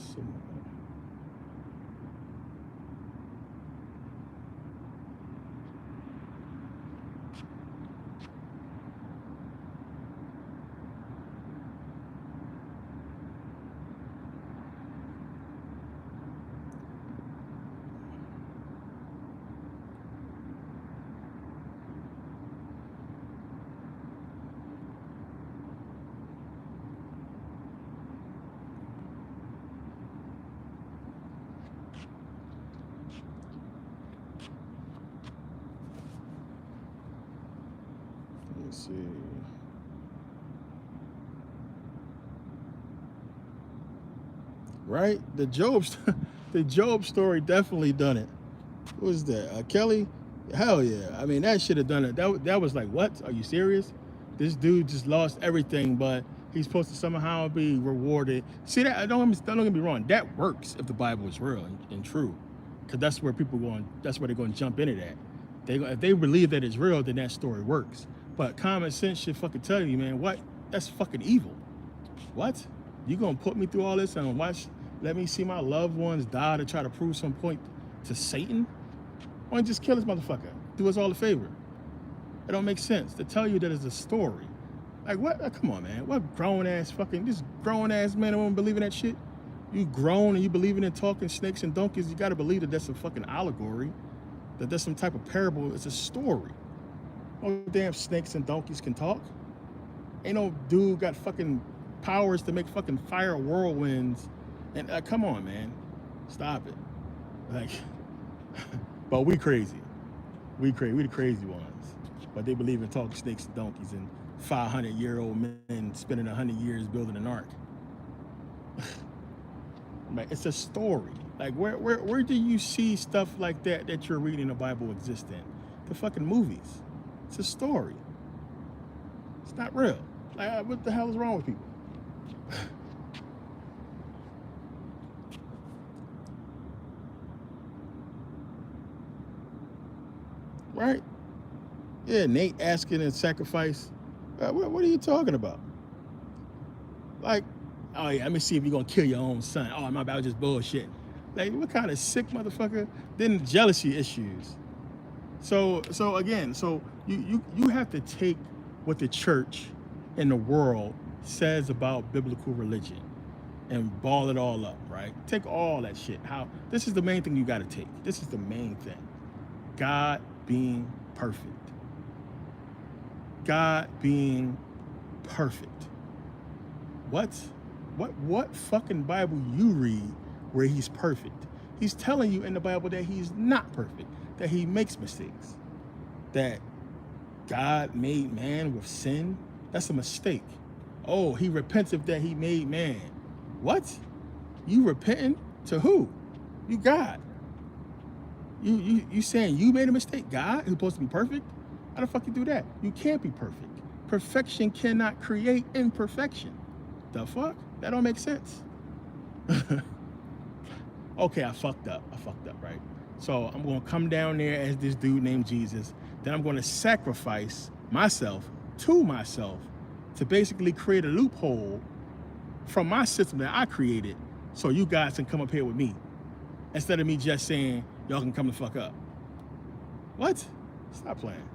Let's see. Right? The Job story definitely done it. What was that? Kelly? Hell yeah. I mean, that should have done it. That was like, what? Are you serious? This dude just lost everything, but he's supposed to somehow be rewarded. See, that don't get me wrong. That works if the Bible is real and true, because that's where that's where they're going to jump into that. If they believe that it's real, then that story works. But common sense should fucking tell you, man, what? That's fucking evil. What? You gonna put me through all this and let me see my loved ones die to try to prove some point to Satan? Why don't you just kill this motherfucker? Do us all a favor. It don't make sense to tell you that it's a story. Like, what? Come on, man. What grown ass man and woman believe in that shit? You grown and you believing in talking snakes and donkeys, you gotta believe that that's a fucking allegory, that that's some type of parable. It's a story. No damn snakes and donkeys can talk. Ain't no dude got fucking powers to make fucking fire whirlwinds. And come on, man. Stop it. Like, but we crazy. We the crazy ones. But they believe in talking snakes and donkeys and 500-year-old men spending 100 years building an ark. Like, it's a story. Like, where do you see stuff like that you're reading the Bible exist in? The fucking movies. It's a story. It's not real. Like, what the hell is wrong with people? Right? Yeah, Nate asking and sacrifice. What are you talking about? Like, oh yeah, let me see if you're gonna kill your own son. Oh, my bad, just bullshit. Like, what kind of sick motherfucker? Then jealousy issues. So again, you have to take what the church and the world says about biblical religion and ball it all up, right? Take all that shit. This is the main thing you got to take. This is the main thing. God being perfect. God being perfect. What fucking Bible you read where he's perfect? He's telling you in the Bible that he's not perfect, that he makes mistakes, that God made man with sin. That's a mistake. Oh, he repents of that he made man. What? You repenting to who? You God. You saying you made a mistake? God, who's supposed to be perfect? How the fuck you do that? You can't be perfect. Perfection cannot create imperfection. The fuck? That don't make sense. Okay, I fucked up, right? So I'm gonna come down there as this dude named Jesus. Then I'm gonna sacrifice myself to basically create a loophole from my system that I created so you guys can come up here with me. Instead of me just saying, y'all can come the fuck up. What? Stop playing.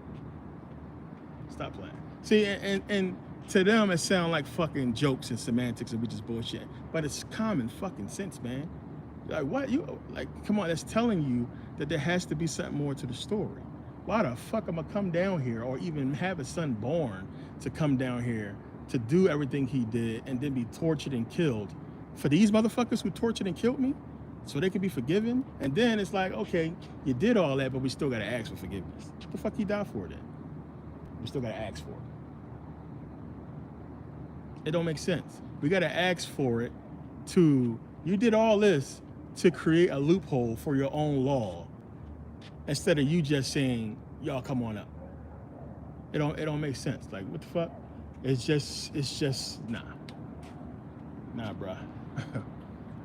Stop playing. See, and to them, it sounds like fucking jokes and semantics and we just bullshit. But it's common fucking sense, man. Like, what? You, like, come on, that's telling you that there has to be something more to the story. Why the fuck am I come down here or even have a son born to come down here to do everything he did and then be tortured and killed for these motherfuckers who tortured and killed me so they can be forgiven? And then it's like, okay, you did all that, but we still gotta ask for forgiveness. What the fuck you died for then? We still gotta ask for it. It don't make sense. We gotta ask for it you did all this to create a loophole for your own law instead of you just saying, y'all come on up. It don't make sense. Like, what the fuck? It's just nah, bruh.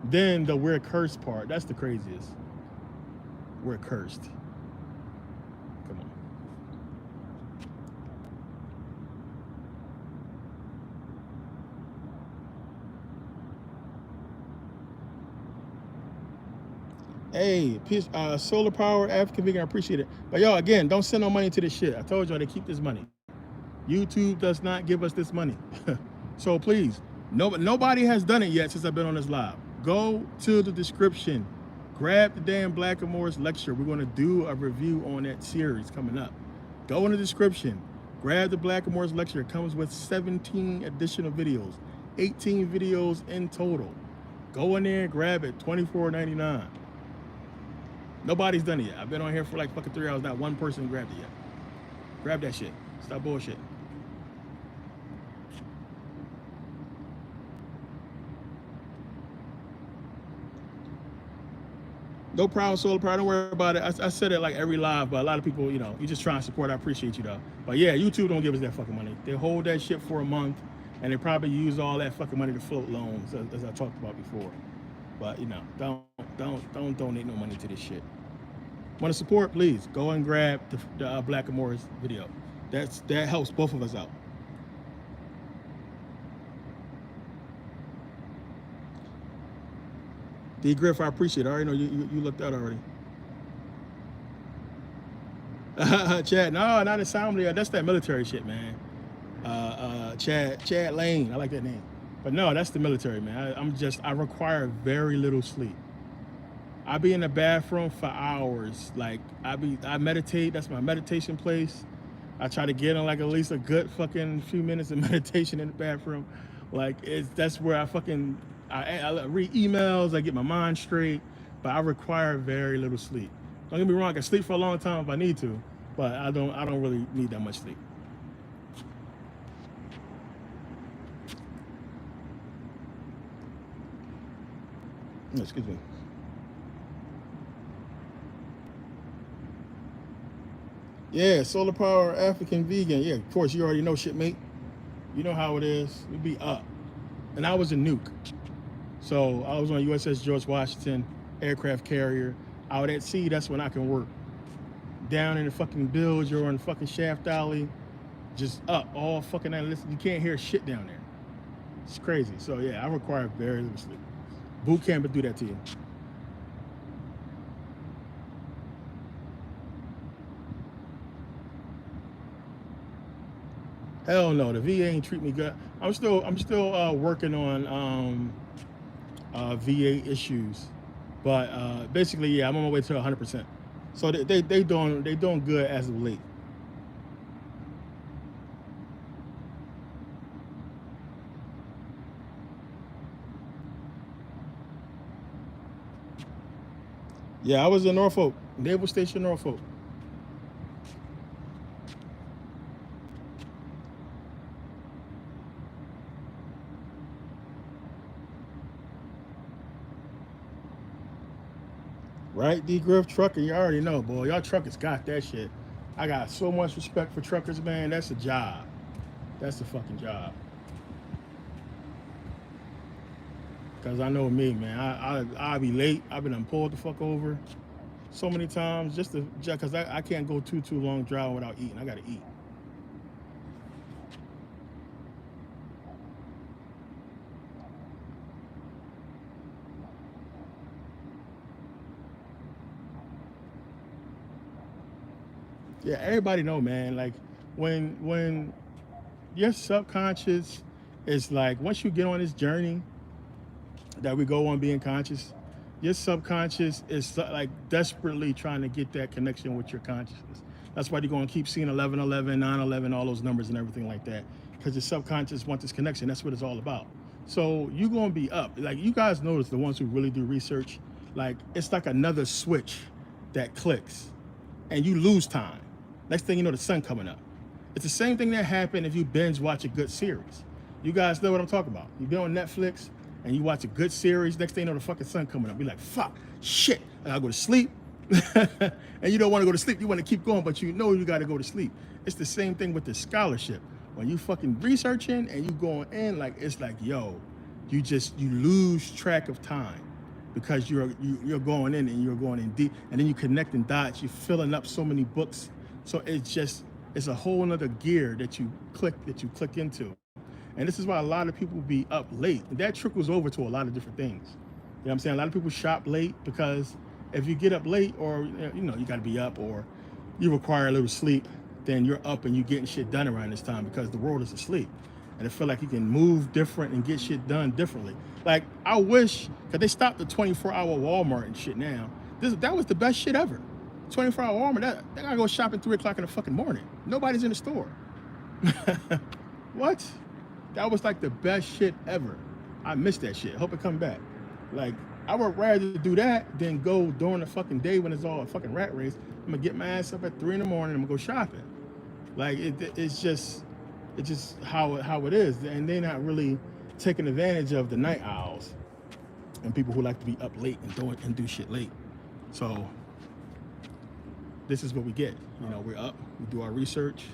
Then the we're cursed part, that's the craziest. We're cursed. Come on. Hey, peace, solar power, African vegan, I appreciate it. But y'all, again, don't send no money to this shit. I told y'all to keep this money. YouTube does not give us this money. So please, nobody has done it yet since I've been on this live. Go to the description, grab the damn Black and Morris lecture. We're gonna do a review on that series coming up. Go in the description, grab the Black and Morris lecture. It comes with 17 additional videos, 18 videos in total. Go in there and grab it, $24.99. Nobody's done it yet. I've been on here for like fucking 3 hours. Not one person grabbed it yet. Grab that shit. Stop bullshit. No problem, solar power. Don't worry about it. I said it like every live, but a lot of people, you know, you just trying to support. I appreciate you though. But yeah, YouTube don't give us that fucking money. They hold that shit for a month, and they probably use all that fucking money to float loans, as I talked about before. But you know, don't donate no money to this shit. Want to support? Please go and grab the Black and Morris video. That helps both of us out. D Griff, I appreciate it. I already know you looked out already. Chad, no, not assembly. That's that military shit, man. Chad Lane, I like that name. But no, that's the military, man. I require very little sleep. I be in the bathroom for hours. Like I meditate. That's my meditation place. I try to get in like at least a good fucking few minutes of meditation in the bathroom. Like that's where I read emails. I get my mind straight. But I require very little sleep. Don't get me wrong. I can sleep for a long time if I need to, but I don't really need that much sleep. Excuse me. Yeah, solar power, African vegan. Yeah, of course, you already know shit, mate. You know how it is. We be up. And I was a nuke. So I was on USS George Washington, aircraft carrier. Out at sea, that's when I can work. Down in the fucking bilge or in the fucking shaft alley, just up all fucking night. Listen, you can't hear shit down there. It's crazy. So yeah, I require very little sleep. Boot camp would do that to you. Hell no, the VA ain't treat me good. I'm still working on VA issues, but basically, yeah, I'm on my way to 100%. So they doing good as of late. Yeah, I was in Norfolk, Naval Station, Norfolk. Right, D Griff trucking, you already know, boy. Y'all truckers got that shit. I got so much respect for truckers, man. That's a job. That's a fucking job. Cause I know me, man. I'll be late. I've been pulled the fuck over so many times just cause I can't go too long driving without eating. I gotta eat. Yeah, everybody know, man. Like when your subconscious is like once you get on this journey that we go on being conscious, your subconscious is like desperately trying to get that connection with your consciousness. That's why you're going to keep seeing 1111, 911, all those numbers and everything like that, because your subconscious wants this connection. That's what it's all about. So you're going to be up. Like you guys notice, the ones who really do research, like it's like another switch that clicks and you lose time. Next thing you know, the sun coming up. It's the same thing that happened if you binge watch a good series. You guys know what I'm talking about. You be on Netflix and you watch a good series, next thing you know, the fucking sun coming up. Be like, fuck, shit, and I go to sleep. And you don't want to go to sleep. You want to keep going, but you know you got to go to sleep. It's the same thing with the scholarship. When you fucking researching and you going in, like it's like, yo, you lose track of time because you're going in and you're going in deep, and then you connecting dots. You're filling up so many books. So it's a whole nother gear that you click into. And this is why a lot of people be up late. And that trickles over to a lot of different things. You know what I'm saying? A lot of people shop late because if you get up late, or you got to be up, or you require a little sleep, then you're up and you're getting shit done around this time because the world is asleep. And I feel like you can move different and get shit done differently. Like I wish, cause they stopped the 24-hour Walmart and shit now. That was the best shit ever. 24-hour Walmart, they gotta go shopping 3 o'clock in the fucking morning. Nobody's in the store. What? That was like the best shit ever. I miss that shit. Hope it come back. Like, I would rather do that than go during the fucking day when it's all a fucking rat race. I'm gonna get my ass up at 3 in the morning. I'm gonna go shopping. Like it's just how it is, and they're not really taking advantage of the night owls and people who like to be up late and do shit late. So this is what we get. We're up. We do our research.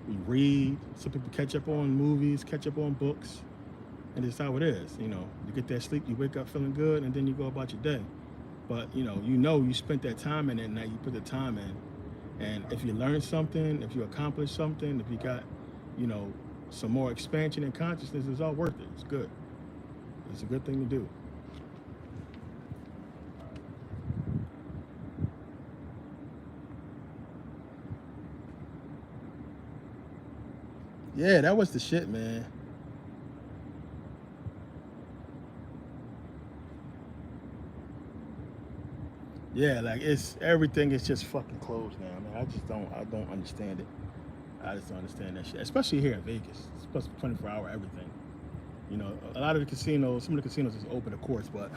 We read. Some people catch up on movies, catch up on books, and it's how it is. You get that sleep, you wake up feeling good, and then you go about your day. But you spent that time in at night. You put the time in, and if you learn something, if you accomplish something, if you got, some more expansion in consciousness, it's all worth it. It's good. It's a good thing to do. Yeah, that was the shit, man. Yeah, like everything is just fucking closed now, man. I don't understand it. I just don't understand that shit, especially here in Vegas. It's supposed to be 24-hour everything. A lot of the casinos, some of the casinos is open, of course, but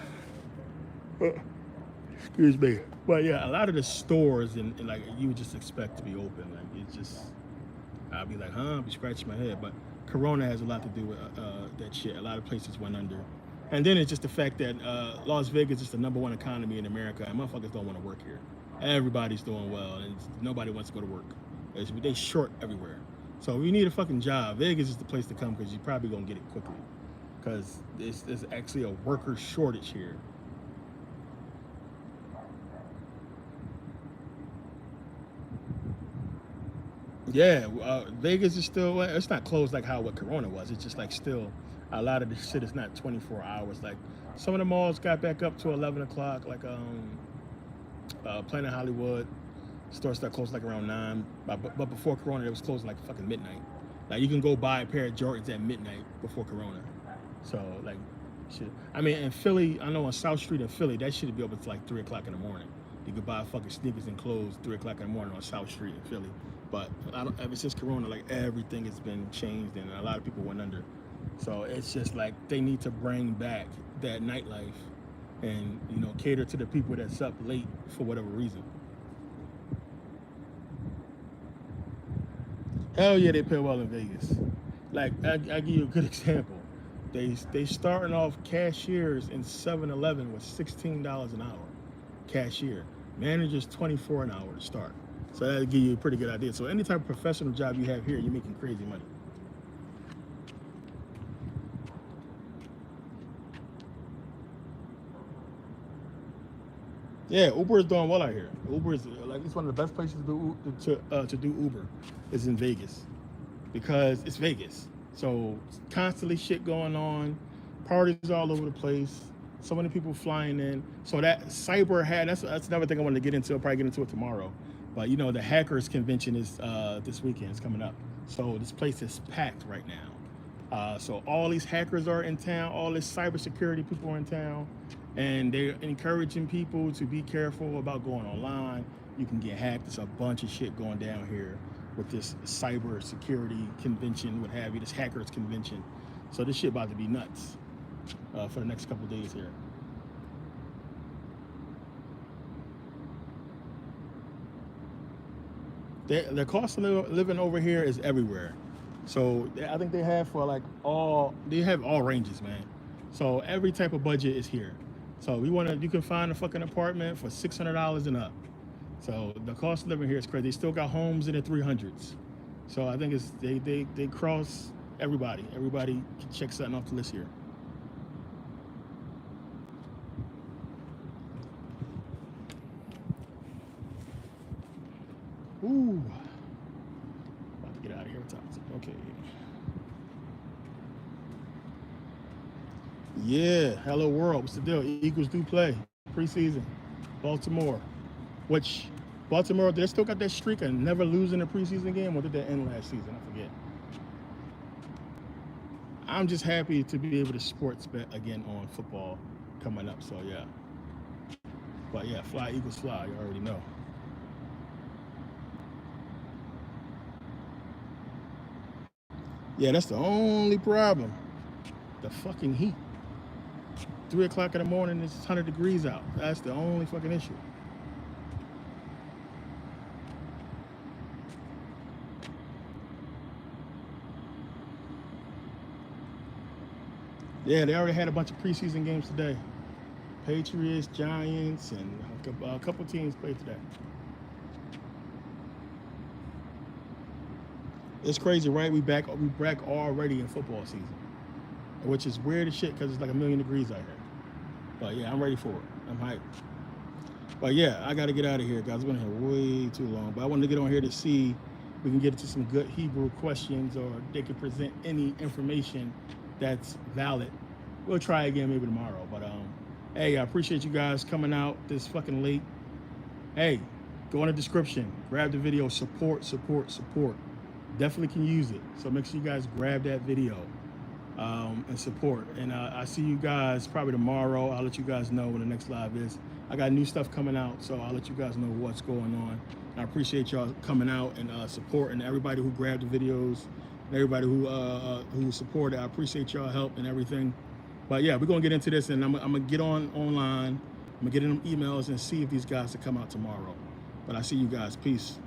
excuse me. But yeah, a lot of the stores and like you would just expect to be open. Like it's just, I'll be like, huh? I'll be scratching my head. But Corona has a lot to do with that shit. A lot of places went under. And then it's just the fact that Las Vegas is the #1 economy in America, and motherfuckers don't want to work here. Everybody's doing well, and nobody wants to go to work. They short everywhere. So if you need a fucking job, Vegas is the place to come because you're probably going to get it quickly. Because there's actually a worker shortage here. Yeah, Vegas is still, it's not closed like how what Corona was. It's just like still, a lot of the shit is not 24 hours. Like some of the malls got back up to 11 o'clock, like Planet Hollywood. Stores start closed like around 9. But before Corona, it was closing like fucking midnight. Like you can go buy a pair of Jordans at midnight before Corona. So like, shit. I mean, in Philly, I know on South Street in Philly, that shit would be open to like 3 o'clock in the morning. You could buy fucking sneakers and clothes 3 o'clock in the morning on South Street in Philly. But ever since Corona, like everything has been changed and a lot of people went under. So it's just like they need to bring back that nightlife and cater to the people that's up late for whatever reason. Hell yeah, they pay well in Vegas. Like I give you a good example. They starting off cashiers in 7-Eleven with $16 an hour. cashier. Manager's 24 an hour to start. So that'll give you a pretty good idea. So any type of professional job you have here, you're making crazy money. Yeah, Uber is doing well out here. Uber is like, it's one of the best places to do Uber is in Vegas, because it's Vegas. So constantly shit going on, parties all over the place, so many people flying in. So that cyber hat, that's another thing I wanted to get into. I'll probably get into it tomorrow. But you know, the hackers convention is this weekend. It's coming up. So this place is packed right now. So all these hackers are in town, all this cybersecurity people are in town, and they're encouraging people to be careful about going online. You can get hacked. There's a bunch of shit going down here with this cyber security convention, what have you, this hackers convention. So this shit about to be nuts for the next couple of days here. The cost of living over here is everywhere. So I think they have they have all ranges, man. So every type of budget is here. So you can find a fucking apartment for $600 and up. So the cost of living here is crazy. They still got homes in the 300s. So I think they cross everybody. Everybody can check something off the list here. Ooh. About to get out of here. Okay. Yeah, hello world. What's the deal? Eagles do play preseason. Baltimore. Which Baltimore, they still got that streak of never losing a preseason game, or did that end last season? I forget. I'm just happy to be able to sports bet again on football coming up. So yeah. But yeah, fly Eagles fly, you already know. Yeah, that's the only problem. The fucking heat. 3 o'clock in the morning, it's 100 degrees out. That's the only fucking issue. Yeah, they already had a bunch of preseason games today. Patriots, Giants, and a couple teams played today. It's crazy, right? We back already in football season, which is weird as shit because it's like 1,000,000 degrees out here. But yeah, I'm ready for it. I'm hyped. But yeah, I got to get out of here, guys. I've been here way too long. But I wanted to get on here to see if we can get into some good Hebrew questions, or they can present any information that's valid. We'll try again maybe tomorrow. But hey, I appreciate you guys coming out this fucking late. Hey, go in the description, grab the video, support. Definitely can use it. So make sure you guys grab that video and support. And I see you guys probably tomorrow. I'll let you guys know when the next live is. I got new stuff coming out, so I'll let you guys know what's going on. And I appreciate y'all coming out and supporting everybody who grabbed the videos, and everybody who supported. I appreciate y'all help and everything. But yeah, we're gonna get into this, and I'm gonna get online. I'm gonna get in them emails and see if these guys will come out tomorrow. But I see you guys. Peace.